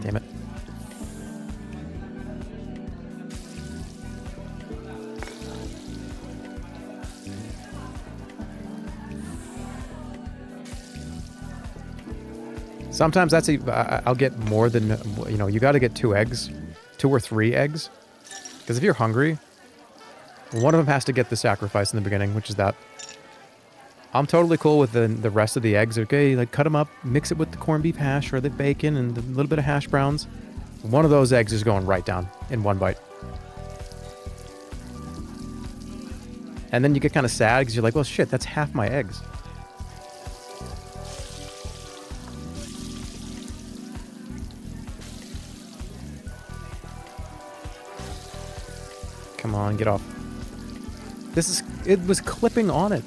Damn it. Sometimes that's I'll get more than, you got to get 2 eggs, 2 or 3 eggs. Because if you're hungry, one of them has to get the sacrifice in the beginning, which is that. I'm totally cool with the rest of the eggs. Okay, like cut them up, mix it with the corned beef hash or the bacon and a little bit of hash browns. One of those eggs is going right down in one bite. And then you get kind of sad because you're like, well, shit, that's half my eggs. Come on, get off. It was clipping on it.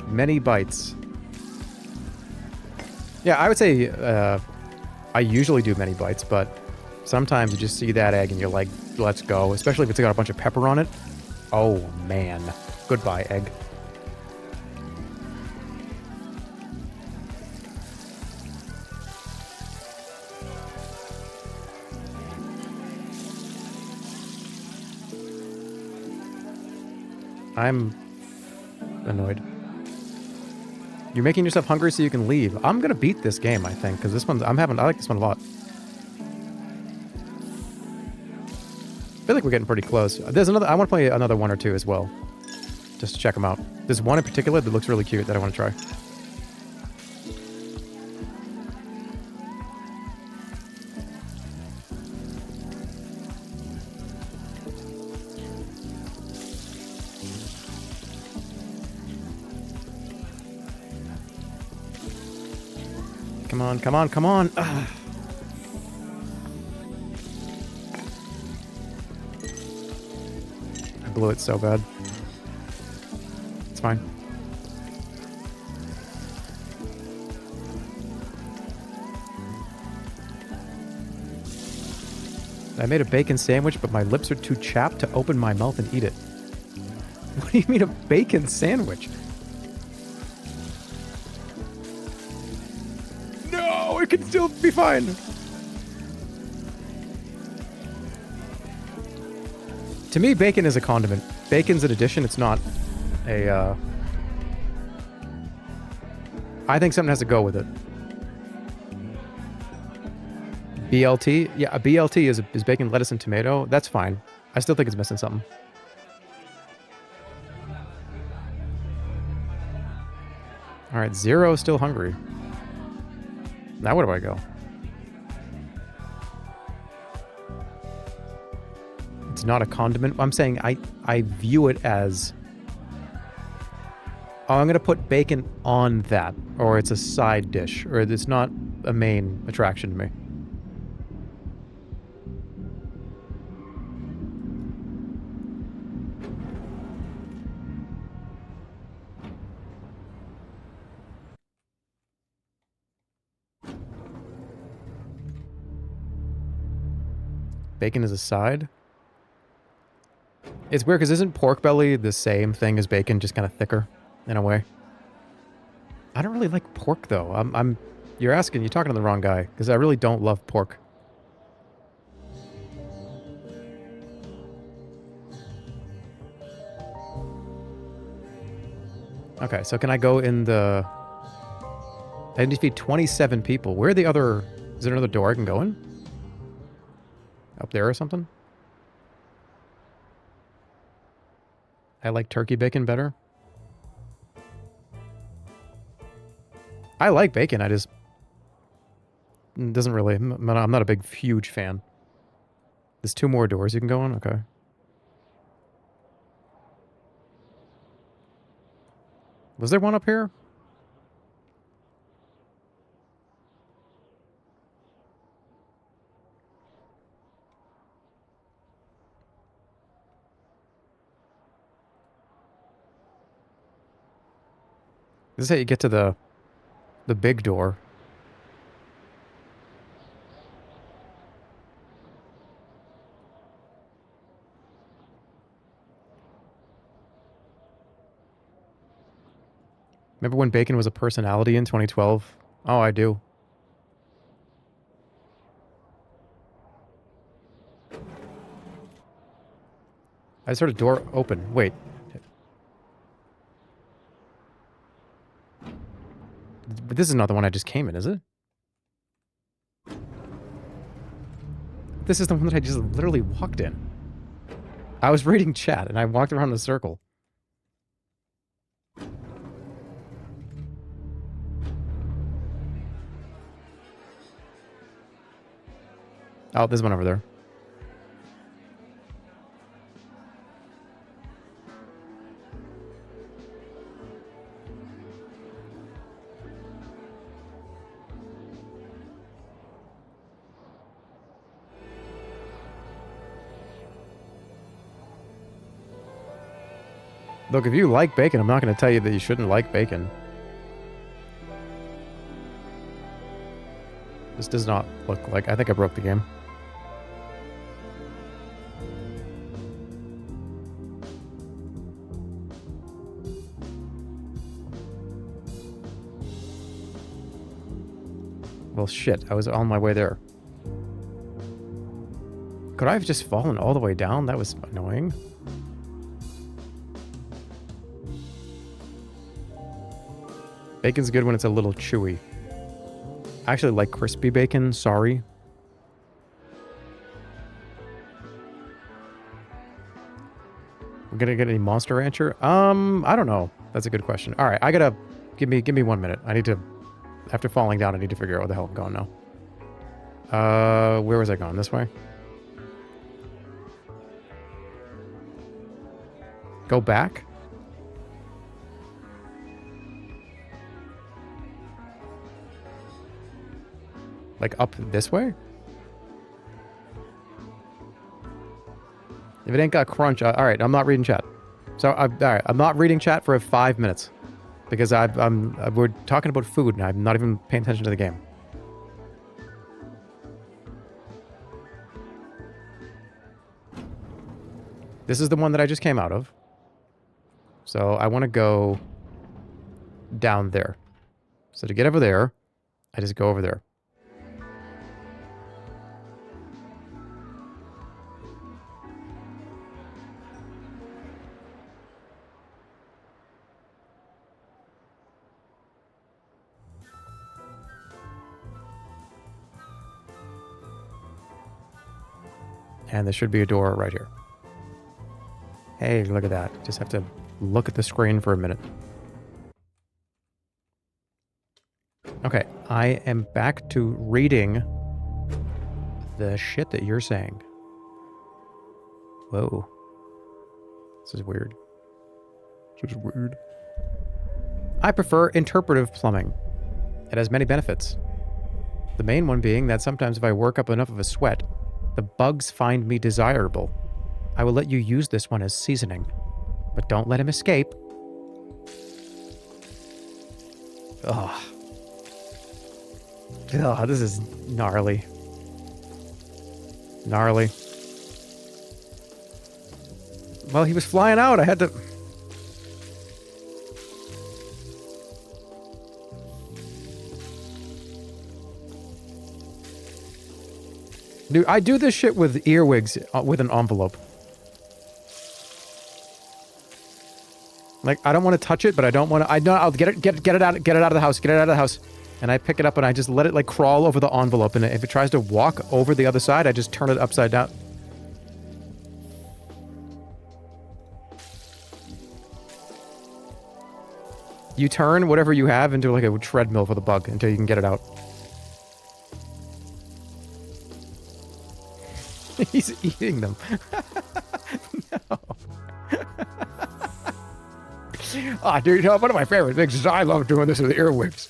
Many bites. Yeah, I would say I usually do many bites, but sometimes you just see that egg and you're like, let's go. Especially if it's got a bunch of pepper on it. Oh, man. Goodbye, egg. I'm annoyed. You're making yourself hungry so you can leave. I'm gonna beat this game, I think, because this one's... I like this one a lot. I feel like we're getting pretty close. There's another... I want to play another one or two as well. Just to check them out. There's one in particular that looks really cute that I want to try. Come on, come on, come on! Ugh. I blew it so bad. It's fine. I made a bacon sandwich, but my lips are too chapped to open my mouth and eat it. What do you mean a bacon sandwich? No, it can still be fine. To me, bacon is a condiment. Bacon's an addition, it's not a, I think something has to go with it. BLT? Yeah, a BLT is bacon, lettuce, and tomato. That's fine. I still think it's missing something. Alright, Zero is still hungry. Now where do I go? It's not a condiment. I'm saying I view it as... Oh, I'm going to put bacon on that. Or it's a side dish. Or it's not a main attraction to me. Bacon is a side? It's weird because isn't pork belly the same thing as bacon, just kind of thicker in a way? I don't really like pork though. You're talking to the wrong guy because I really don't love pork. Okay, so can I go in the... I need to feed 27 people. Where are the other... Is there another door I can go in? Up there or something? I like turkey bacon better. I like bacon, I just... It doesn't really... I'm not a big, huge fan. There's 2 more doors you can go on? Okay. Was there one up here? This is how you get to the big door. Remember when bacon was a personality in 2012? Oh, I do. I just heard a door open. Wait. But this is not the one I just came in, is it? This is the one that I just literally walked in. I was reading chat, and I walked around in a circle. Oh, there's one over there. Look, if you like bacon, I'm not going to tell you that you shouldn't like bacon. This does not look like... I think I broke the game. Well, shit. I was on my way there. Could I have just fallen all the way down? That was annoying. Bacon's good when it's a little chewy. I actually like crispy bacon, sorry. We're gonna get any Monster Rancher? I don't know. That's a good question. Alright, I gotta... Give me 1 minute. I need to... After falling down, I need to figure out where the hell I'm going now. Where was I going? This way? Go back? Like up this way? If it ain't got crunch, alright, I'm not reading chat. So, alright, I'm not reading chat for 5 minutes. Because we're talking about food and I'm not even paying attention to the game. This is the one that I just came out of. So I want to go down there. So to get over there, I just go over there. And there should be a door right here. Hey, look at that. Just have to look at the screen for a minute. Okay, I am back to reading the shit that you're saying. Whoa. This is weird. This is weird. I prefer interpretive plumbing. It has many benefits. The main one being that sometimes if I work up enough of a sweat, the bugs find me desirable. I will let you use this one as seasoning. But don't let him escape. Ugh. Ugh, this is gnarly. Gnarly. Well, he was flying out. I had to... Dude, I do this shit with earwigs with an envelope. Like, I don't want to touch it, but I don't want to... I know I'll get it out of the house. Get it out of the house. And I pick it up and I just let it, like, crawl over the envelope. And if it tries to walk over the other side, I just turn it upside down. You turn whatever you have into, like, a treadmill for the bug until you can get it out. He's eating them. No. Ah, dude, one of my favorite things is I love doing this with the earwigs.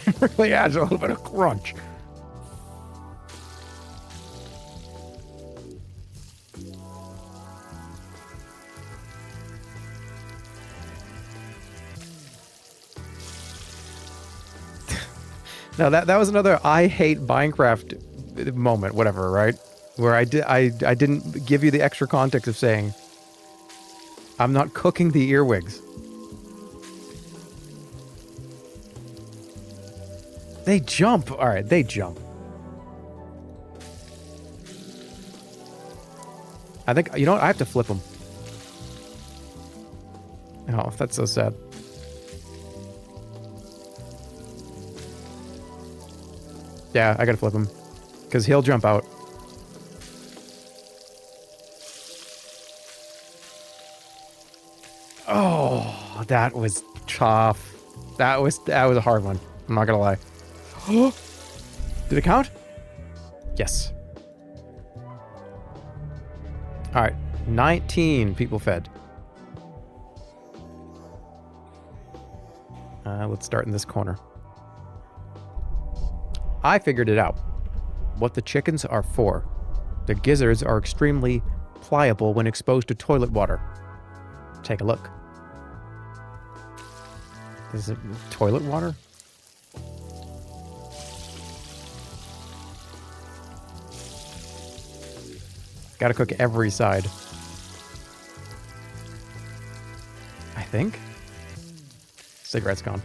It really adds a little bit of crunch. No, that was another I hate Minecraft moment, whatever, right? Where I didn't give you the extra context of saying I'm not cooking the earwigs. They jump. All right, they jump. I think, you know what? I have to flip them. Oh, that's so sad. Yeah, I gotta flip him. Because he'll jump out. Oh, that was tough. That was a hard one. I'm not gonna lie. Did it count? Yes. Alright. 19 people fed. Let's start in this corner. I figured it out. What the chickens are for. The gizzards are extremely pliable when exposed to toilet water. Take a look. Is it toilet water? Gotta cook every side. I think. Cigarette's gone.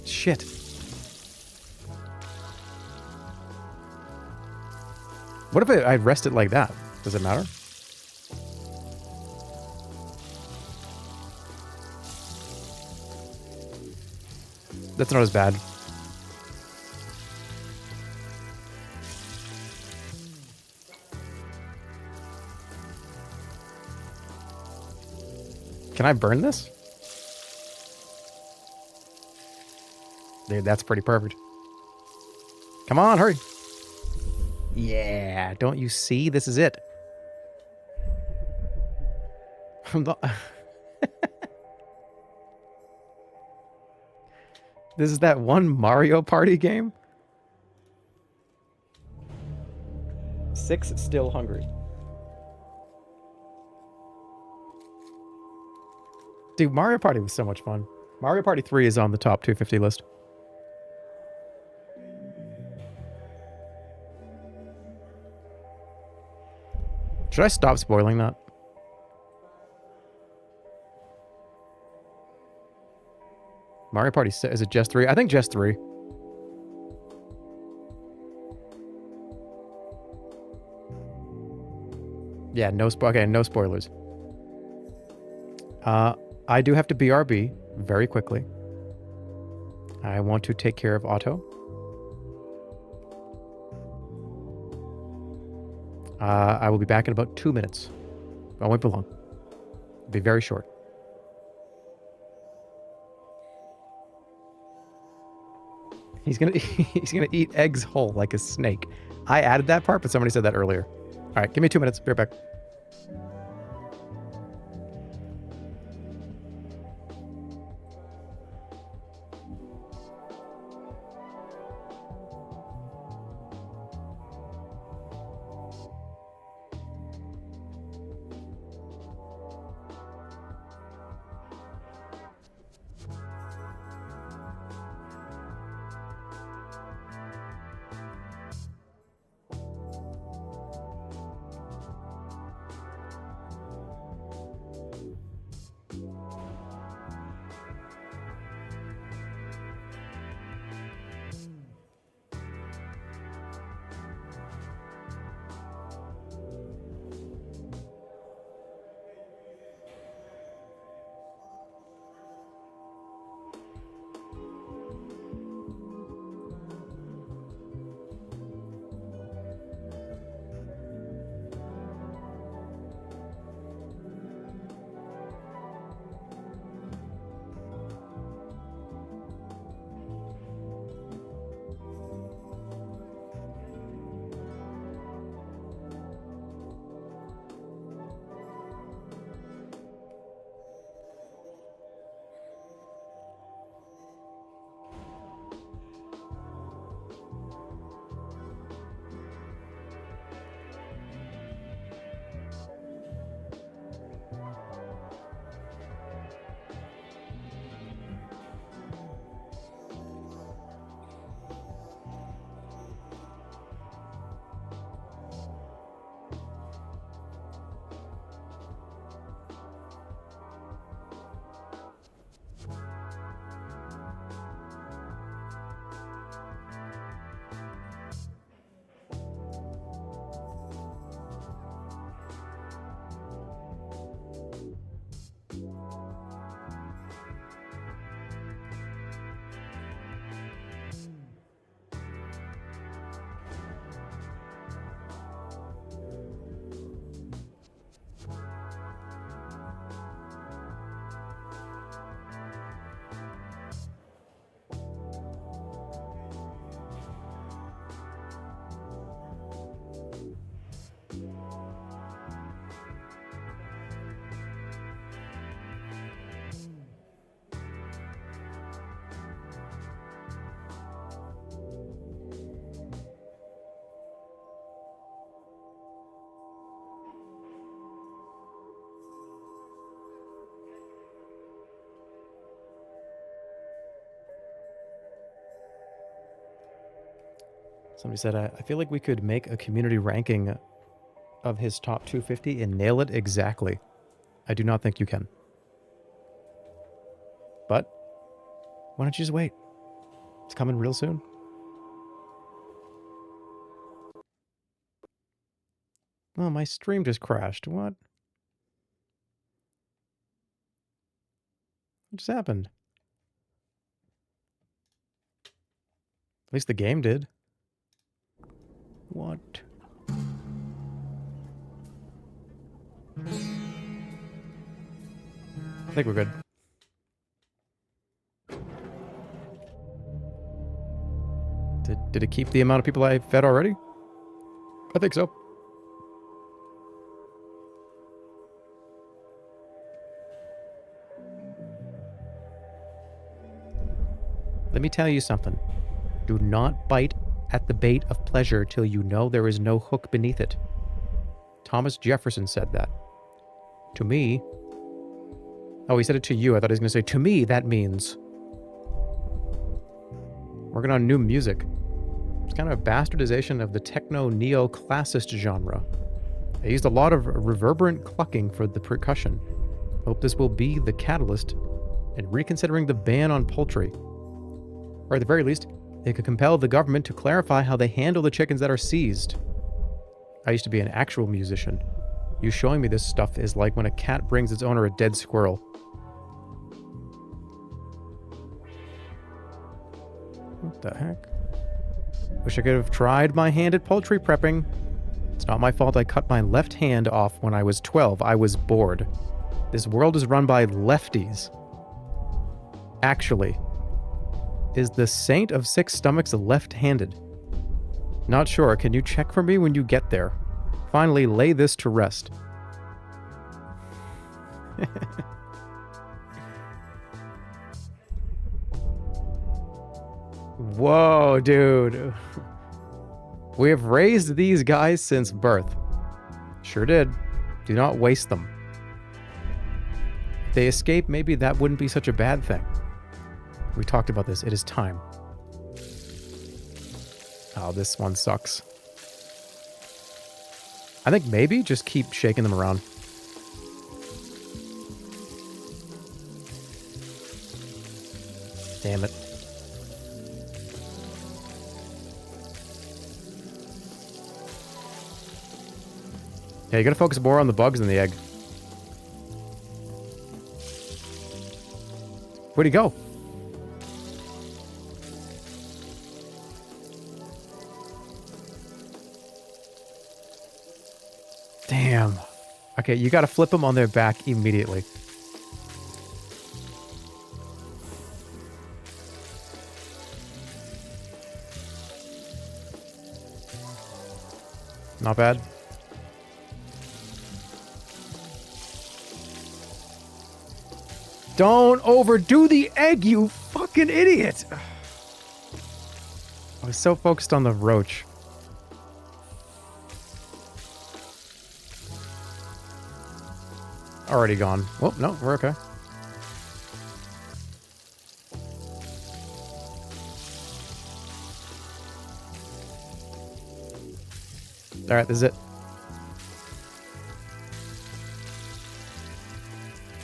Shit. What if I rest it like that? Does it matter? That's not as bad. Can I burn this? Dude, that's pretty perfect. Come on, hurry. Yeah, don't you see? This is it. This is that one Mario Party game? 6 still hungry. Dude, Mario Party was so much fun. Mario Party 3 is on the top 250 list. Should I stop spoiling that? Mario Party 6, is it just 3? I think just 3. Yeah, no spoilers. I do have to BRB very quickly. I want to take care of Otto. I will be back in about 2 minutes. I won't be long. It'll be very short. He's gonna eat eggs whole like a snake. I added that part, but somebody said that earlier. All right, give me 2 minutes. Be right back. Somebody said, I feel like we could make a community ranking of his top 250 and nail it exactly. I do not think you can. But why don't you just wait? It's coming real soon. Oh, my stream just crashed. What? What just happened? At least the game did. What? I think we're good. Did it keep the amount of people I fed already? I think so. Let me tell you something. Do not bite at the bait of pleasure till you know there is no hook beneath it. Thomas Jefferson said that. To me... Oh, he said it to you. I thought he was going to say, to me, that means... Working on new music. It's kind of a bastardization of the techno-neo-classist genre. I used a lot of reverberant clucking for the percussion. Hope this will be the catalyst in reconsidering the ban on poultry. Or at the very least, it could compel the government to clarify how they handle the chickens that are seized. I used to be an actual musician. You showing me this stuff is like when a cat brings its owner a dead squirrel. What the heck? Wish I could have tried my hand at poultry prepping. It's not my fault I cut my left hand off when I was 12. I was bored. This world is run by lefties. Actually, is the Saint of Six Stomachs left-handed? Not sure. Can you check for me when you get there? Finally, lay this to rest. Whoa, dude. We have raised these guys since birth. Sure did. Do not waste them. If they escape, maybe that wouldn't be such a bad thing. We talked about this. It is time. Oh, this one sucks. I think maybe just keep shaking them around. Damn it. Yeah, you gotta focus more on the bugs than the egg. Where'd he go? Damn. Okay, you gotta flip them on their back immediately. Not bad. Don't overdo the egg, you fucking idiot! I was so focused on the roach. Already gone. Oh, no, we're okay. Alright, this is it.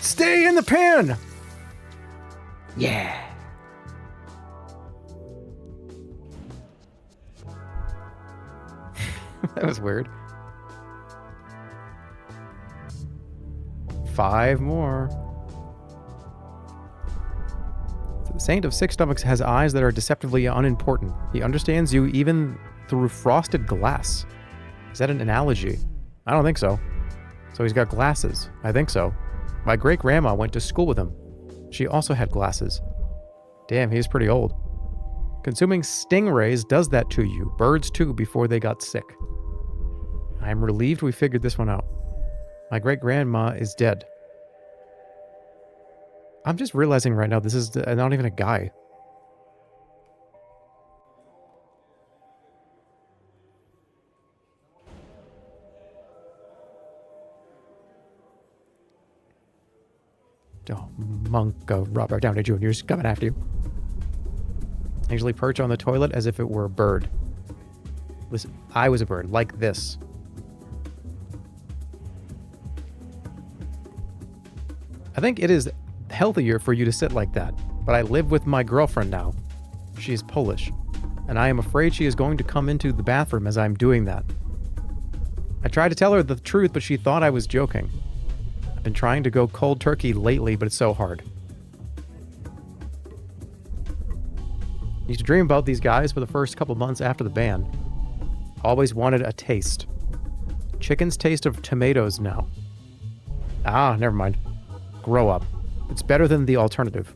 Stay in the pan! Yeah. That was weird. 5 more. The Saint of Six Stomachs has eyes that are deceptively unimportant. He understands you even through frosted glass. Is that an analogy? I don't think so. So he's got glasses. I think so. My great-grandma went to school with him. She also had glasses. Damn, he's pretty old. Consuming stingrays does that to you. Birds too, before they got sick. I am relieved we figured this one out. My great-grandma is dead. I'm just realizing right now this is not even a guy. Oh, monk of Robert Downey Jr. is coming after you. I usually perch on the toilet as if it were a bird. Listen, I was a bird, like this. I think it is healthier for you to sit like that, but I live with my girlfriend now. She is Polish, and I am afraid she is going to come into the bathroom as I'm doing that. I tried to tell her the truth, but she thought I was joking. I've been trying to go cold turkey lately, but it's so hard. I used to dream about these guys for the first couple months after the ban. Always wanted a taste. Chicken's taste of tomatoes now. Ah, never mind. Grow up. It's better than the alternative.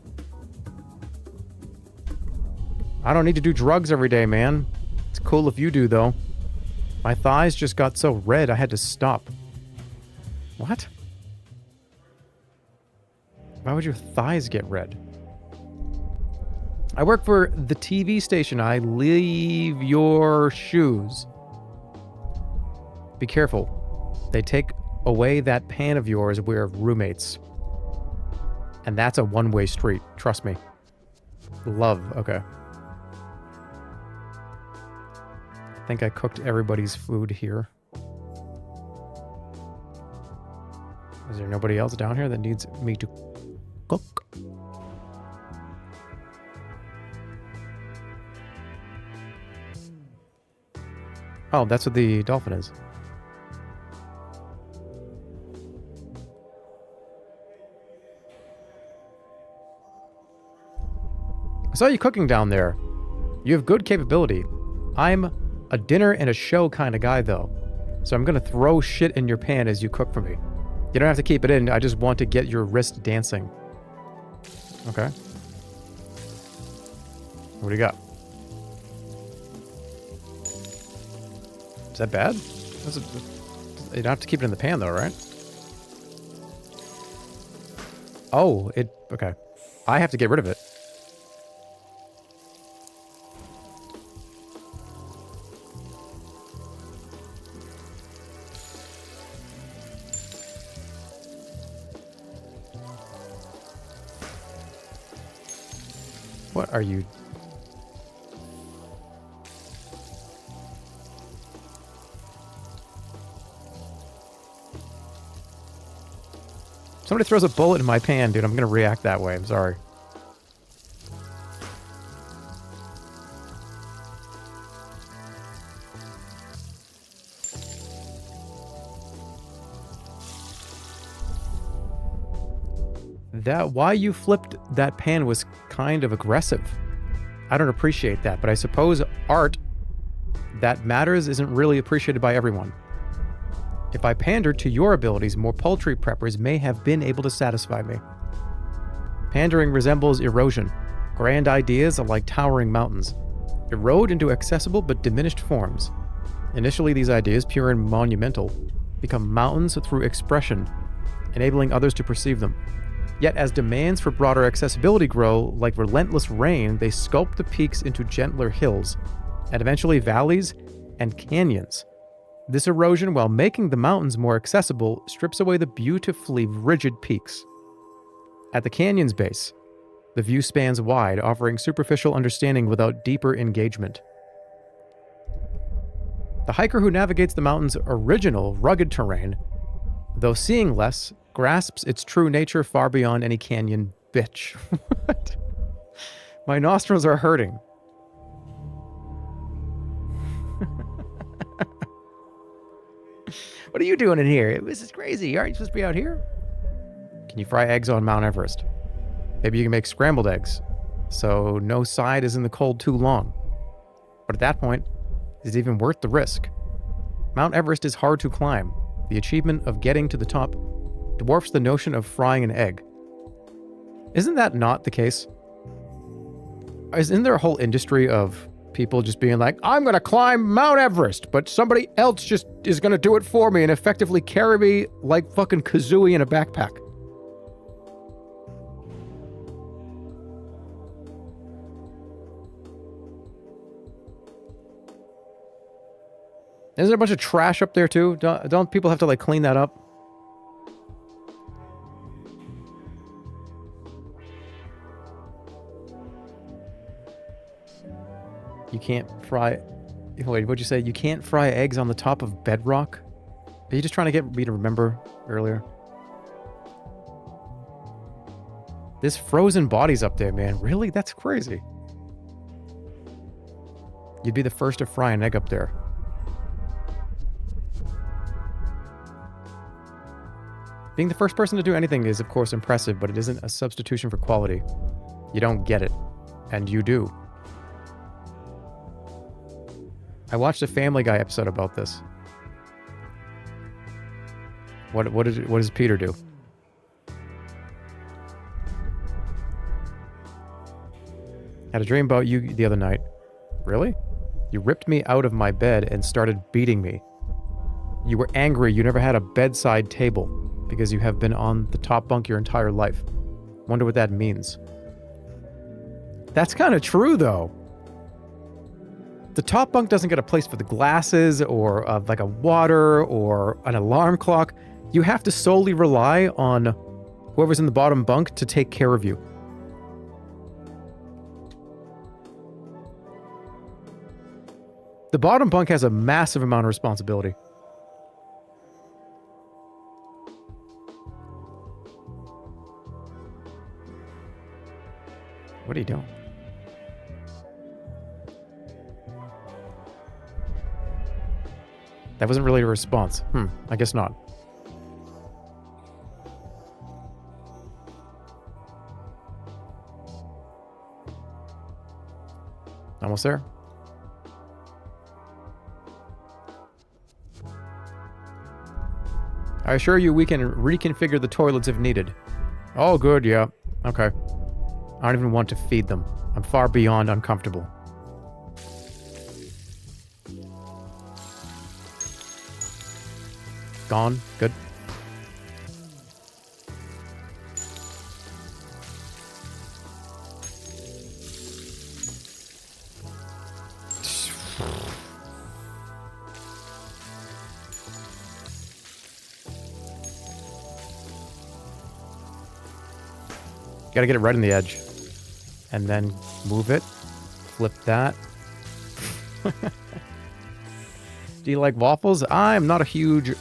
I don't need to do drugs every day, man. It's cool if you do, though. My thighs just got so red I had to stop. What? Why would your thighs get red? I work for the TV station. I leave your shoes. Be careful. They take away that pan of yours. We're roommates. And that's a one-way street. Trust me. Love. Okay. I think I cooked everybody's food here. Is there nobody else down here that needs me to cook? Oh, that's what the dolphin is. I saw you cooking down there. You have good capability. I'm a dinner and a show kind of guy, though. So I'm going to throw shit in your pan as you cook for me. You don't have to keep it in. I just want to get your wrist dancing. Okay. What do you got? Is that bad? You don't have to keep it in the pan, though, right? Oh, it... Okay. I have to get rid of it. What are you... Somebody throws a bullet in my pan, dude. I'm gonna react that way. I'm sorry. Why you flipped that pan was kind of aggressive. I don't appreciate that, but I suppose art that matters isn't really appreciated by everyone. If I pandered to your abilities, more poultry preppers may have been able to satisfy me. Pandering resembles erosion. Grand ideas are like towering mountains. Erode into accessible but diminished forms. Initially, these ideas, pure and monumental, become mountains through expression, enabling others to perceive them. Yet as demands for broader accessibility grow, like relentless rain, they sculpt the peaks into gentler hills, and eventually valleys and canyons. This erosion, while making the mountains more accessible, strips away the beautifully rigid peaks. At the canyon's base, the view spans wide, offering superficial understanding without deeper engagement. The hiker who navigates the mountain's original, rugged terrain, though seeing less, grasps its true nature far beyond any canyon bitch. What? My nostrils are hurting. What are you doing in here? This is crazy. Aren't you supposed to be out here? Can you fry eggs on Mount Everest? Maybe you can make scrambled eggs, so no side is in the cold too long. But at that point, is it even worth the risk? Mount Everest is hard to climb. The achievement of getting to the top dwarfs the notion of frying an egg. Isn't that not the case? Isn't there a whole industry of people just being like, I'm going to climb Mount Everest, but somebody else just is going to do it for me and effectively carry me like fucking Kazooie in a backpack? Isn't there a bunch of trash up there too? Don't people have to like clean that up? You can't fry Wait, what'd you say? You can't fry eggs on the top of bedrock? Are you just trying to get me to remember earlier? There's frozen bodies up there, man. Really? That's crazy. You'd be the first to fry an egg up there. Being the first person to do anything is, of course, impressive, but it isn't a substitution for quality. You don't get it. And you do. I watched a Family Guy episode about this. What does Peter do? Had a dream about you the other night. Really? You ripped me out of my bed and started beating me. You were angry you never had a bedside table because you have been on the top bunk your entire life. Wonder what that means. That's kind of true, though. The top bunk doesn't get a place for the glasses or like a water or an alarm clock. You have to solely rely on whoever's in the bottom bunk to take care of you. The bottom bunk has a massive amount of responsibility. What are you doing? That wasn't really a response. I guess not. Almost there. I assure you we can reconfigure the toilets if needed. Oh, good, yeah. Okay. I don't even want to feed them. I'm far beyond uncomfortable. Gone. Good. Gotta get it right in the edge. And then move it. Flip that. Do you like waffles? I'm not a huge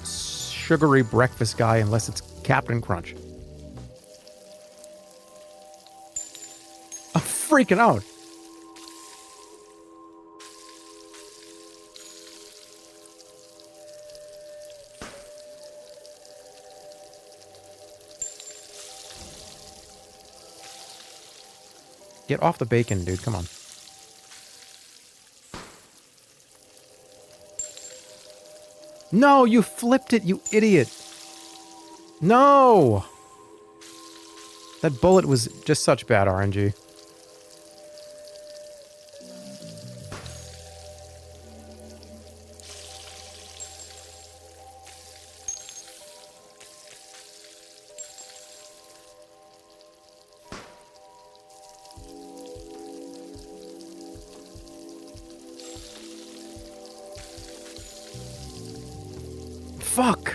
sugary breakfast guy unless it's Captain Crunch. I'm freaking out. Get off the bacon, dude. Come on. No, you flipped it, you idiot. No! That bullet was just such bad RNG. Fuck!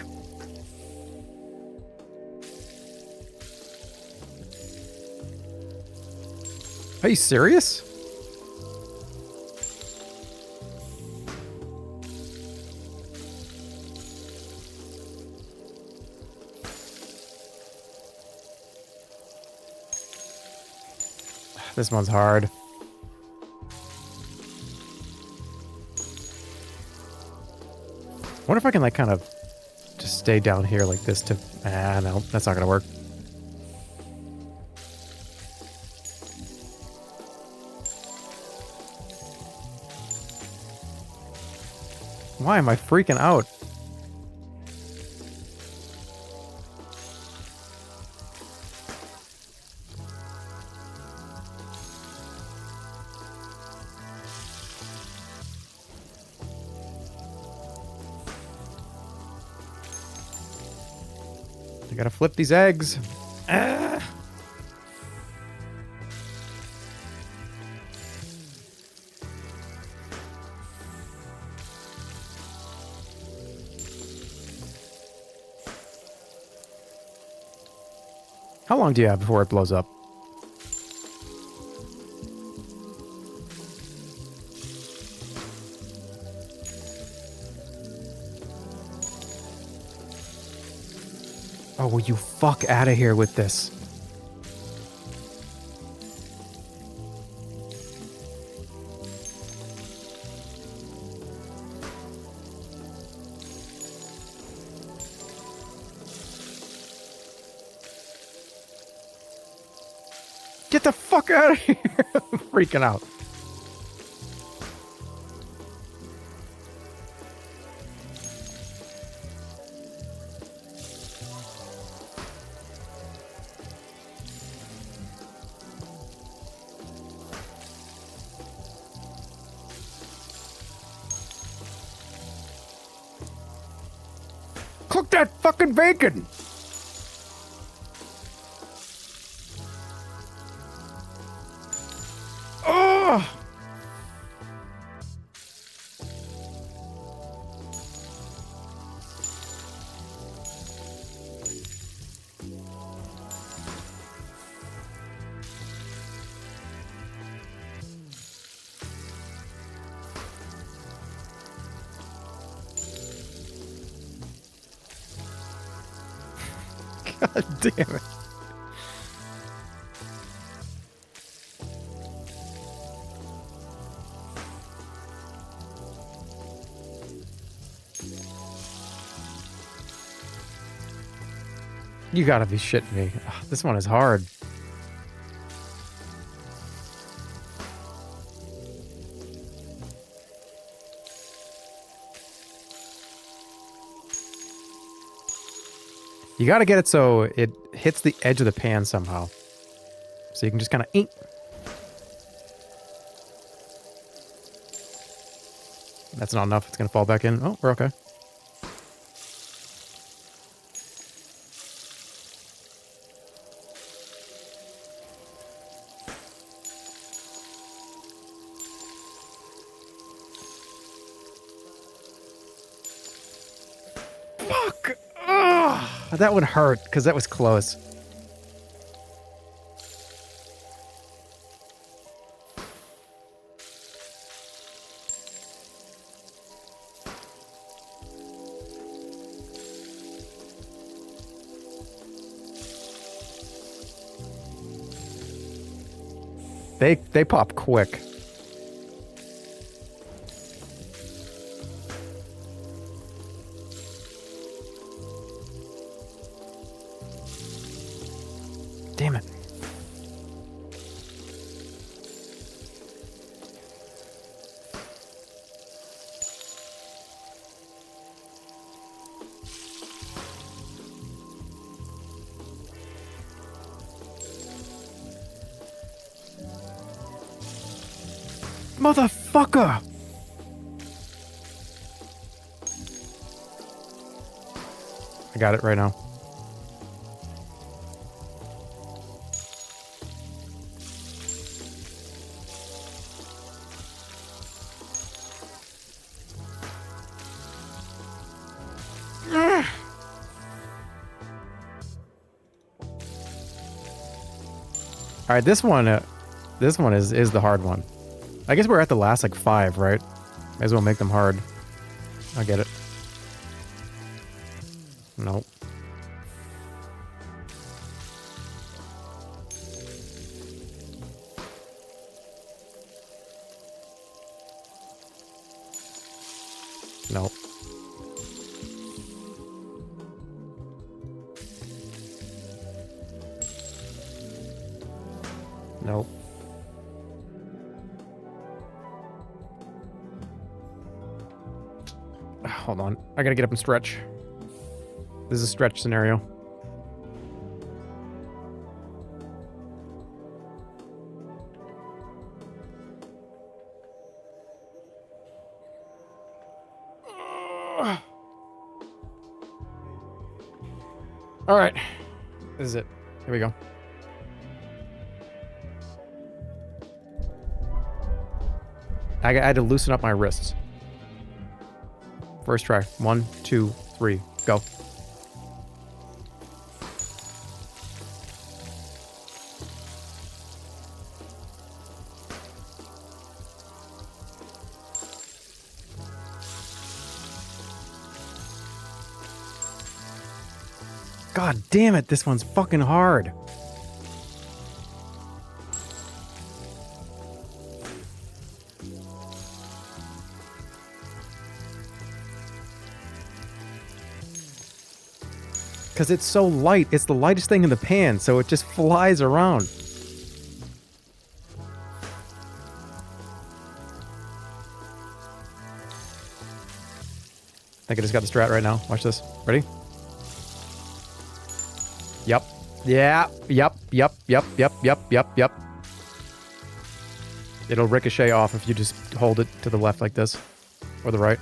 Are you serious? This one's hard. Wonder if I can like kind of just stay down here like this to... no, that's not gonna work. Why am I freaking out? I gotta flip these eggs. Ah. How long do you have before it blows up? Oh, will you fuck out of here with this? Get the fuck out of here! I'm freaking out. Cook that fucking bacon! Oh! God damn it. You gotta be shitting me. Ugh, this one is hard. You gotta get it so it hits the edge of the pan somehow. So you can just kind of eat. That's not enough. It's gonna fall back in. Oh, we're okay. Fuck! Ugh. That would hurt, because that was close. They pop quick. Damn it. Motherfucker! I got it right now. All right, this one is the hard one. I guess we're at the last like 5, right? May as well make them hard. I get it. Nope. Nope. Nope. Hold on. I gotta get up and stretch. This is a stretch scenario. All right. This is it. Here we go. I had to loosen up my wrists. First try. 1, 2, 3, go. God damn it, this one's fucking hard. Because it's so light. It's the lightest thing in the pan, so it just flies around. I think I just got the strat right now. Watch this. Ready? Yep. Yeah. Yep. It'll ricochet off if you just hold it to the left like this. Or the right.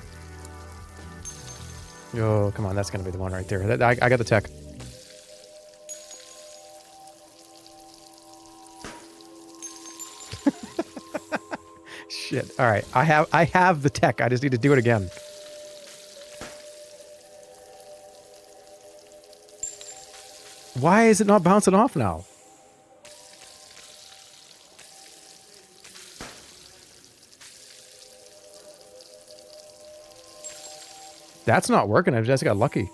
Oh, come on. That's going to be the one right there. I got the tech. Shit. All right. I have the tech. I just need to do it again. Why is it not bouncing off now? That's not working. I just got lucky.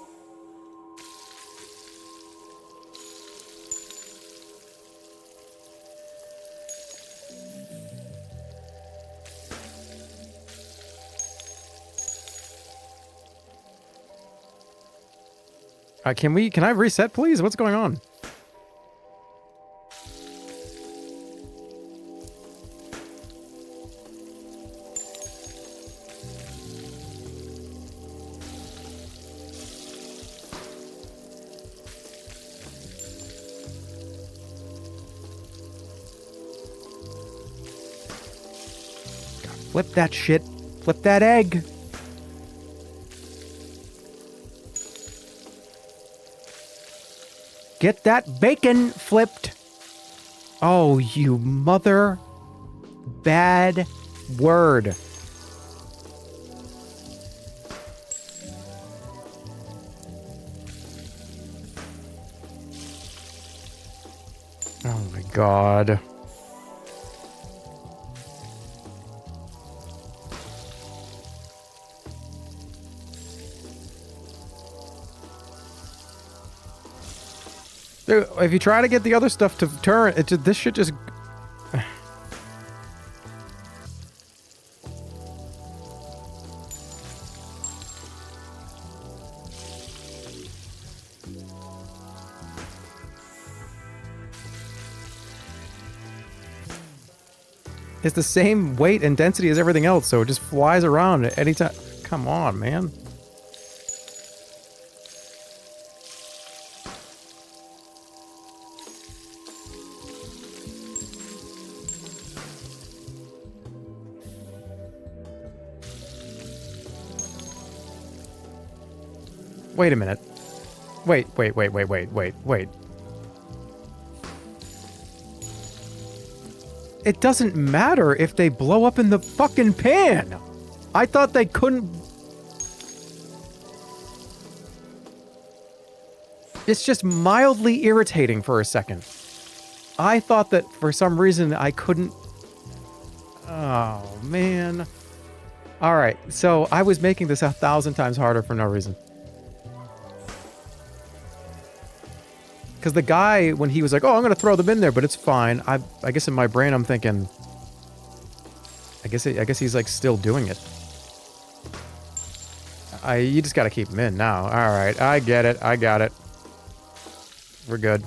Can I reset, please? What's going on? Flip that shit. Flip that egg. Get that bacon flipped. Oh, you mother bad word. Oh my God. Dude, if you try to get the other stuff to turn, this shit just... It's the same weight and density as everything else, so it just flies around at any time. Come on, man. Wait a minute. Wait. It doesn't matter if they blow up in the fucking pan. I thought they couldn't... It's just mildly irritating for a second. I thought that for some reason I couldn't... Oh, man. Alright, so I was making this 1,000 times harder for no reason. Because the guy, when he was like, oh, I'm going to throw them in there, but it's fine. I guess in my brain I'm thinking... I guess he's like still doing it. You just got to keep them in now. Alright, I get it. I got it. We're good.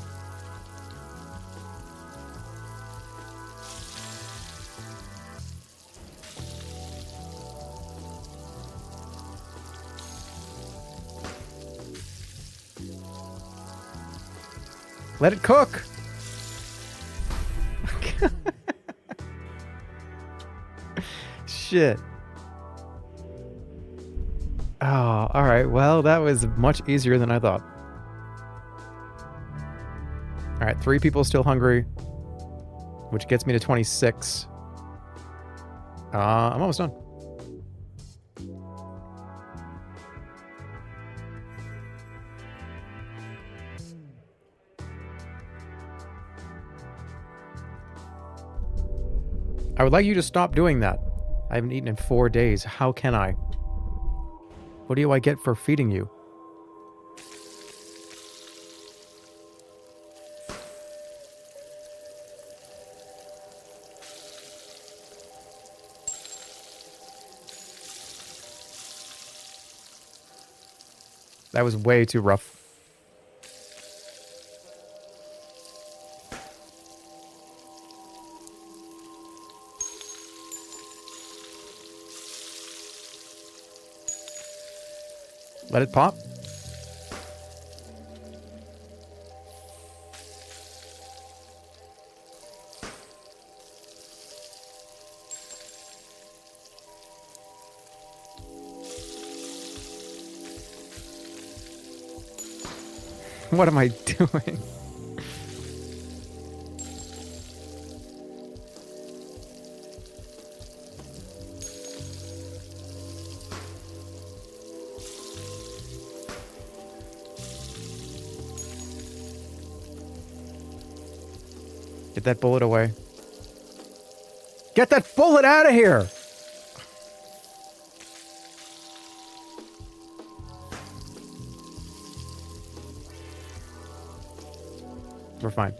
Let it cook. Shit. Oh, all right. Well, that was much easier than I thought. All right, 3 people still hungry, which gets me to 26. I'm almost done. I would like you to stop doing that. I haven't eaten in 4 days. How can I? What do I get for feeding you? That was way too rough. Let it pop. What am I doing? Get that bullet away. Get that bullet out of here! We're fine.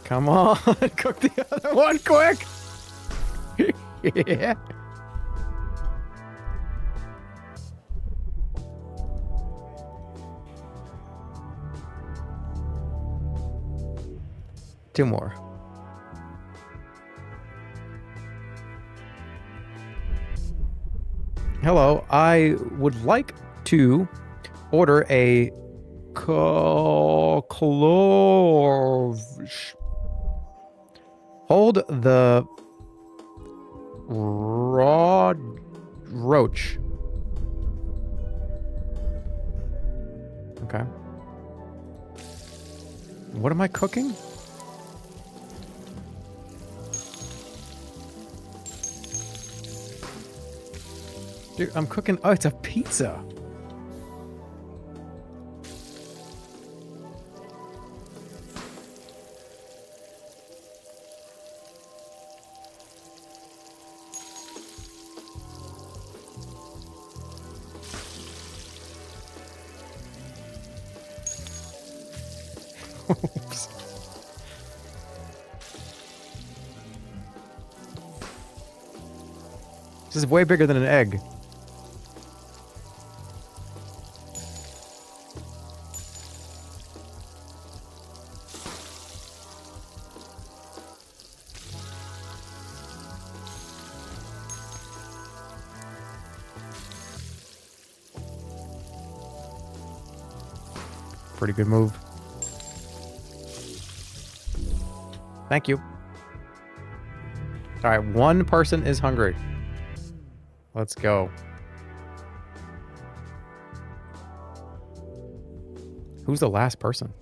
Come on, cook the other one quick! Yeah. Two more. Hello, I would like to order a clove. Hold the raw roach. Okay. What am I cooking? Dude, I'm cooking... Oh, it's a pizza. Oops. This is way bigger than an egg. Pretty good move. Thank you. All right, one person is hungry. Let's go. Who's the last person?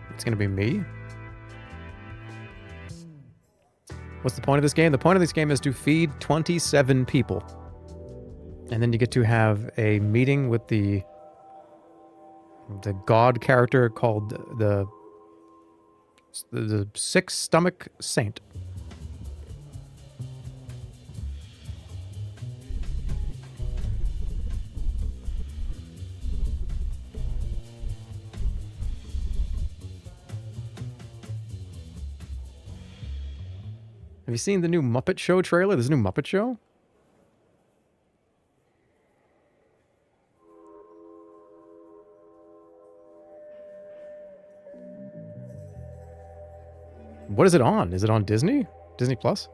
It's gonna be me? What's the point of this game? The point of this game is to feed 27 people. And then you get to have a meeting with the god character called the Six Stomach Saint. Have you seen the new Muppet Show trailer? There's a new Muppet Show? What is it on? Is it on Disney? Disney Plus?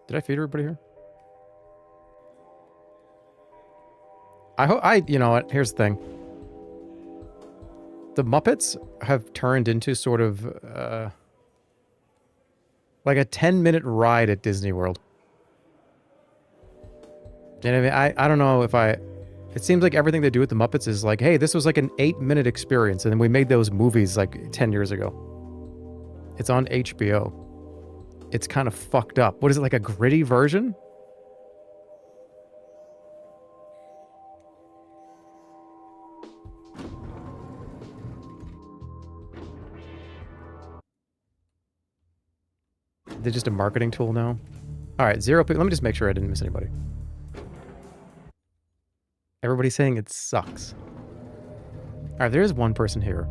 Did I feed everybody here? I hope you know what? Here's the thing. The Muppets have turned into sort of like a 10-minute ride at Disney World. And I mean, I don't know if it seems like everything they do with the Muppets is like, hey, this was like an 8-minute experience, and then we made those movies like 10 years ago. It's on HBO. It's kind of fucked up. What is it, like a gritty version? they're just a marketing tool now. All right, 0 people. Let me just make sure I didn't miss anybody. Everybody's saying it sucks. All right, there is one person here.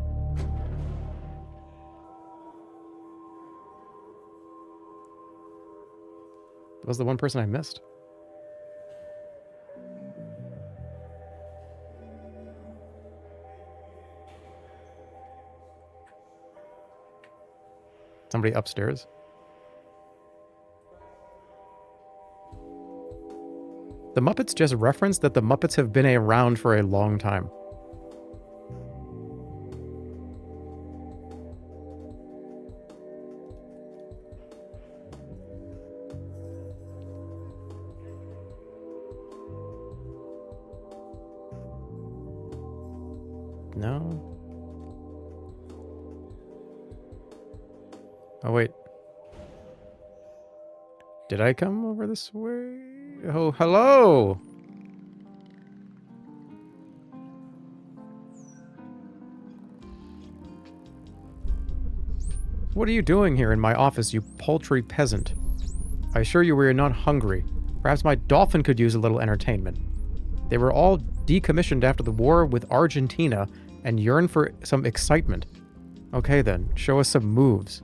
That was the one person I missed. Somebody upstairs. The Muppets just referenced that the Muppets have been around for a long time. No. Oh, wait. Did I come over this way? Oh, hello! What are you doing here in my office, you paltry peasant? I assure you we are not hungry. Perhaps my dolphin could use a little entertainment. They were all decommissioned after the war with Argentina and yearn for some excitement. Okay then, show us some moves.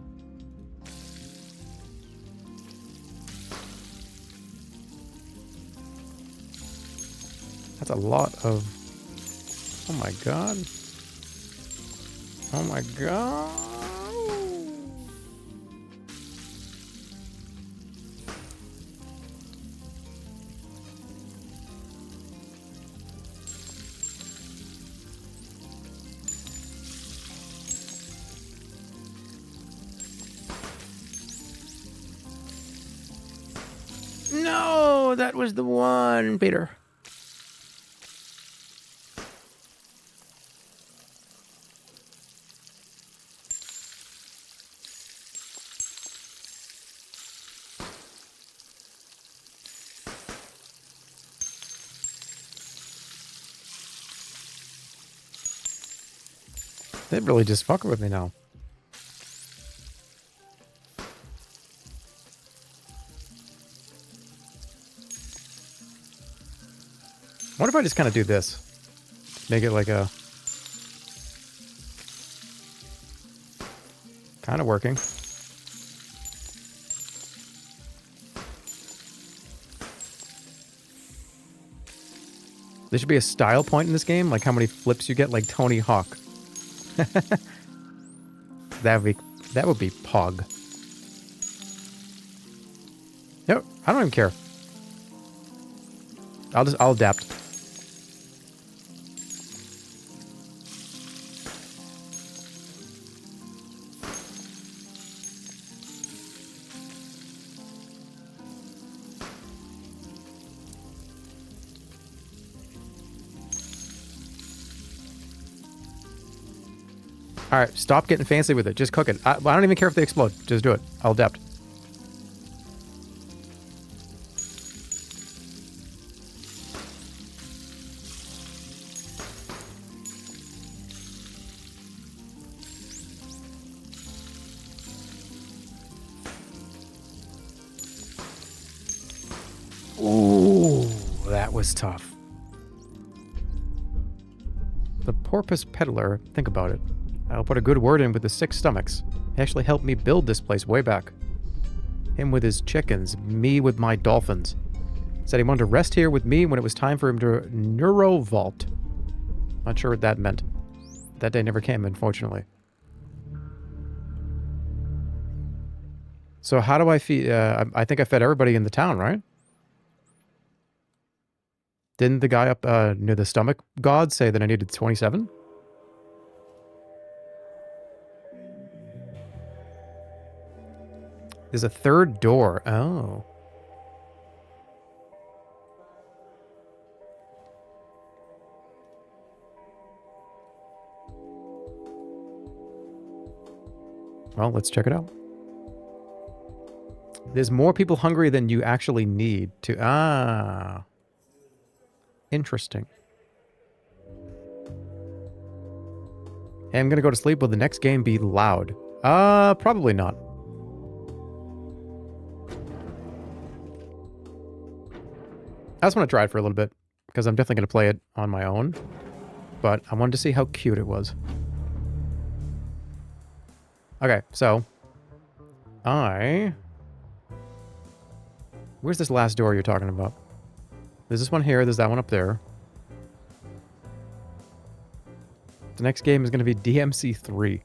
That's a lot of... Oh my god. Oh my god. No, that was the one, Peter. They're really just fucking with me now. What if I just kind of do this? Make it like a... Kind of working. There should be a style point in this game, like how many flips you get, like Tony Hawk. That would be Pog. Nope, I don't even care. I'll adapt. Alright, stop getting fancy with it. Just cook it. I don't even care if they explode. Just do it. I'll adapt. Ooh, that was tough. The porpoise peddler, think about it. I'll put a good word in with the 6 stomachs. He actually helped me build this place way back. Him with his chickens, me with my dolphins. Said he wanted to rest here with me when it was time for him to neurovault. Not sure what that meant. That day never came, unfortunately. So how do I feed... I think I fed everybody in the town, right? Didn't the guy up near the stomach god say that I needed 27? There's a third door. Oh. Well, let's check it out. There's more people hungry than you actually need to... Ah. Interesting. Hey, I'm gonna go to sleep. Will the next game be loud? Probably not. I just want to try it for a little bit, because I'm definitely going to play it on my own. But I wanted to see how cute it was. Okay, so... Where's this last door you're talking about? There's this one here, there's that one up there. The next game is going to be DMC 3.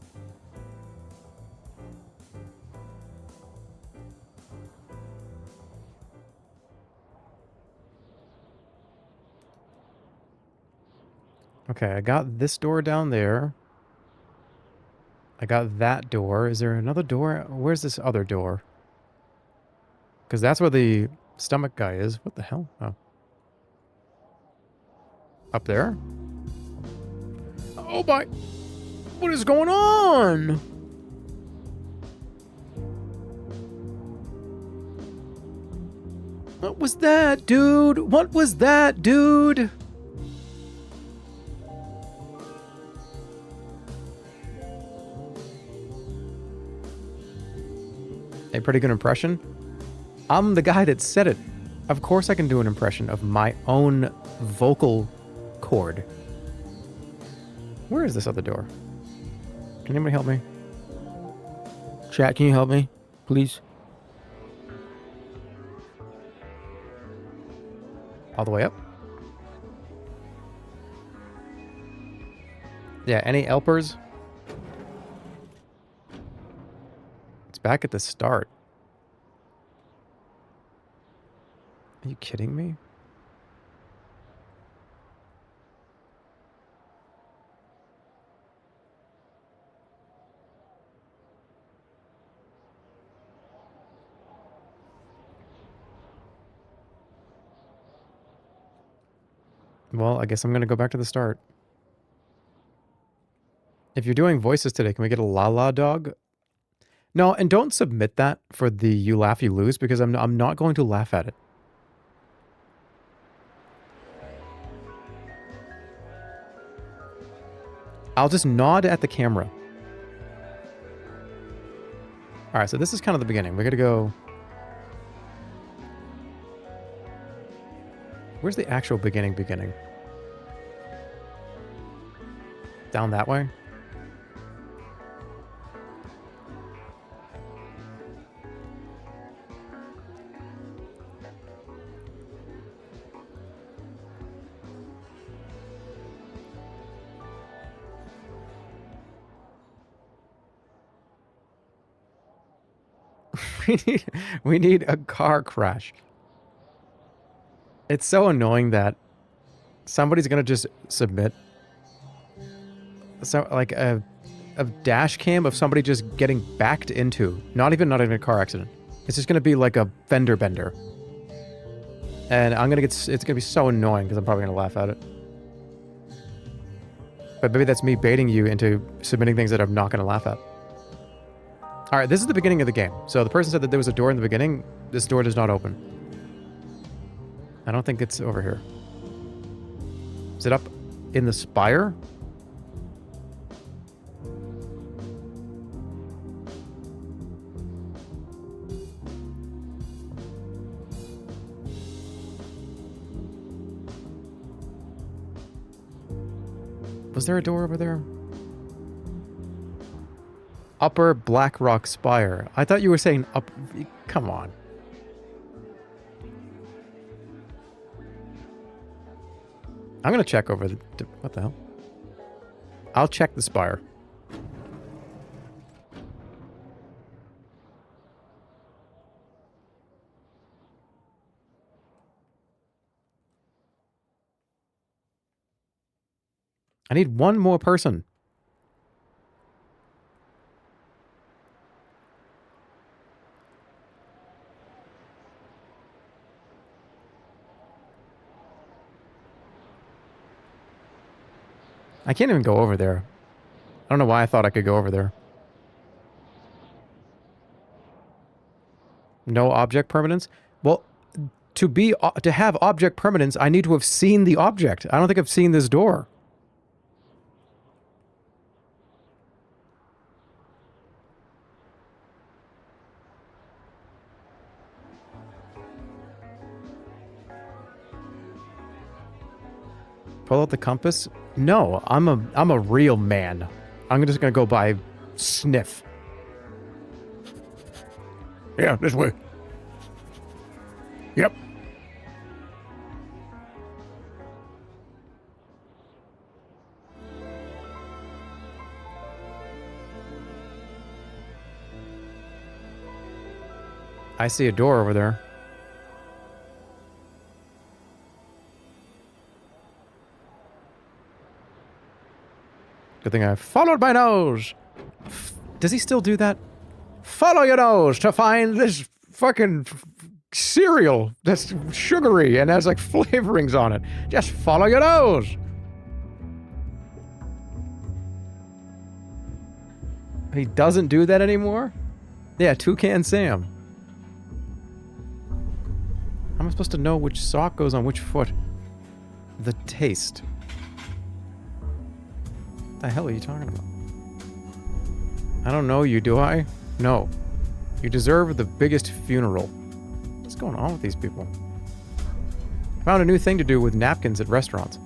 Okay, I got this door down there. I got that door. Is there another door? Where's this other door? Because that's where the stomach guy is. What the hell? Oh. Up there? Oh my... What is going on? What was that, dude? What was that, dude? A pretty good impression? I'm the guy that said it. Of course I can do an impression of my own vocal cord. Where is this other door? Can anybody help me? Chat, can you help me? Please? All the way up? Yeah, any helpers? It's back at the start. Are you kidding me? Well, I guess I'm gonna go back to the start. If you're doing voices today, can we get a la la dog? No, and don't submit that for the you laugh you lose, because I'm not going to laugh at it. I'll just nod at the camera. Alright, so this is kind of the beginning. We're gonna go... Where's the actual beginning? Down that way? we need a car crash. It's so annoying that somebody's gonna just submit like a dash cam of somebody just getting backed into. Not even a car accident. It's just gonna be like a fender bender. And it's gonna be so annoying because I'm probably gonna laugh at it. But maybe that's me baiting you into submitting things that I'm not gonna laugh at. Alright, this is the beginning of the game. So the person said that there was a door in the beginning. This door does not open. I don't think it's over here. Is it up in the spire? Was there a door over there? Upper Black Rock Spire. I thought you were saying up... Come on. I'm gonna check over the... What the hell? I'll check the spire. I need one more person. I can't even go over there. I don't know why I thought I could go over there. No object permanence? Well, to have object permanence, I need to have seen the object. I don't think I've seen this door. Pull out the compass? No, I'm a real man. I'm just gonna go by sniff. Yeah, this way. Yep. I see a door over there. Good thing I followed my nose. Does he still do that? Follow your nose to find this fucking cereal that's sugary and has like flavorings on it. Just follow your nose. He doesn't do that anymore? Yeah, Toucan Sam. How am I supposed to know which sock goes on which foot? The taste. What the hell are you talking about? I don't know you, do I? No. You deserve the biggest funeral. What's going on with these people? I found a new thing to do with napkins at restaurants.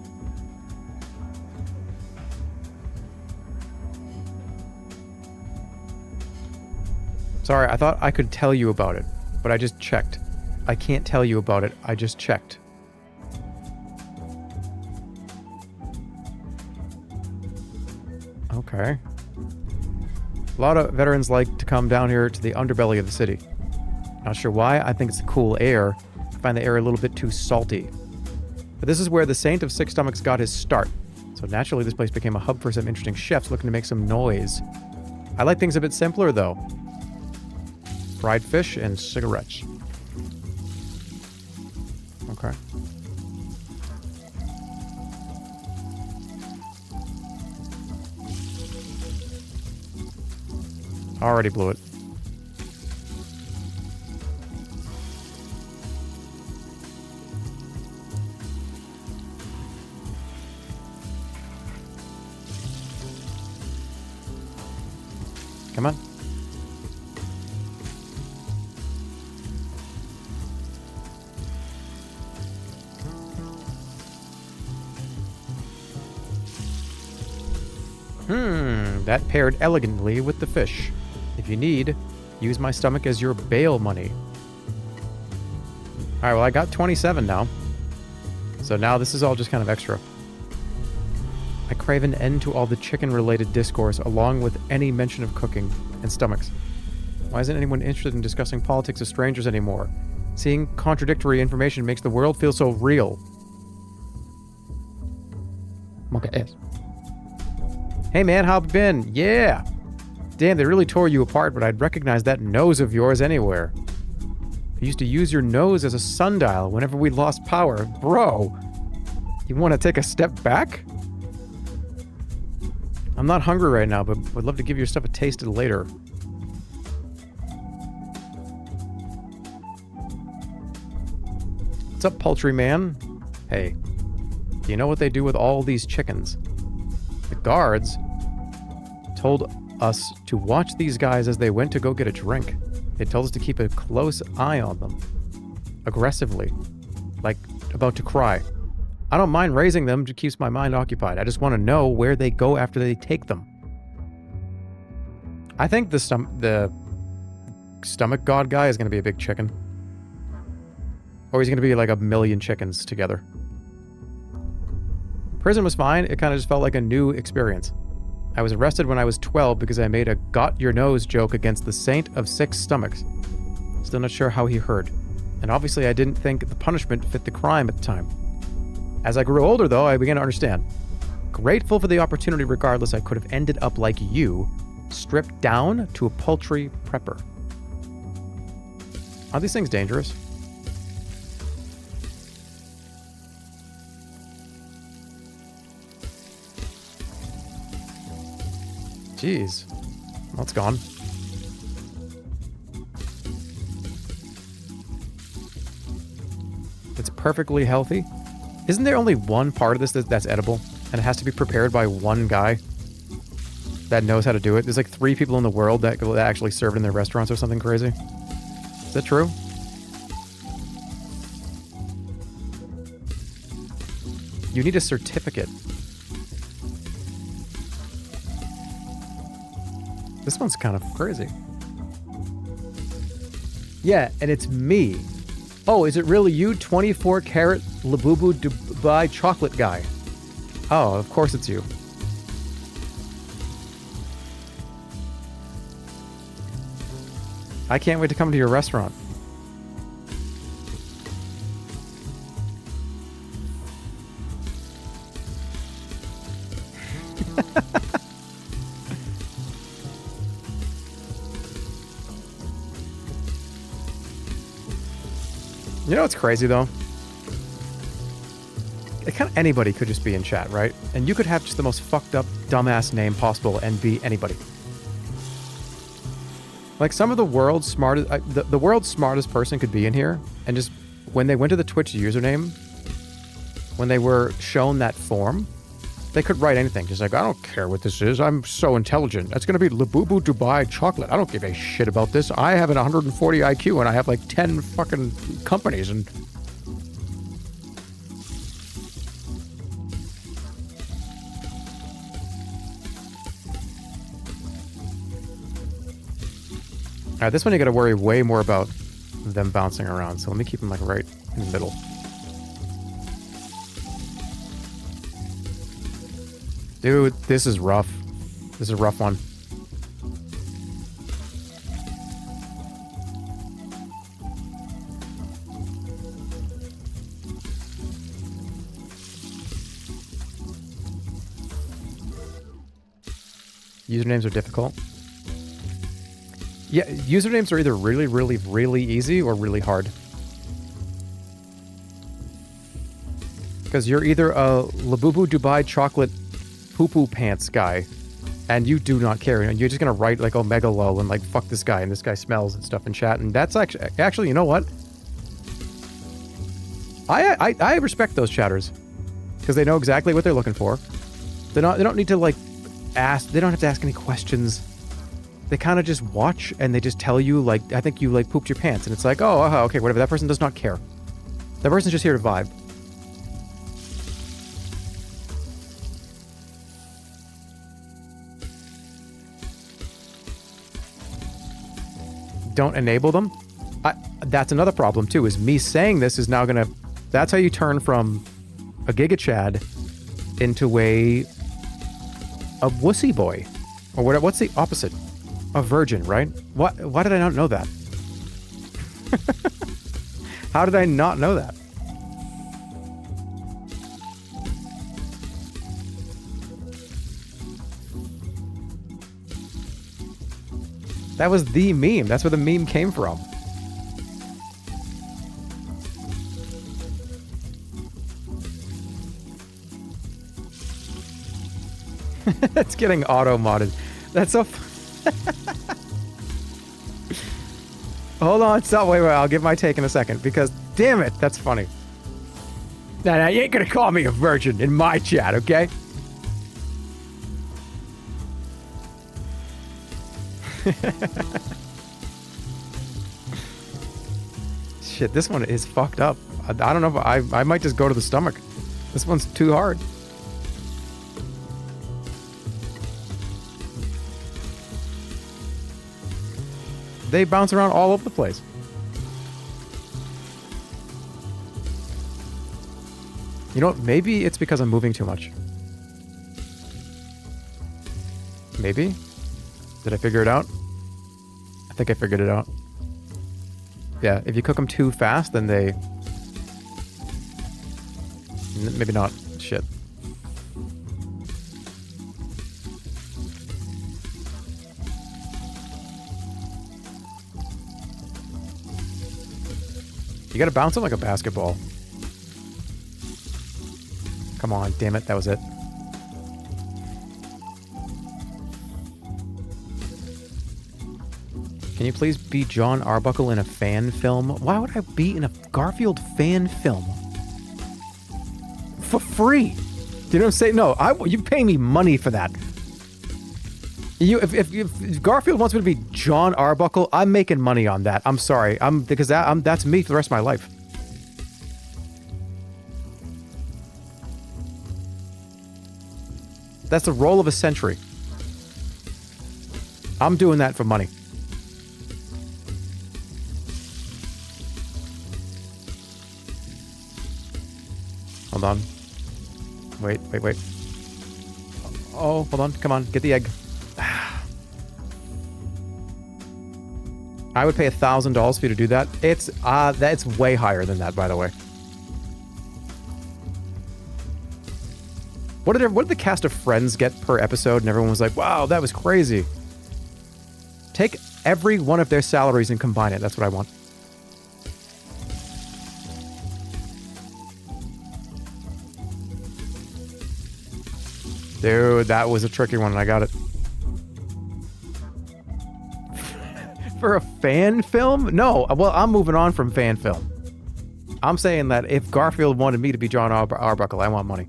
Sorry, I thought I could tell you about it, but I just checked. I can't tell you about it, I just checked. Okay. A lot of veterans like to come down here to the underbelly of the city. Not sure why, I think it's the cool air. I find the air a little bit too salty. But this is where the Saint of Six Stomachs got his start. So naturally this place became a hub for some interesting chefs looking to make some noise. I like things a bit simpler though. Fried fish and cigarettes. Okay. Already blew it. Come on. That paired elegantly with the fish. If you need, use my stomach as your bail money. Alright, well I got 27 now. So now this is all just kind of extra. I crave an end to all the chicken-related discourse, along with any mention of cooking and stomachs. Why isn't anyone interested in discussing politics of strangers anymore? Seeing contradictory information makes the world feel so real. Monkey ass. Hey man, how have you been? Yeah! Damn, they really tore you apart, but I'd recognize that nose of yours anywhere. I used to use your nose as a sundial whenever we lost power. Bro! You want to take a step back? I'm not hungry right now, but would love to give your stuff a taste later. What's up, poultry man? Hey, do you know what they do with all these chickens? The guards told us to watch these guys as they went to go get a drink. They told us to keep a close eye on them. Aggressively. Like, about to cry. I don't mind raising them, it keeps my mind occupied. I just want to know where they go after they take them. I think the stomach god guy is going to be a big chicken. Or he's going to be like a million chickens together. Prison was fine, it kind of just felt like a new experience. I was arrested when I was 12 because I made a got your nose joke against the Saint of Six Stomachs. Still not sure how he heard. And obviously I didn't think the punishment fit the crime at the time. As I grew older though, I began to understand. Grateful for the opportunity regardless, I could have ended up like you, stripped down to a poultry prepper. Are these things dangerous? Jeez. Well, it's gone. It's perfectly healthy. Isn't there only one part of this that's edible? And it has to be prepared by one guy that knows how to do it? There's like 3 people in the world that actually serve it in their restaurants or something crazy. Is that true? You need a certificate. This one's kind of crazy. Yeah, and it's me. Oh, is it really you, 24 karat Labubu Dubai chocolate guy? Oh, of course it's you. I can't wait to come to your restaurant. You know what's crazy though? Anybody could just be in chat, right? And you could have just the most fucked up, dumbass name possible and be anybody. Like some of the world's smartest, the world's smartest person could be in here, and just when they went to the Twitch username, when they were shown that form, they could write anything. Just like, I don't care what this is. I'm so intelligent. That's gonna be Labubu Dubai chocolate. I don't give a shit about this. I have an 140 IQ and I have like 10 fucking companies and. Alright, this one you gotta worry way more about them bouncing around, so let me keep them like right in the middle. Dude, this is rough. This is a rough one. Usernames are difficult. Yeah, usernames are either really, really, really easy or really hard. Because you're either a Labubu Dubai chocolate poo-poo pants guy, and you do not care. And you're just gonna write like Omega Lol and like fuck this guy and this guy smells and stuff in chat. And that's actually, you know what? I respect those chatters because they know exactly what they're looking for. They don't need to like ask. They don't have to ask any questions. They kind of just watch and they just tell you like, I think you like pooped your pants, and it's like, oh, okay, whatever. That person does not care. That person's just here to vibe. Don't enable them. That's another problem too, is me saying this is now gonna, that's how you turn from a Giga Chad into a wussy boy. Or what's the opposite? A virgin, right? Why did I not know that? How did I not know that? That was the meme. That's where the meme came from. It's getting auto-modded. That's so... Hold on, stop, wait, I'll give my take in a second, because, damn it, that's funny. Nah, you ain't gonna call me a virgin in my chat, okay? Shit, this one is fucked up. I don't know if I might just go to the stomach. This one's too hard. They bounce around all over the place. You know what? Maybe it's because I'm moving too much. Maybe? Did I figure it out? I think I figured it out. Yeah, if you cook them too fast, then they... Maybe not. Shit. You gotta bounce it like a basketball. Come on, damn it, that was it. Can you please be John Arbuckle in a fan film? Why would I be in a Garfield fan film? For free! Do you know what I'm saying? No, you pay me money for that. If Garfield wants me to be John Arbuckle, I'm making money on that. I'm sorry. Because that's me for the rest of my life. That's the role of a century. I'm doing that for money. Hold on. Wait. Oh, hold on. Come on, get the egg. I would pay $1,000 for you to do that. That's way higher than that, by the way. What did the cast of Friends get per episode? And everyone was like, wow, that was crazy. Take every one of their salaries and combine it. That's what I want. Dude, that was a tricky one, and I got it. For a fan film? No, well, I'm moving on from fan film. I'm saying that if Garfield wanted me to be John Arbuckle, I want money.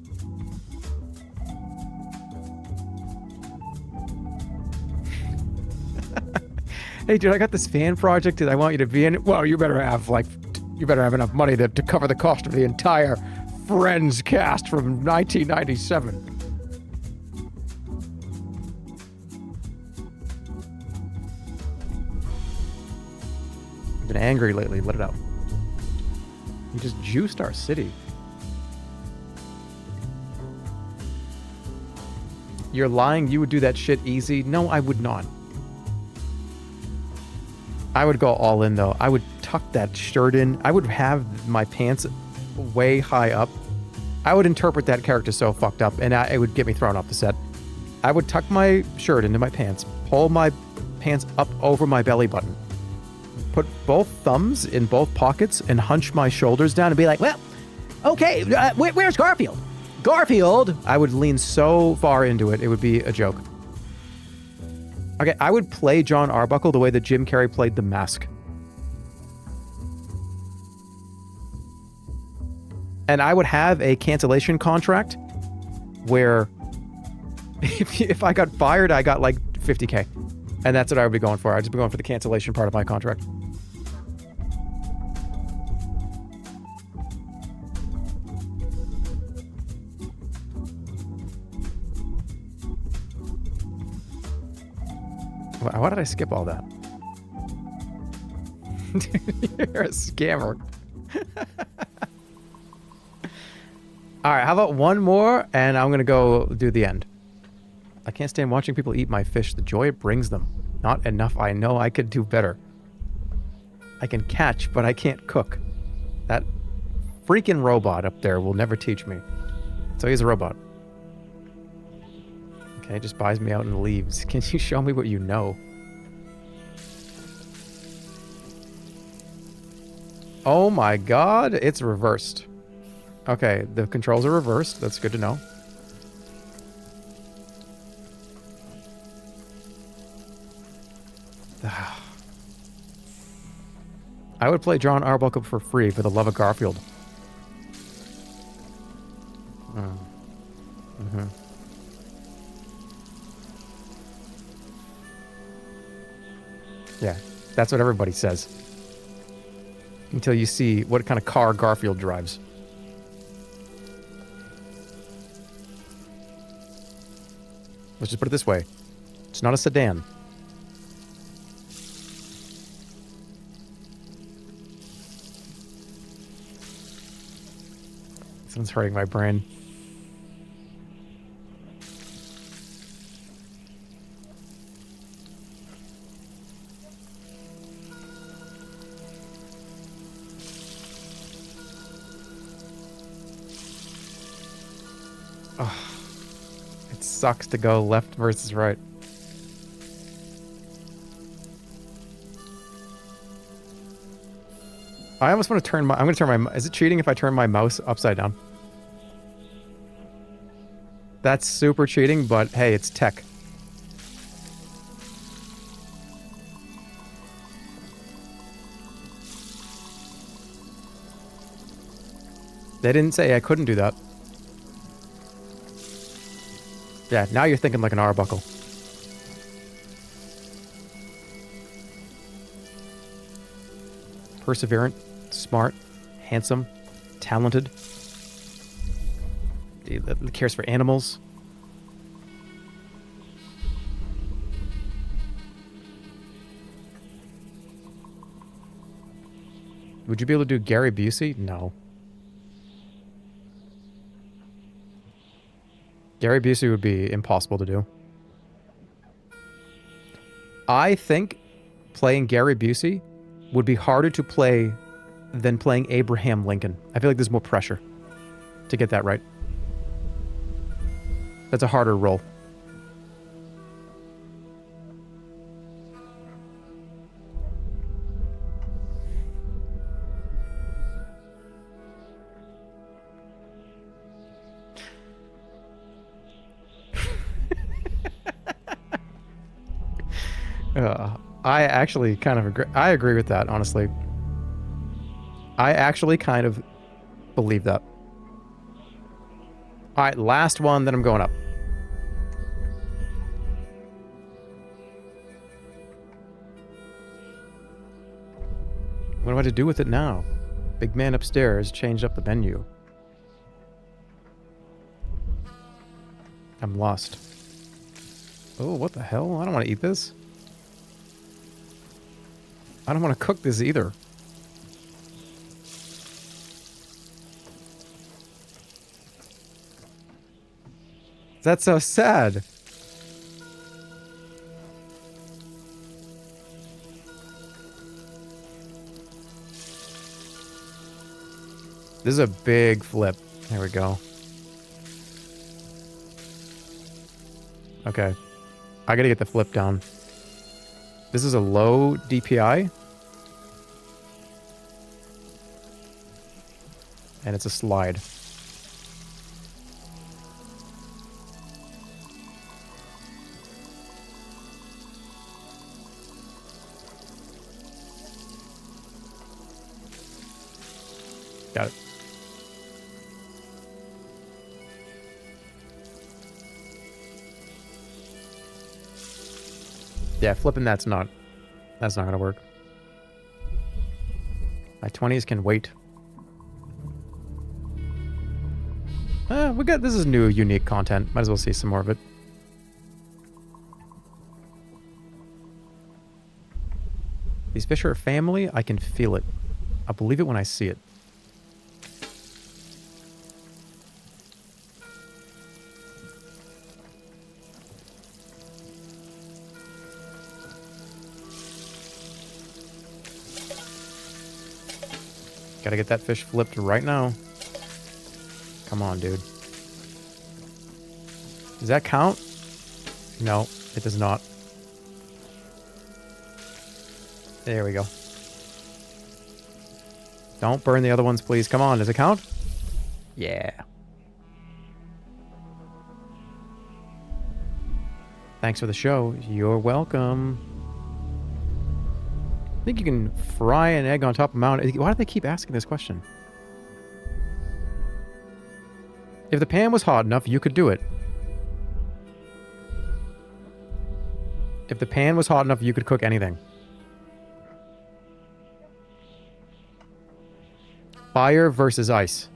Hey, dude, I got this fan project that I want you to be in it. Well, you better have enough money to cover the cost of the entire Friends cast from 1997. Been angry lately. Let it out. You just juiced our city. You're lying. You would do that shit easy. No, I would not. I would go all in though. I would tuck that shirt in. I would have my pants way high up. I would interpret that character so fucked up, and it would get me thrown off the set. I would tuck my shirt into my pants, pull my pants up over my belly button, put both thumbs in both pockets, and hunch my shoulders down and be like, well, okay, where's Garfield? Garfield! I would lean so far into it, it would be a joke. Okay, I would play John Arbuckle the way that Jim Carrey played The Mask. And I would have a cancellation contract where if I got fired, I got like $50K. And that's what I would be going for. I'd just be going for the cancellation part of my contract. Why did I skip all that? You're a scammer. Alright, how about one more, and I'm gonna go do the end. I can't stand watching people eat my fish. The joy it brings them. Not enough. I know I could do better. I can catch, but I can't cook. That freaking robot up there will never teach me. So he's a robot. Okay, just buys me out and leaves. Can you show me what you know? Oh my god, it's reversed. Okay, the controls are reversed. That's good to know. I would play John Arbuckle for free for the love of Garfield. Yeah, that's what everybody says. Until you see what kind of car Garfield drives. Let's just put it this way. It's not a sedan. Someone's hurting my brain. Oh, it sucks to go left versus right. I almost want to turn my... I'm going to turn my... Is it cheating if I turn my mouse upside down? That's super cheating, but hey, it's tech. They didn't say I couldn't do that. Yeah, now you're thinking like an Arbuckle. Perseverant, smart, handsome, talented. He cares for animals. Would you be able to do Gary Busey? No. Gary Busey would be impossible to do. I think playing Gary Busey would be harder to play than playing Abraham Lincoln. I feel like there's more pressure to get that right. That's a harder role. I actually kind of agree. I agree with that, honestly. I actually kind of believe that. All right, last one, then I'm going up. What do I to do with it now? Big man upstairs changed up the menu. I'm lost. Oh, what the hell? I don't want to eat this. I don't want to cook this either. That's so sad. This is a big flip. There we go. Okay. I gotta get the flip down. This is a low DPI. And it's a slide. Got it. Yeah, flipping that's not gonna work. My 20s can wait. This is new, unique content. Might as well see some more of it. These fish are a family. I can feel it. I'll believe it when I see it. Gotta get that fish flipped right now. Come on, dude. Does that count? No, it does not. There we go. Don't burn the other ones, please. Come on, does it count? Yeah. Thanks for the show. You're welcome. I think you can fry an egg on top of a mountain. Why do they keep asking this question? If the pan was hot enough, you could do it. If the pan was hot enough, you could cook anything. Fire versus ice.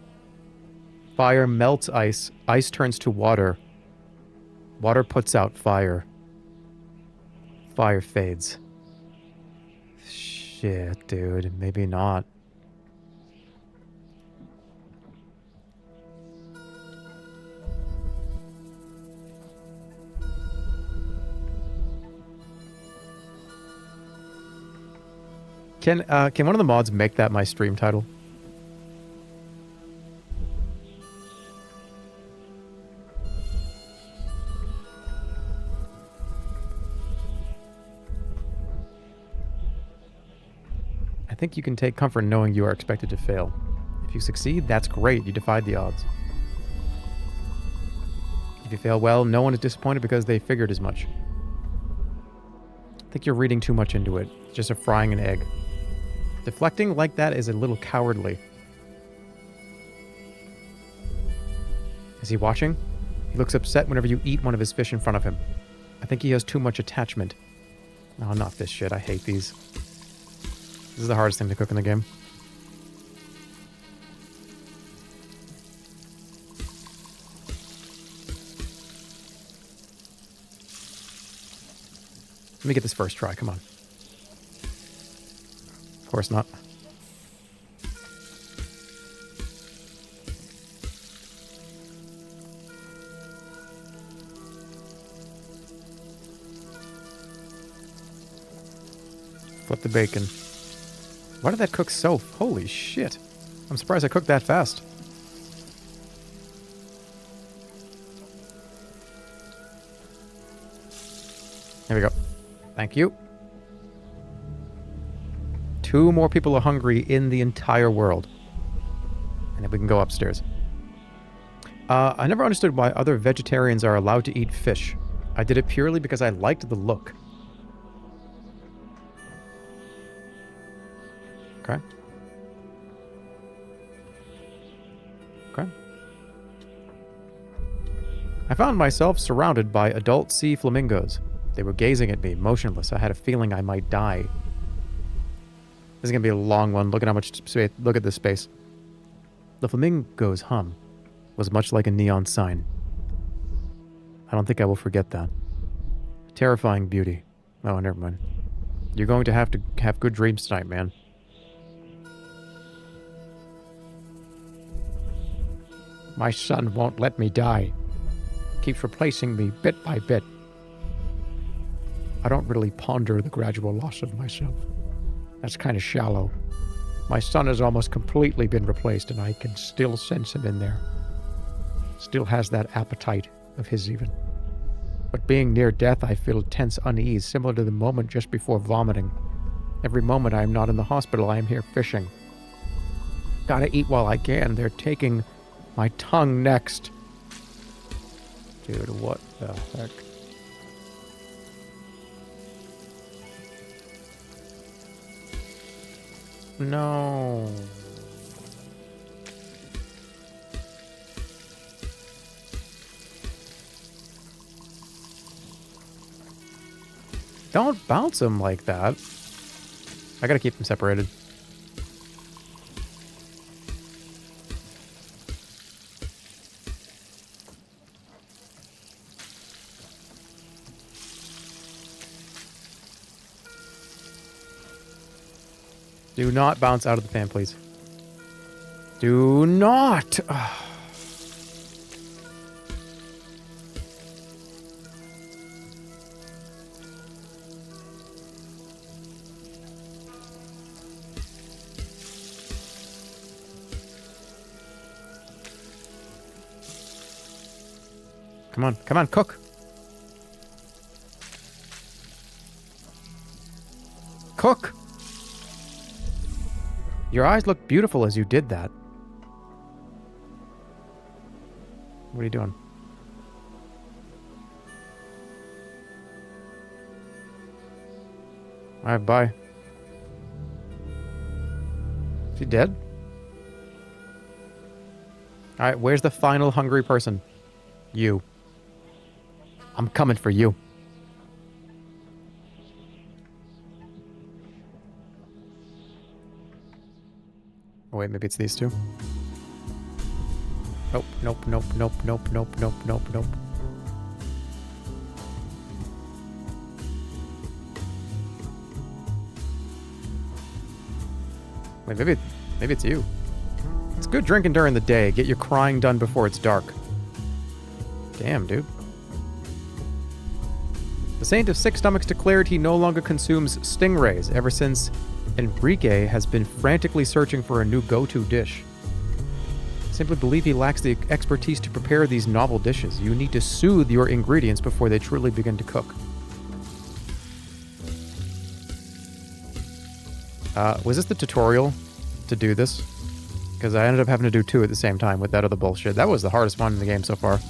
Fire melts ice. Ice turns to water. Water puts out fire. Fire fades. Shit, dude. Maybe not. Can one of the mods make that my stream title? I think you can take comfort in knowing you are expected to fail. If you succeed, that's great. You defied the odds. If you fail well, no one is disappointed because they figured as much. I think you're reading too much into it. It's just a frying an egg. Deflecting like that is a little cowardly. Is he watching? He looks upset whenever you eat one of his fish in front of him. I think he has too much attachment. Oh, not this shit. I hate these. This is the hardest thing to cook in the game. Let me get this first try. Come on. Of course not. Flip the bacon. Why did that cook so... Holy shit. I'm surprised I cooked that fast. There we go. Thank you. 2 more people are hungry in the entire world. And then we can go upstairs. I never understood why other vegetarians are allowed to eat fish. I did it purely because I liked the look. Okay. Okay. I found myself surrounded by adult sea flamingos. They were gazing at me, motionless. I had a feeling I might die. This is going to be a long one. Look at how much space. Look at this space. The flamingo's hum was much like a neon sign. I don't think I will forget that. Terrifying beauty. Oh, never mind. You're going to have good dreams tonight, man. My son won't let me die. Keeps replacing me bit by bit. I don't really ponder the gradual loss of myself. That's kind of shallow. My son has almost completely been replaced, and I can still sense him in there. Still has that appetite of his even. But being near death, I feel tense unease, similar to the moment just before vomiting. Every moment I am not in the hospital, I am here fishing. Gotta eat while I can. They're taking my tongue next. Dude, what the heck? No. Don't bounce him like that. I gotta keep them separated. Do not bounce out of the pan, please. Do not! Ugh. Come on, cook! Cook! Your eyes look beautiful as you did that. What are you doing? Alright, bye. Is he dead? Alright, where's the final hungry person? You. I'm coming for you. Oh wait, maybe it's these two. Nope, nope, nope, nope, nope, nope, nope, nope, nope. Wait, maybe it's you. It's good drinking during the day. Get your crying done before it's dark. Damn, dude. The Saint of Six Stomachs declared he no longer consumes stingrays ever since Enrique has been frantically searching for a new go-to dish. Simply believe he lacks the expertise to prepare these novel dishes. You need to soothe your ingredients before they truly begin to cook. Was this the tutorial to do this? Because I ended up having to do 2 at the same time with that other bullshit. That was the hardest one in the game so far.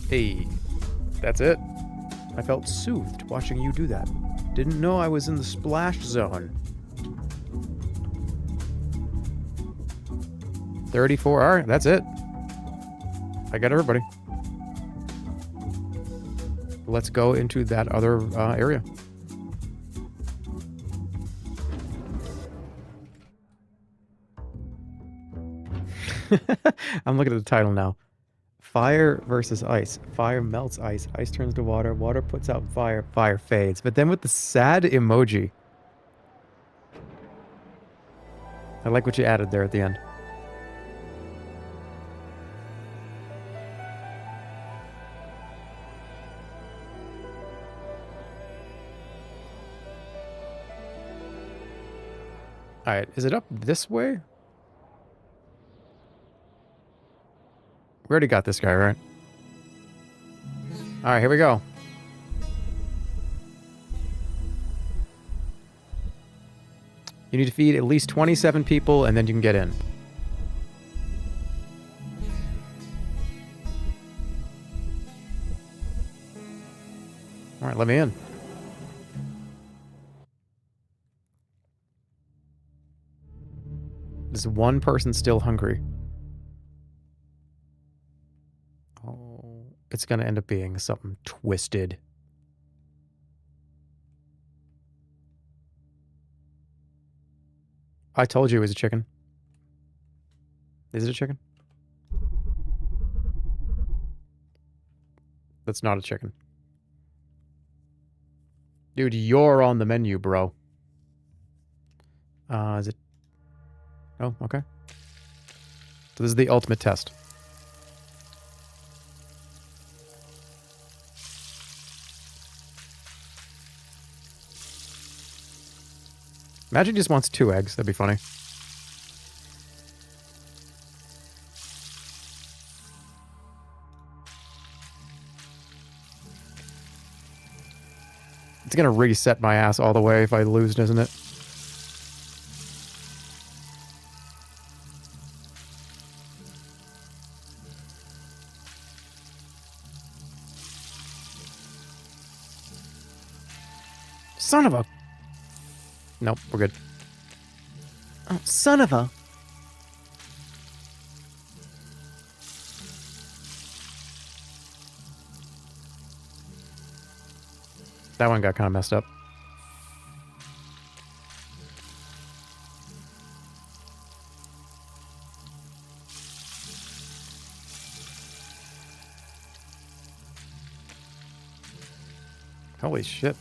Hey, that's it. I felt soothed watching you do that. Didn't know I was in the splash zone. 34, alright, that's it. I got everybody. Let's go into that other area. I'm looking at the title now. Fire versus ice. Fire melts ice. Ice turns to water. Water puts out fire. Fire fades. But then with the sad emoji. I like what you added there at the end. Alright, is it up this way? We already got this guy, right? Alright, here we go. You need to feed at least 27 people, and then you can get in. Alright, let me in. There's one person still hungry. Oh, it's gonna end up being something twisted. I told you it was a chicken. Is it a chicken? That's not a chicken. Dude, you're on the menu, bro. Is it? Oh, okay. So this is the ultimate test. Imagine he just wants 2 eggs. That'd be funny. It's gonna reset my ass all the way if I lose, isn't it? Son of a... Nope, we're good. Oh, son of a... That one got kind of messed up. Holy shit.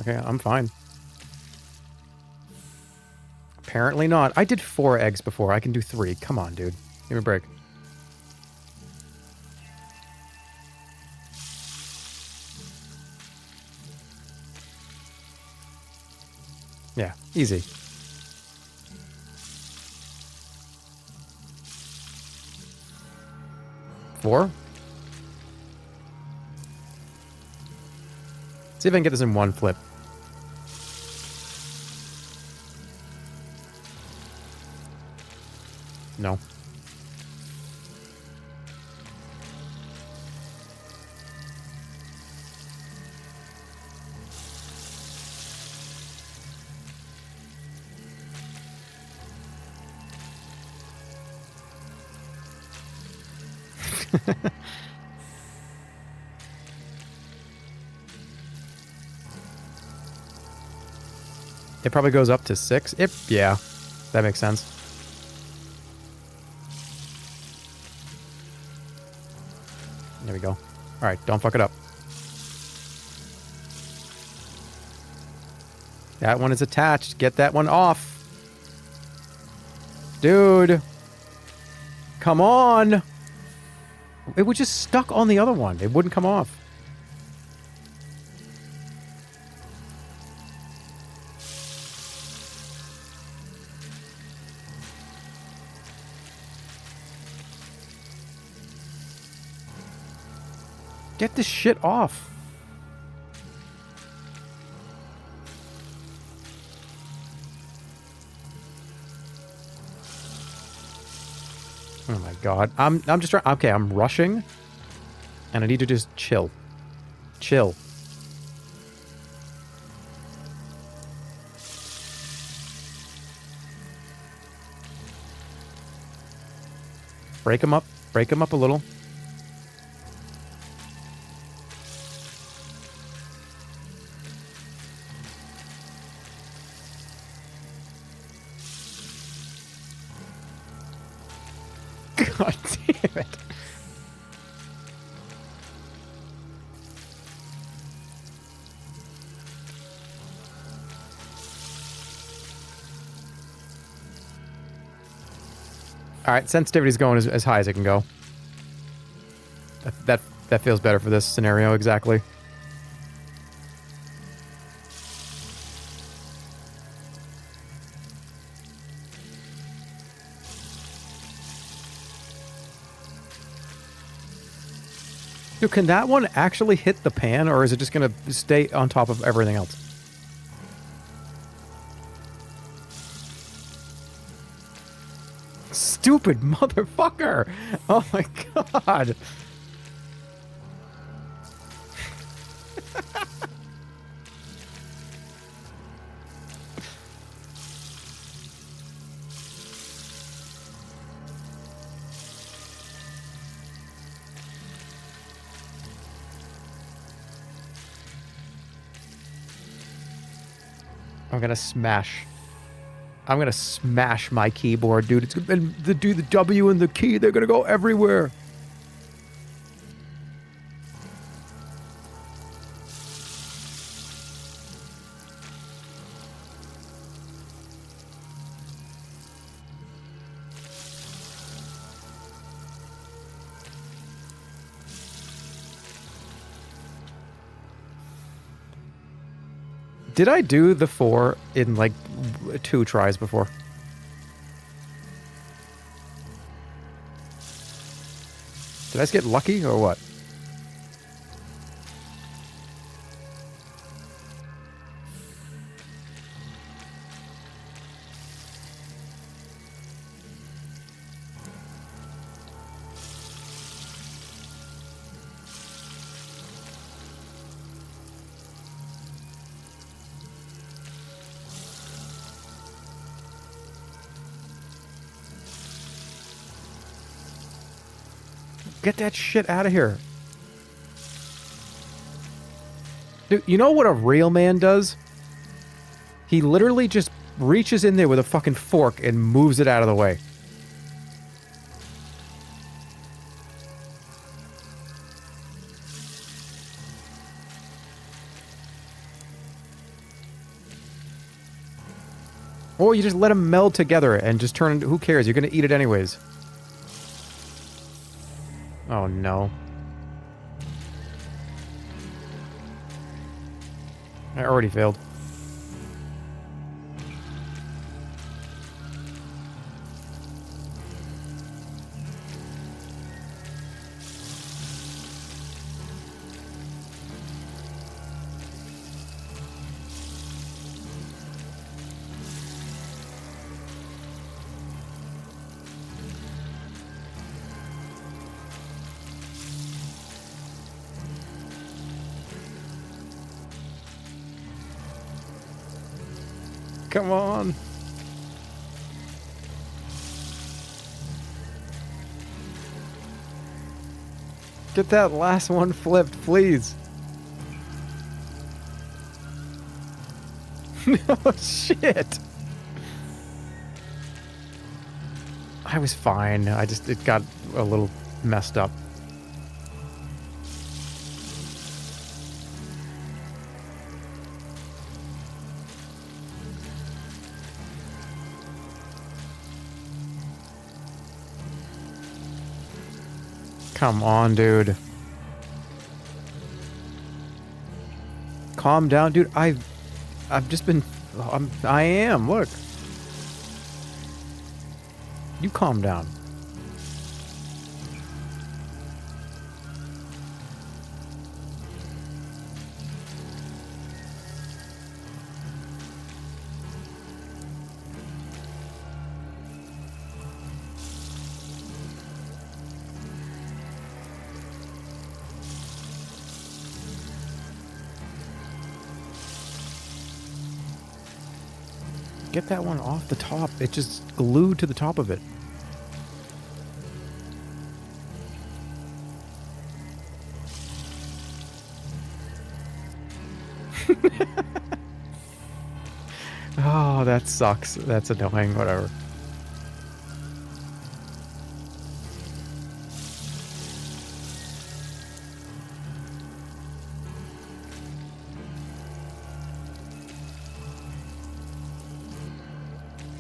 Okay, I'm fine. Apparently not. I did 4 eggs before. I can do 3. Come on, dude. Give me a break. Yeah, easy. Four? See if I can get this in one flip. No. It probably goes up to 6. Yeah, that makes sense. There we go. All right, don't fuck it up. That one is attached. Get that one off. Dude. Come on. It was just stuck on the other one. It wouldn't come off. Get this shit off. Oh my god. I'm just trying. Okay, I'm rushing. And I need to just chill. Chill. Break them up. Break them up a little. God damn it. Alright, sensitivity's going as high as it can go. That feels better for this scenario, exactly. Dude, can that one actually hit the pan, or is it just gonna stay on top of everything else? Stupid motherfucker! Oh my god! I'm gonna smash my keyboard, dude. It's gonna do the W and the key. They're gonna go everywhere. Did I do the 4 in, like, 2 tries before? Did I just get lucky, or what? Get that shit out of here. Dude, you know what a real man does? He literally just reaches in there with a fucking fork and moves it out of the way. Or you just let them meld together and just turn it... Who cares? You're gonna eat it anyways. Oh, no. I already failed. Come on. Get that last one flipped, please. No shit. I was fine. It got a little messed up. Come on, dude. Calm down, dude. I've just been... I am. Look. You calm down. Get that one off the top. It's just glued to the top of it. Oh, that sucks. That's annoying. Whatever.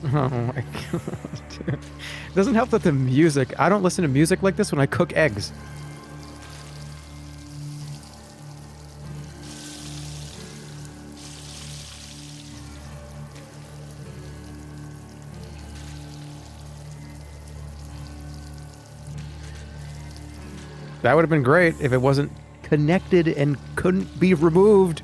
Oh my god, dude. It doesn't help that the music... I don't listen to music like this when I cook eggs. That would have been great if it wasn't connected and couldn't be removed.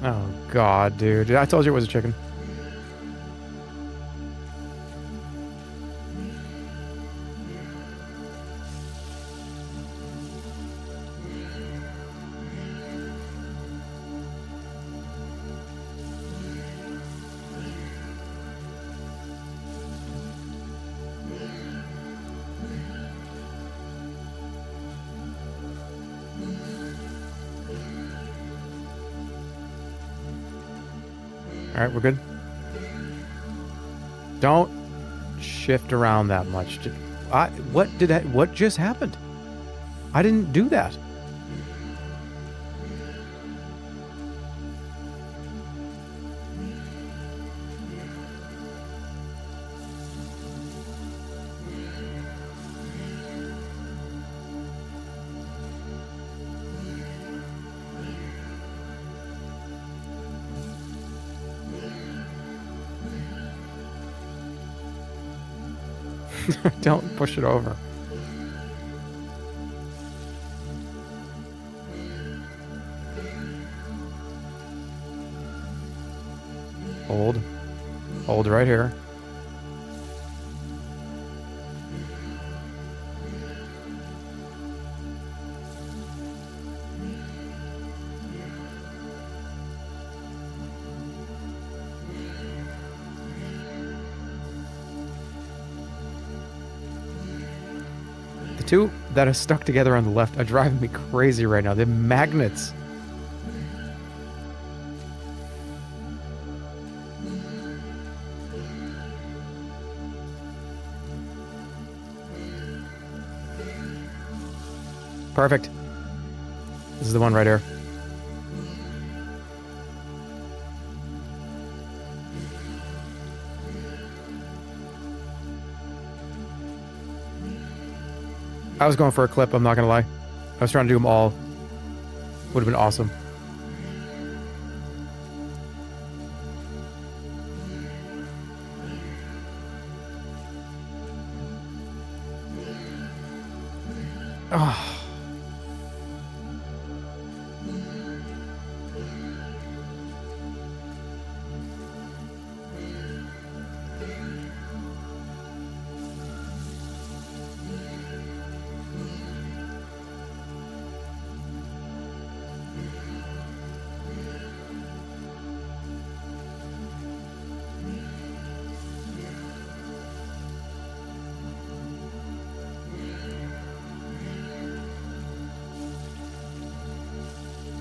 Oh god, dude. I told you it was a chicken. Alright, we're good. Don't shift around that much. What just happened? I didn't do that. Don't push it over. Hold. Hold right here. The two that are stuck together on the left are driving me crazy right now. They're magnets. Perfect. This is the one right here. I was going for a clip, I'm not gonna lie. I was trying to do them all. Would have been awesome. Oh.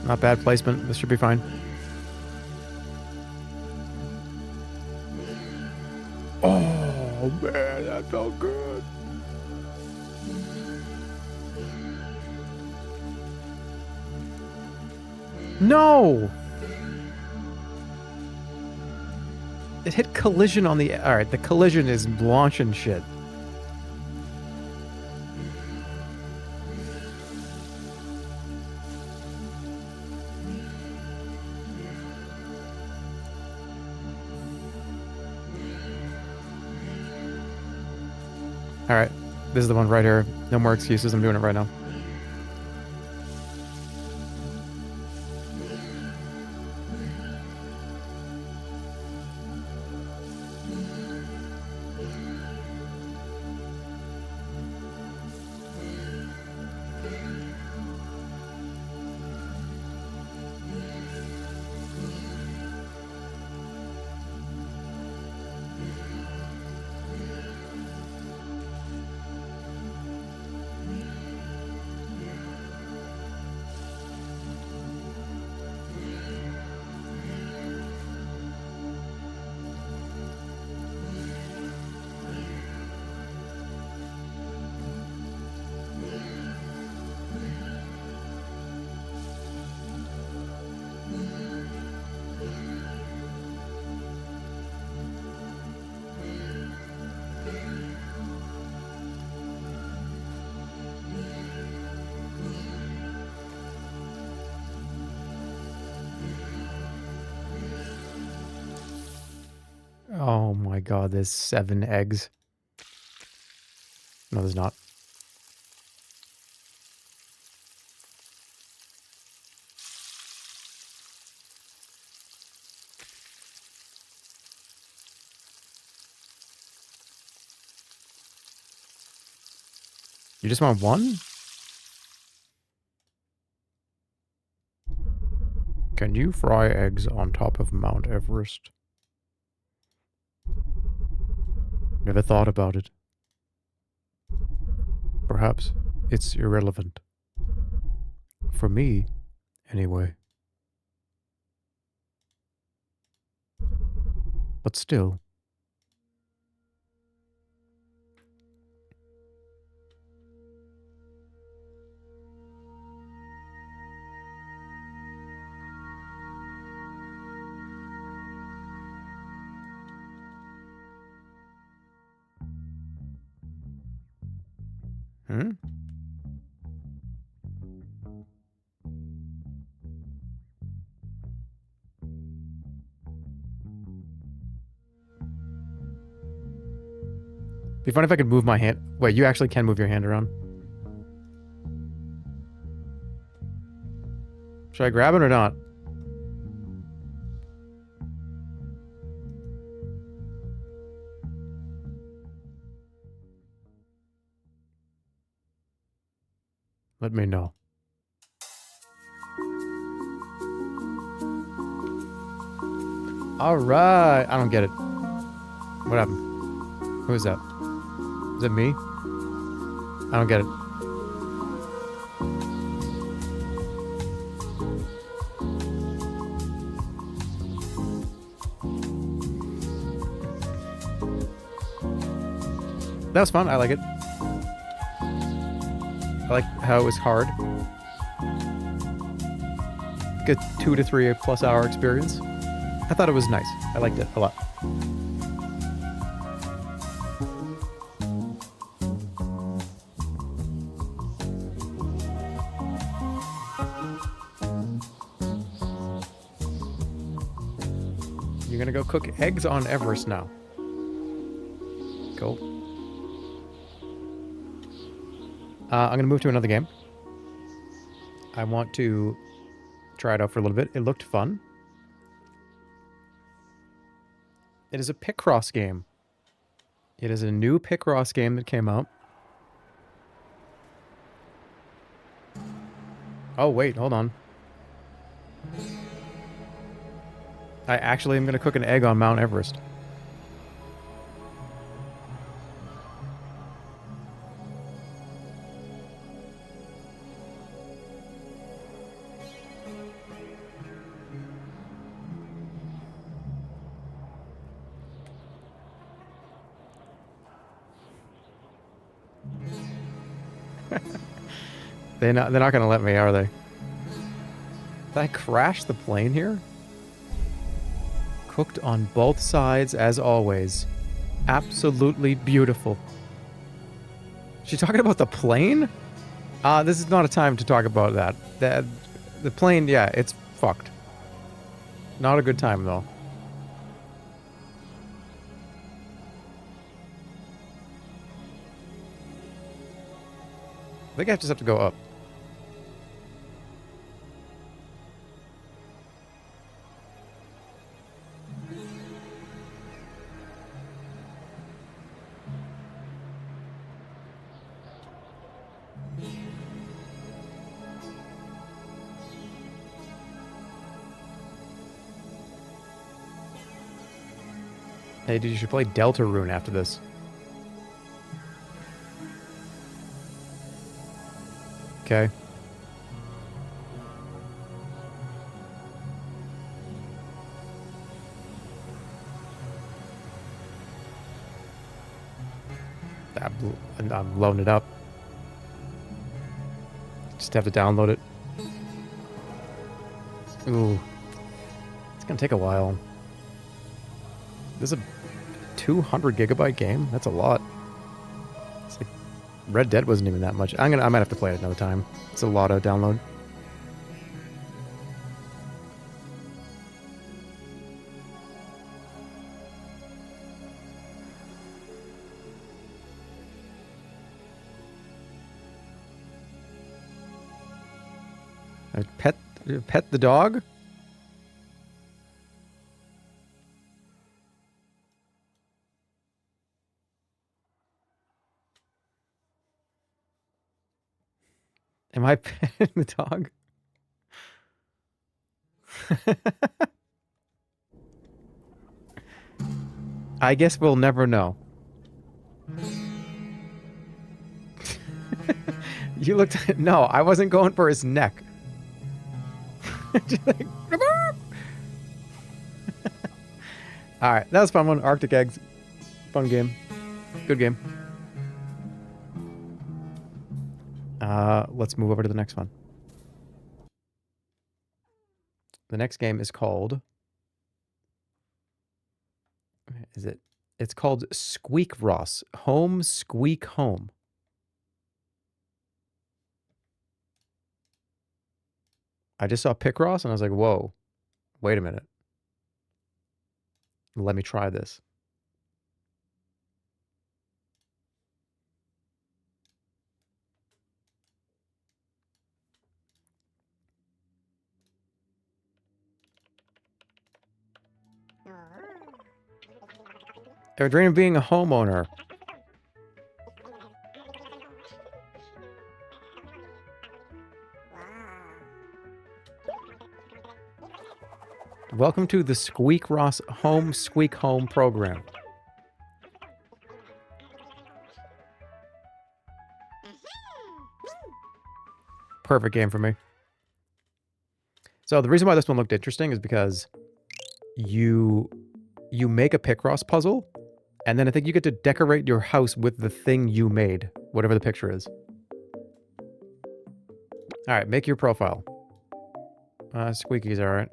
Not bad placement. This should be fine. Oh, man, that felt good. No! It hit collision on the... Alright, the collision is launching shit. Alright, this is the one right here. No more excuses, I'm doing it right now. my god, there's 7 eggs. No, there's not. You just want 1? Can you fry eggs on top of Mount Everest? Never thought about it. Perhaps it's irrelevant. For me, anyway. But still. Hmm? Be fun if I could move my hand. Wait, you actually can move your hand around. Should I grab it or not? Let me know. Alright. I don't get it. What happened? Who is that? Is it me? I don't get it. That was fun. I like it. I like how it was hard. Good 2 to 3 plus hour experience. I thought it was nice. I liked it a lot. You're gonna go cook eggs on Everest now. Cool. I'm gonna move to another game. I want to try it out for a little bit. It looked fun. It is a Picross game. It is a new Picross game that came out. Oh, wait, hold on. I actually am going to cook an egg on Mount Everest. They're not going to let me, are they? Did I crash the plane here? Cooked on both sides, as always. Absolutely beautiful. She talking about the plane? This is not a time to talk about that. The plane, yeah, it's fucked. Not a good time, though. I think I just have to go up. Hey, dude, you should play Deltarune after this. Okay. I'm loading it up. Just have to download it. Ooh. It's gonna take a while. This is a 200 gigabyte game? That's a lot. It's like Red Dead wasn't even that much. I might have to play it another time. It's a lot of download. Pet the dog? Am I petting the dog? I guess we'll never know. You looked at... No, I wasn't going for his neck. Just like... Alright, that was fun one. Arctic Eggs. Fun game. Good game. Let's move over to the next one. The next game is called... Is it? It's called Squeakross. Home Squeak Home. I just saw Picross and I was like, whoa, wait a minute. Let me try this. Ever dream of being a homeowner? Welcome to the Squeakross Home Squeak Home program. Perfect game for me. So the reason why this one looked interesting is because you make a Picross puzzle, and then I think you get to decorate your house with the thing you made, whatever the picture is. All right, make your profile. Squeaky's all right.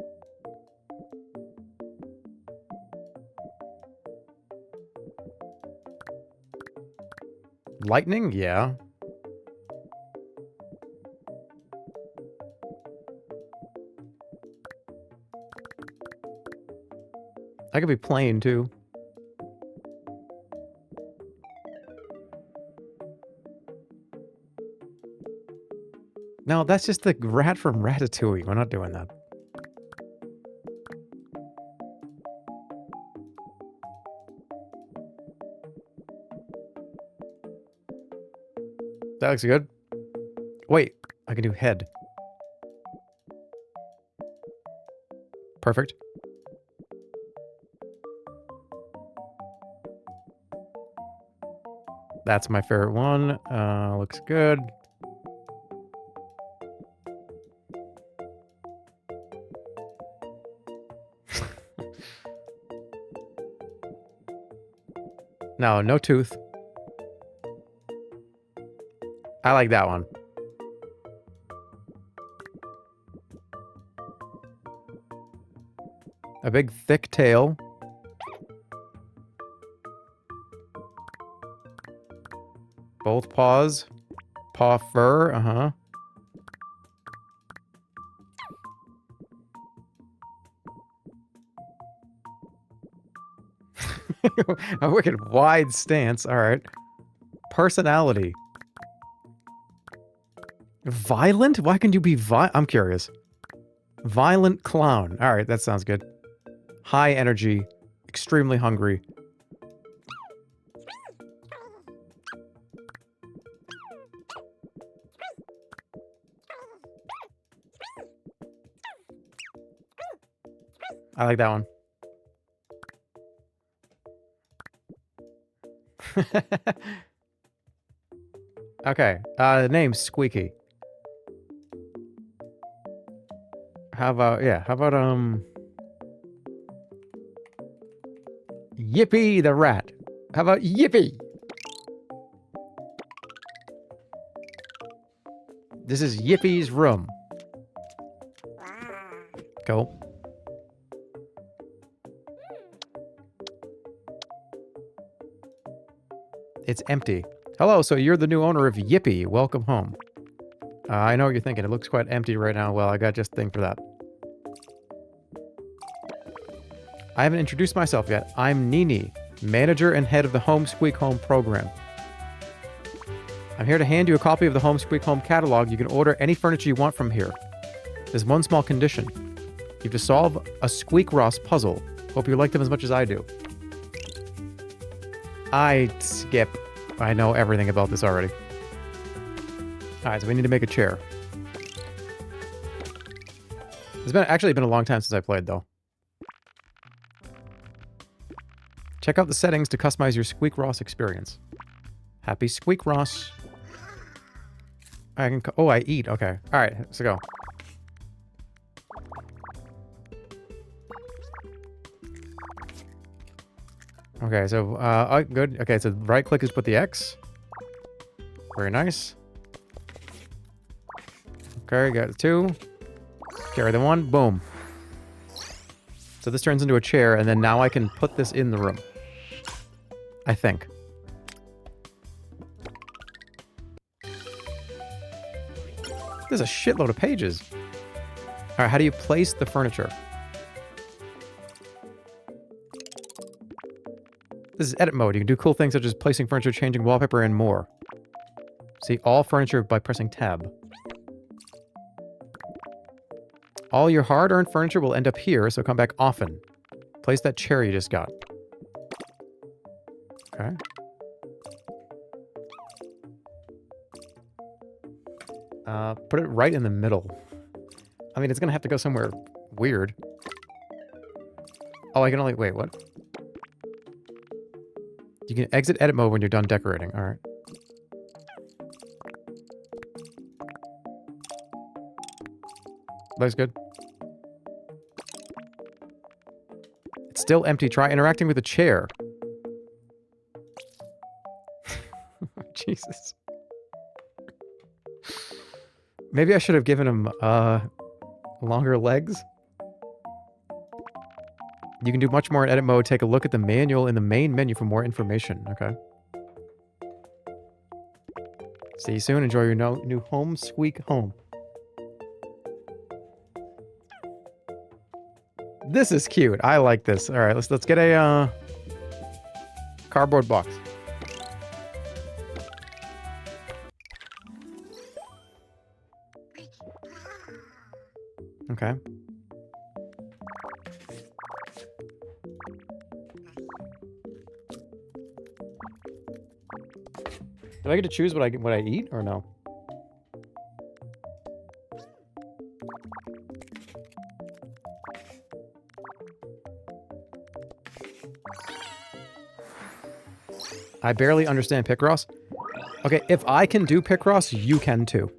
Lightning? Yeah. I could be plain, too. No, that's just the rat from Ratatouille. We're not doing that. That looks good. Wait, I can do head. Perfect. That's my favorite one. Looks good. No, no tooth. I like that one. A big thick tail. Both paws. Paw fur, uh-huh. A wicked wide stance, alright. Personality. Violent? Why can you be I'm curious. Violent clown. Alright, that sounds good. High energy. Extremely hungry. I like that one. Okay, name Squeaky. How about, Yippee the rat. How about Yippee? This is Yippee's room. Cool. It's empty. Hello, so you're the new owner of Yippee. Welcome home. I know what you're thinking. It looks quite empty right now. Well, I got just a thing for that. I haven't introduced myself yet. I'm Nini, manager and head of the Home Squeak Home program. I'm here to hand you a copy of the Home Squeak Home catalog. You can order any furniture you want from here. There's one small condition. You have to solve a Squeakross puzzle. Hope you like them as much as I do. I skip. I know everything about this already. Alright, so we need to make a chair. It's actually been a long time since I played, though. Check out the settings to customize your Squeakross experience. Happy Squeakross. I can... Oh, I eat. Okay. Alright, let's go. Okay, so, oh, good. Okay, so right click is put the X. Very nice. Okay, got 2. Carry the 1. Boom. So this turns into a chair, and then now I can put this in the room. I think. There's a shitload of pages. Alright, how do you place the furniture? This is edit mode. You can do cool things such as placing furniture, changing wallpaper, and more. See all furniture by pressing tab. All your hard-earned furniture will end up here, so come back often. Place that chair you just got. Okay. Put it right in the middle. I mean, it's gonna have to go somewhere weird. Oh, I can only... Wait, what? You can exit edit mode when you're done decorating. Alright. Looks good. It's still empty. Try interacting with the chair. Jesus. Maybe I should have given him, longer legs. You can do much more in edit mode. Take a look at the manual in the main menu for more information. Okay. See you soon. Enjoy your new home, Squeak home. This is cute. I like this. All right, let's get a cardboard box. Okay. Do I get to choose what I eat or no? I barely understand Picross. Okay, if I can do Picross, you can too.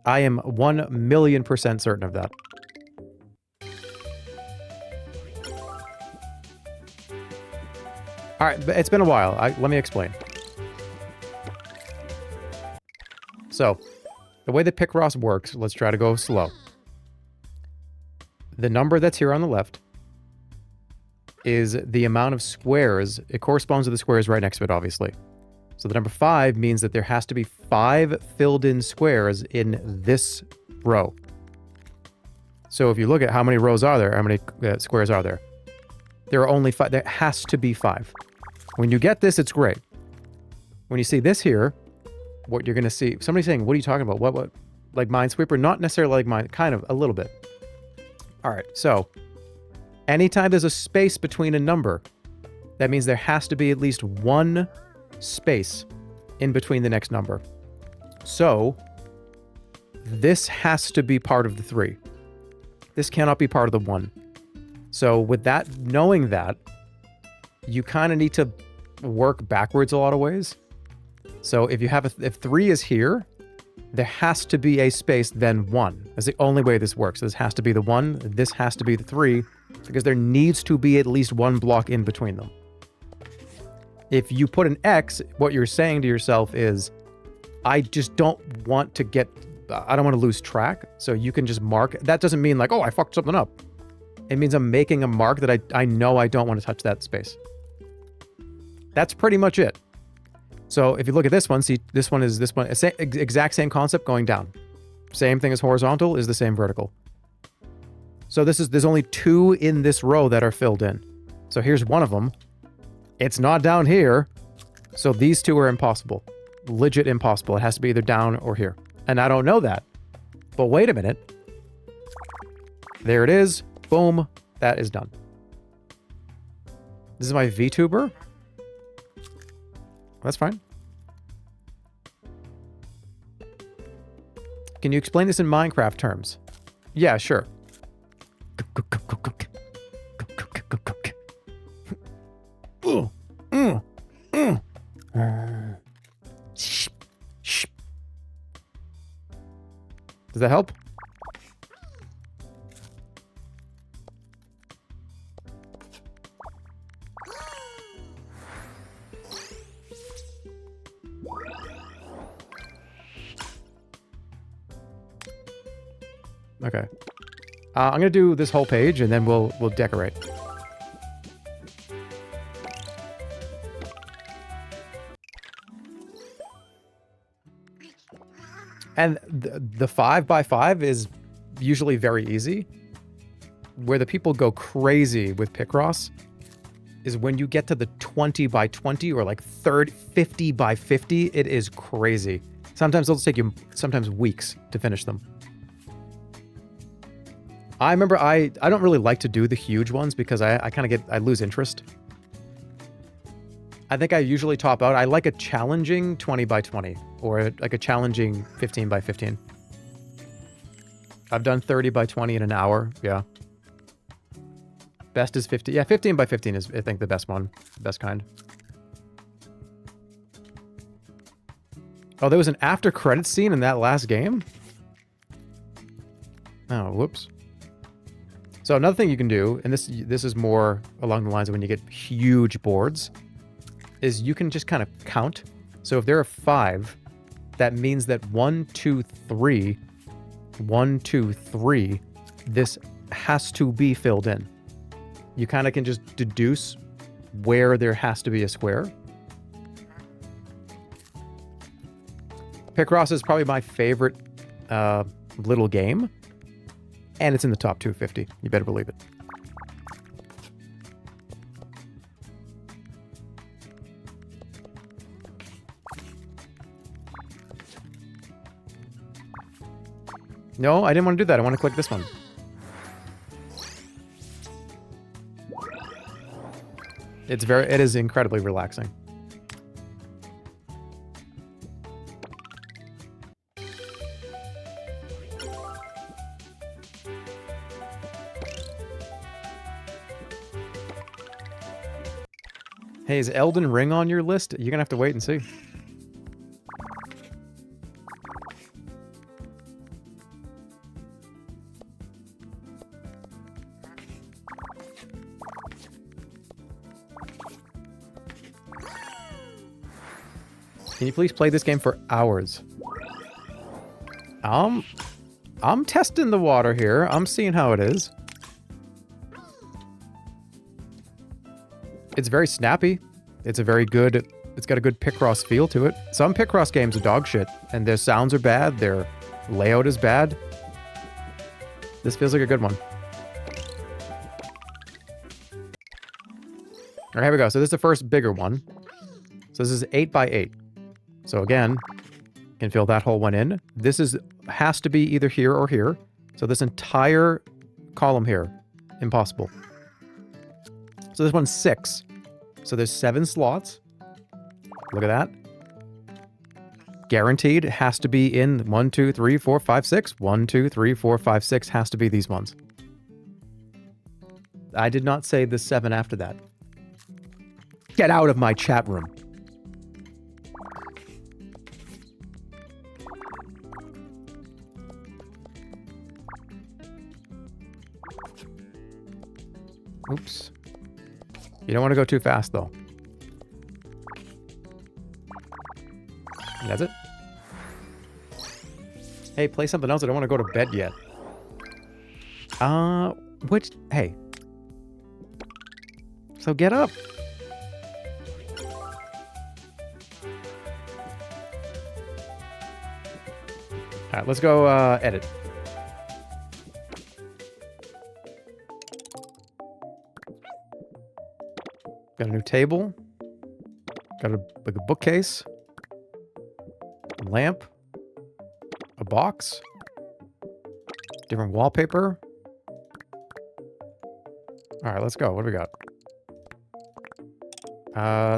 I am 1,000,000% certain of that. Alright, but it's been a while. Let me explain. So, the way that Picross works, let's try to go slow. The number that's here on the left is the amount of squares. It corresponds to the squares right next to it, obviously. So the number 5 means that there has to be 5 filled-in squares in this row. So if you look at how many rows are there, how many squares are there? There are only 5. There has to be 5. When you get this, it's great. When you see this here, what you're going to see... Somebody's saying, what are you talking about? What? Like Minesweeper? Not necessarily like mine. Kind of, a little bit. All right, so... Anytime there's a space between a number, that means there has to be at least one space in between the next number. So, this has to be part of the 3. This cannot be part of the 1. So, with that, knowing that, you kind of need to work backwards a lot of ways. So, if you have if 3 is here, there has to be a space, then 1. That's the only way this works. This has to be the 1, this has to be the 3, because there needs to be at least one block in between them. If you put an X, what you're saying to yourself is, I just don't want to I don't want to lose track, so you can just mark. That doesn't mean like, oh, I fucked something up. It means I'm making a mark that I know I don't want to touch that space. That's pretty much it. So if you look at this one, see, this one, exact same concept going down. Same thing as horizontal is the same vertical. So there's only 2 in this row that are filled in. So here's one of them. It's not down here. So these 2 are impossible. Legit impossible. It has to be either down or here. And I don't know that. But wait a minute. There it is. Boom. That is done. This is my VTuber. That's fine. Can you explain this in Minecraft terms? Yeah, sure. Does that help? Okay. I'm gonna do this whole page and then we'll decorate. And the 5x5 is usually very easy. Where the people go crazy with Picross is when you get to the 20x20 or like 50x50, it is crazy. Sometimes it'll take you weeks to finish them. I remember I don't really like to do the huge ones because I kind of I lose interest. I think I usually top out. I like a challenging 20x20 or like a challenging 15x15. I've done 30x20 in an hour. Yeah. Best is 50. Yeah, 15x15 is, I think, the best one. Best kind. Oh, there was an after credits scene in that last game? Oh, whoops. So another thing you can do, and this is more along the lines of when you get huge boards, is you can just kind of count. So if there are 5, that means that 1, 2, 3, 1, 2, 3, this has to be filled in. You kind of can just deduce where there has to be a square. Picross is probably my favorite little game. And it's in the top 250. You better believe it. No, I didn't want to do that. I want to click this one. It is incredibly relaxing. Hey, is Elden Ring on your list? You're gonna have to wait and see. Can you please play this game for hours? I'm testing the water here. I'm seeing how it is. It's very snappy. It's got a good Picross feel to it. Some Picross games are dog shit, and their sounds are bad, their layout is bad. This feels like a good one. Alright, here we go. So this is the first bigger one. So this is 8x8. So again, can fill that whole one in. This has to be either here or here. So this entire column here, impossible. So this one's 6. So there's 7 slots. Look at that. Guaranteed it has to be in 1, 2, 3, 4, 5, 6. 1, 2, 3, 4, 5, 6 has to be these ones. I did not say the 7 after that. Get out of my chat room. Oops. You don't want to go too fast, though. That's it. Hey, play something else. I don't want to go to bed yet. Hey. So get up. Alright, let's go, edit. Got a new table. Got a bookcase. A lamp. A box. Different wallpaper. All right, let's go. What do we got?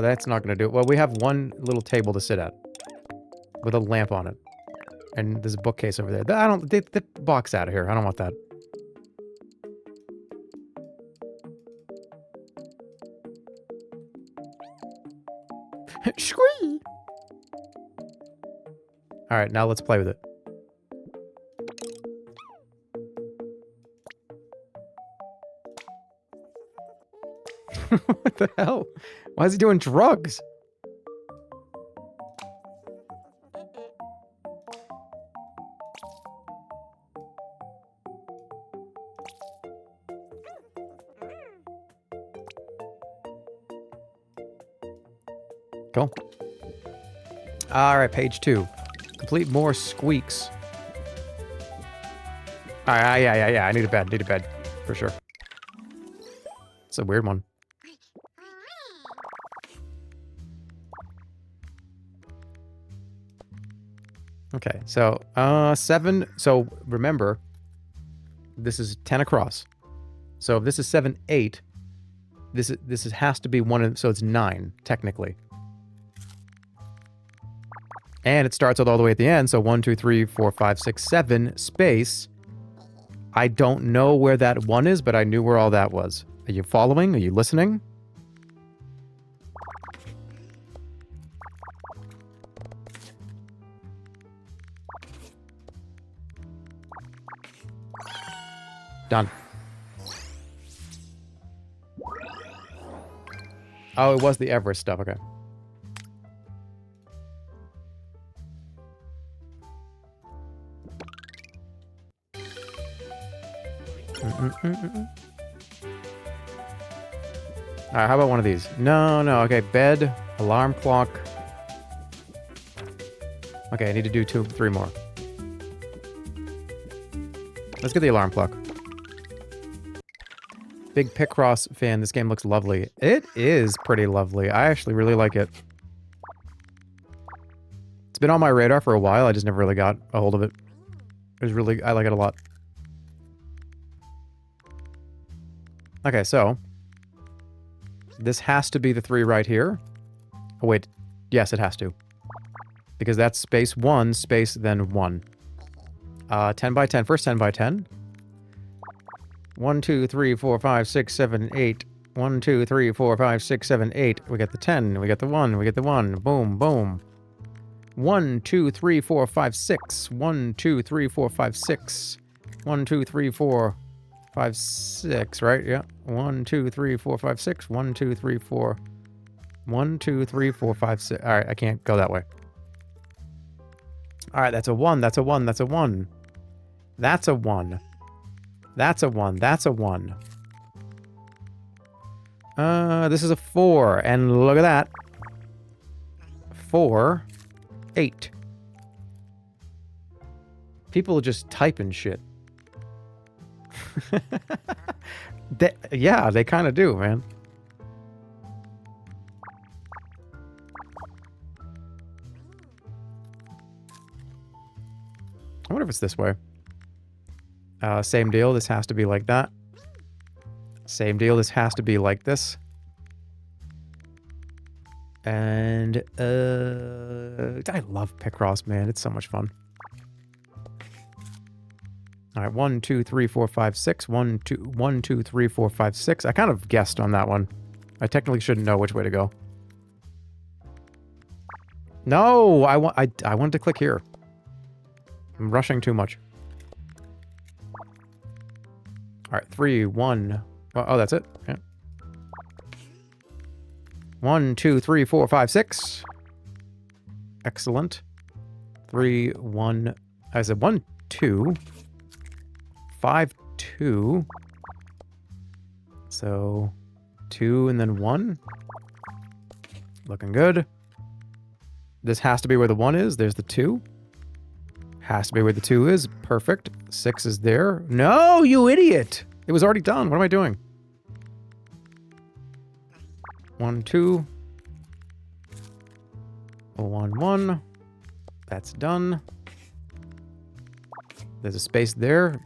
That's not going to do it. Well, we have one little table to sit at with a lamp on it. And there's a bookcase over there. I don't... Get the box out of here. I don't want that. Squee! All right, now let's play with it. What the hell? Why is he doing drugs? Cool. All right, page 2. Complete more squeaks. All right, yeah. I need a bed. For sure. It's a weird one. Okay, so 7. So remember, this is 10 across. So if this is 7, 8, this has to be one. So it's 9 technically. And it starts all the way at the end. So 1, 2, 3, 4, 5, 6, 7 space. I don't know where that 1 is, but I knew where all that was. Are you following? Are you listening? Done. Oh, it was the Everest stuff. Okay. Alright, how about one of these? No, okay, bed, alarm clock. Okay, I need to do 2, 3 more. Let's get the alarm clock. Big Picross fan, this game looks lovely. It is pretty lovely. I actually really like it. It's been on my radar for a while, I just never really got a hold of it. I like it a lot. Okay, so this has to be the 3 right here. Oh, wait. Yes, it has to. Because that's space 1, space, then 1. 10 by 10. First 10 by 10. 1, 2, 3, 4, 5, 6, 7, 8. 1, 2, 3, 4, 5, 6, 7, 8. We get the 10. We get the 1. We get the 1. Boom, boom. 1, 2, 3, 4, 5, 6. 1, 2, 3, 4, 5, 6. 1, 2, 3, 4, 5, 6, right? Yeah. 1, 2, 3, 4, 5, 6. 1, 2, 3, 4. 1, 2, 3, 4, 5, 6. All right, I can't go that way. All right, that's a 1. That's a 1. That's a 1. That's a 1. That's a 1. That's a 1. This is a 4. And look at that. 4, 8. People just typing shit. Yeah, they kind of do, man. I wonder if it's this way. Same deal. This has to be like that. Same deal. This has to be like this. And I love Picross, man. It's so much fun. All right, 1, 2, 3, 4, 5, 6. 1, 2, 3, 4, 5, 6. I kind of guessed on that one. I technically shouldn't know which way to go. No, I wanted to click here. I'm rushing too much. All right, 3, 1. Oh, that's it. Okay. 1, 2, 3, 4, 5, 6. Excellent. 3, 1. I said 1, 2. 5, 2. So 2 and then 1. Looking good. This has to be where the 1 is. There's the 2. Has to be where the 2 is. Perfect. 6 is there. No, you idiot! It was already done. What am I doing? 1, 2. 1, 1. That's done. There's a space there.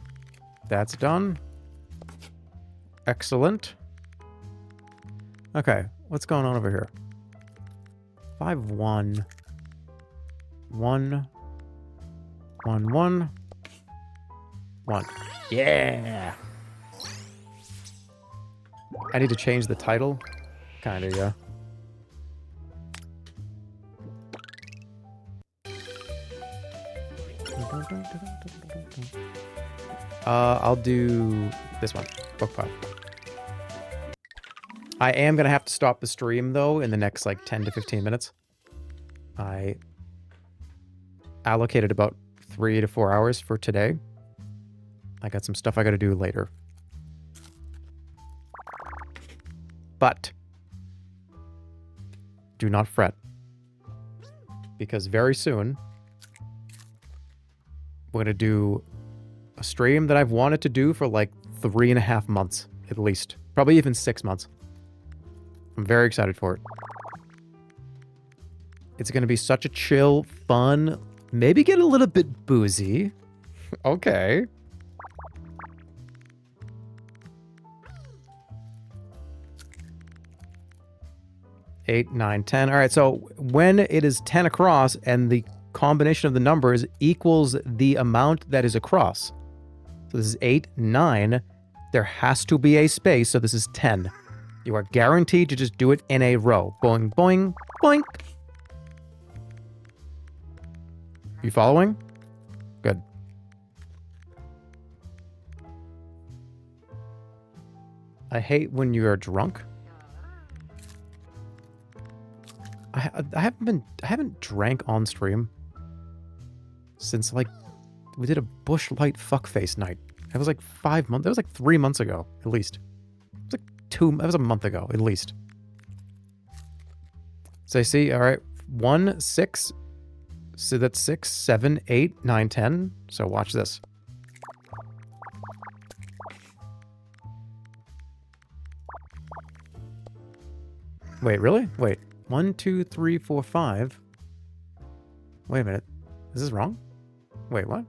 That's done. Excellent. Okay, what's going on over here? 5, 1. 1. 1, 1. 1. Yeah! I need to change the title. Kinda, yeah. I'll do this one. Book pile. I am gonna have to stop the stream, though, in the next, like, 10 to 15 minutes. I allocated about 3 to 4 hours for today. I got some stuff I gotta do later. But do not fret. Because very soon, we're gonna do a stream that I've wanted to do for like 3.5 months, at least. Probably even 6 months. I'm very excited for it. It's gonna be such a chill, fun, maybe get a little bit boozy. Okay. Eight, 9, 10. All right, so when it is 10 across and the combination of the numbers equals the amount that is across. So this is 8, 9. There has to be a space, so this is 10. You are guaranteed to just do it in a row. Boing, boing, boink. You following? Good. I hate when you are drunk. I haven't drank on stream since, like, we did a Bush Light fuckface night. It was like 5 months. That was like 3 months ago, at least. It was like that was a month ago, at least. So I see, all right, 1, 6. So that's 6, 7, 8, 9, 10. So watch this. Wait, really? Wait. 1, 2, 3, 4, 5. Wait a minute. Is this wrong? Wait, what?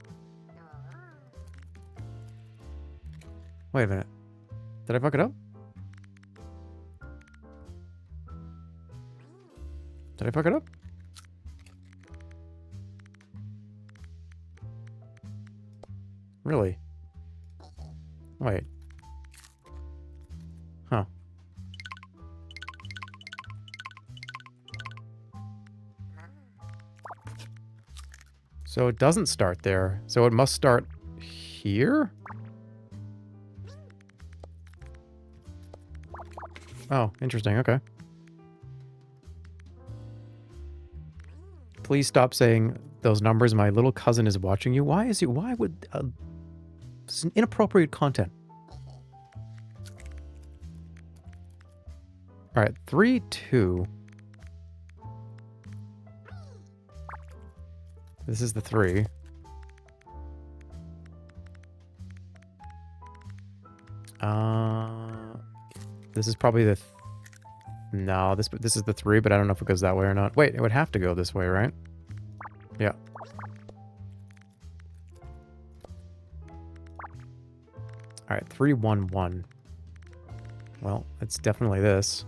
Wait a minute. Did I fuck it up? Did I fuck it up? Really? Wait. Huh. So it doesn't start there. So it must start here? Oh, interesting. Okay. Please stop saying those numbers. My little cousin is watching you. Why would... this is an inappropriate content. Alright, 3, 2... This is the 3. This is probably the... No, this is the 3, but I don't know if it goes that way or not. Wait, it would have to go this way, right? Yeah. Alright, 3, 1, 1. Well, it's definitely this.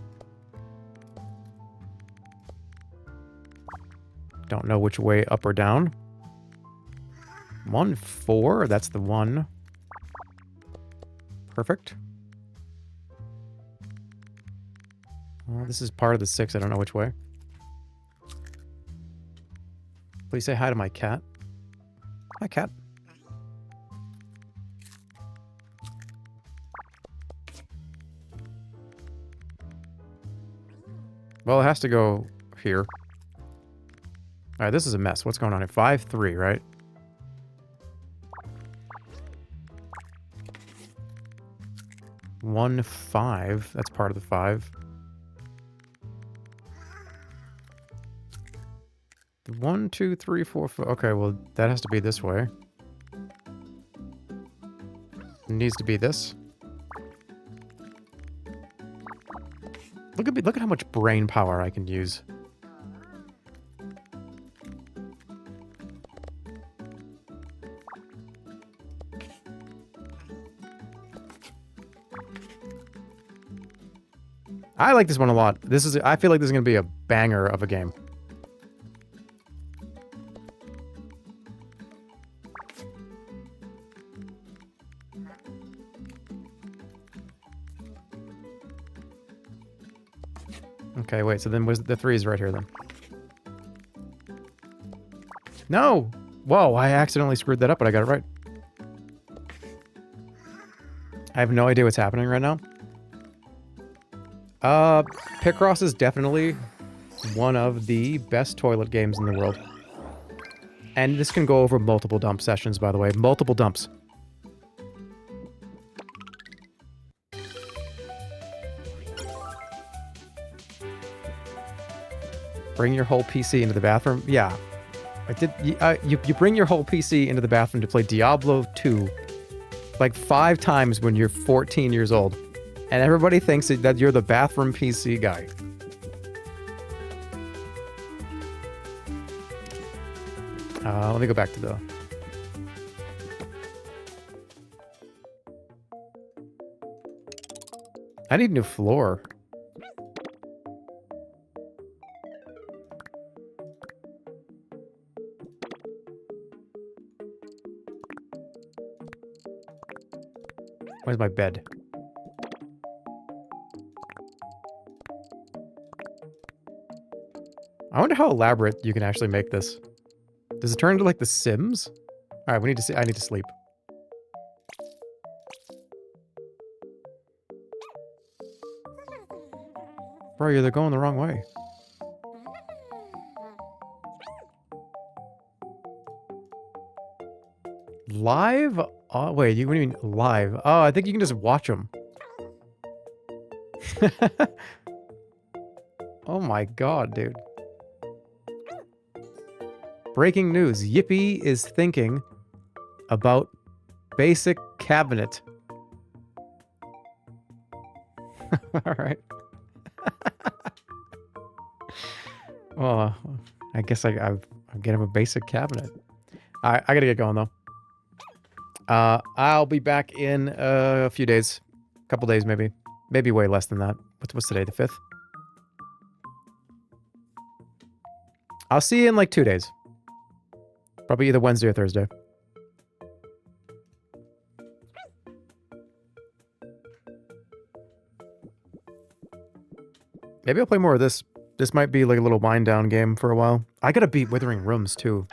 Don't know which way up or down. 1, 4. That's the 1. Perfect. Well, this is part of the 6. I don't know which way. Please say hi to my cat. Hi, cat. Well, it has to go here. Alright, this is a mess. What's going on here? 5, 3, right? One, 5. That's part of the 5. 1, 2, 3, 4, 5. Okay, well, that has to be this way. It needs to be this. Look at me. Look at how much brain power I can use. I like this one a lot. I feel like this is going to be a banger of a game. Okay, wait, so then the 3 is right here then. No! Whoa, I accidentally screwed that up, but I got it right. I have no idea what's happening right now. Picross is definitely one of the best toilet games in the world. And this can go over multiple dump sessions, by the way. Multiple dumps. Bring your whole PC into the bathroom? Yeah. You bring your whole PC into the bathroom to play Diablo 2 like 5 times when you're 14 years old. And everybody thinks that you're the bathroom PC guy. Let me go back to the... I need a new floor. Where's my bed? I wonder how elaborate you can actually make this. Does it turn into like The Sims? Alright, I need to sleep. Bro, they're going the wrong way. Live? Oh, wait, what do you mean live? Oh, I think you can just watch them. Oh my god, dude. Breaking news. Yippee is thinking about basic cabinet. Alright. Well, I guess I'm getting a basic cabinet. Alright, I gotta get going though. I'll be back in a few days. A couple days maybe. Maybe way less than that. What's today, the 5th? I'll see you in like 2 days. Probably either Wednesday or Thursday. Maybe I'll play more of this. This might be like a little wind down game for a while. I gotta beat Withering Rooms too.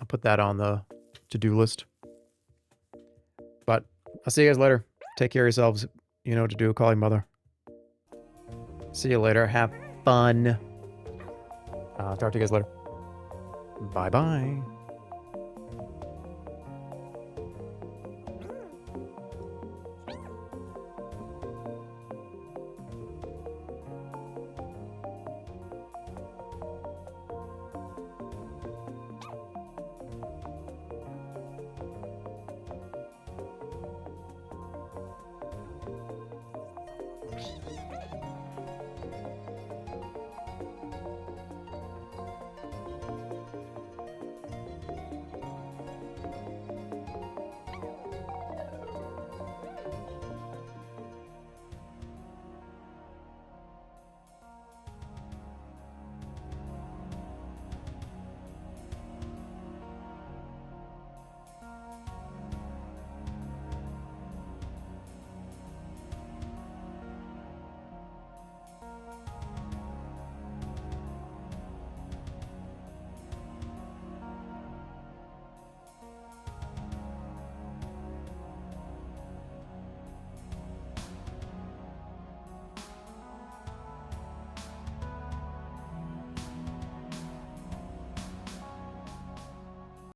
I'll put that on the to-do list. But I'll see you guys later. Take care of yourselves. You know what to do. Call your mother. See you later. Have fun. Talk to you guys later. Bye-bye.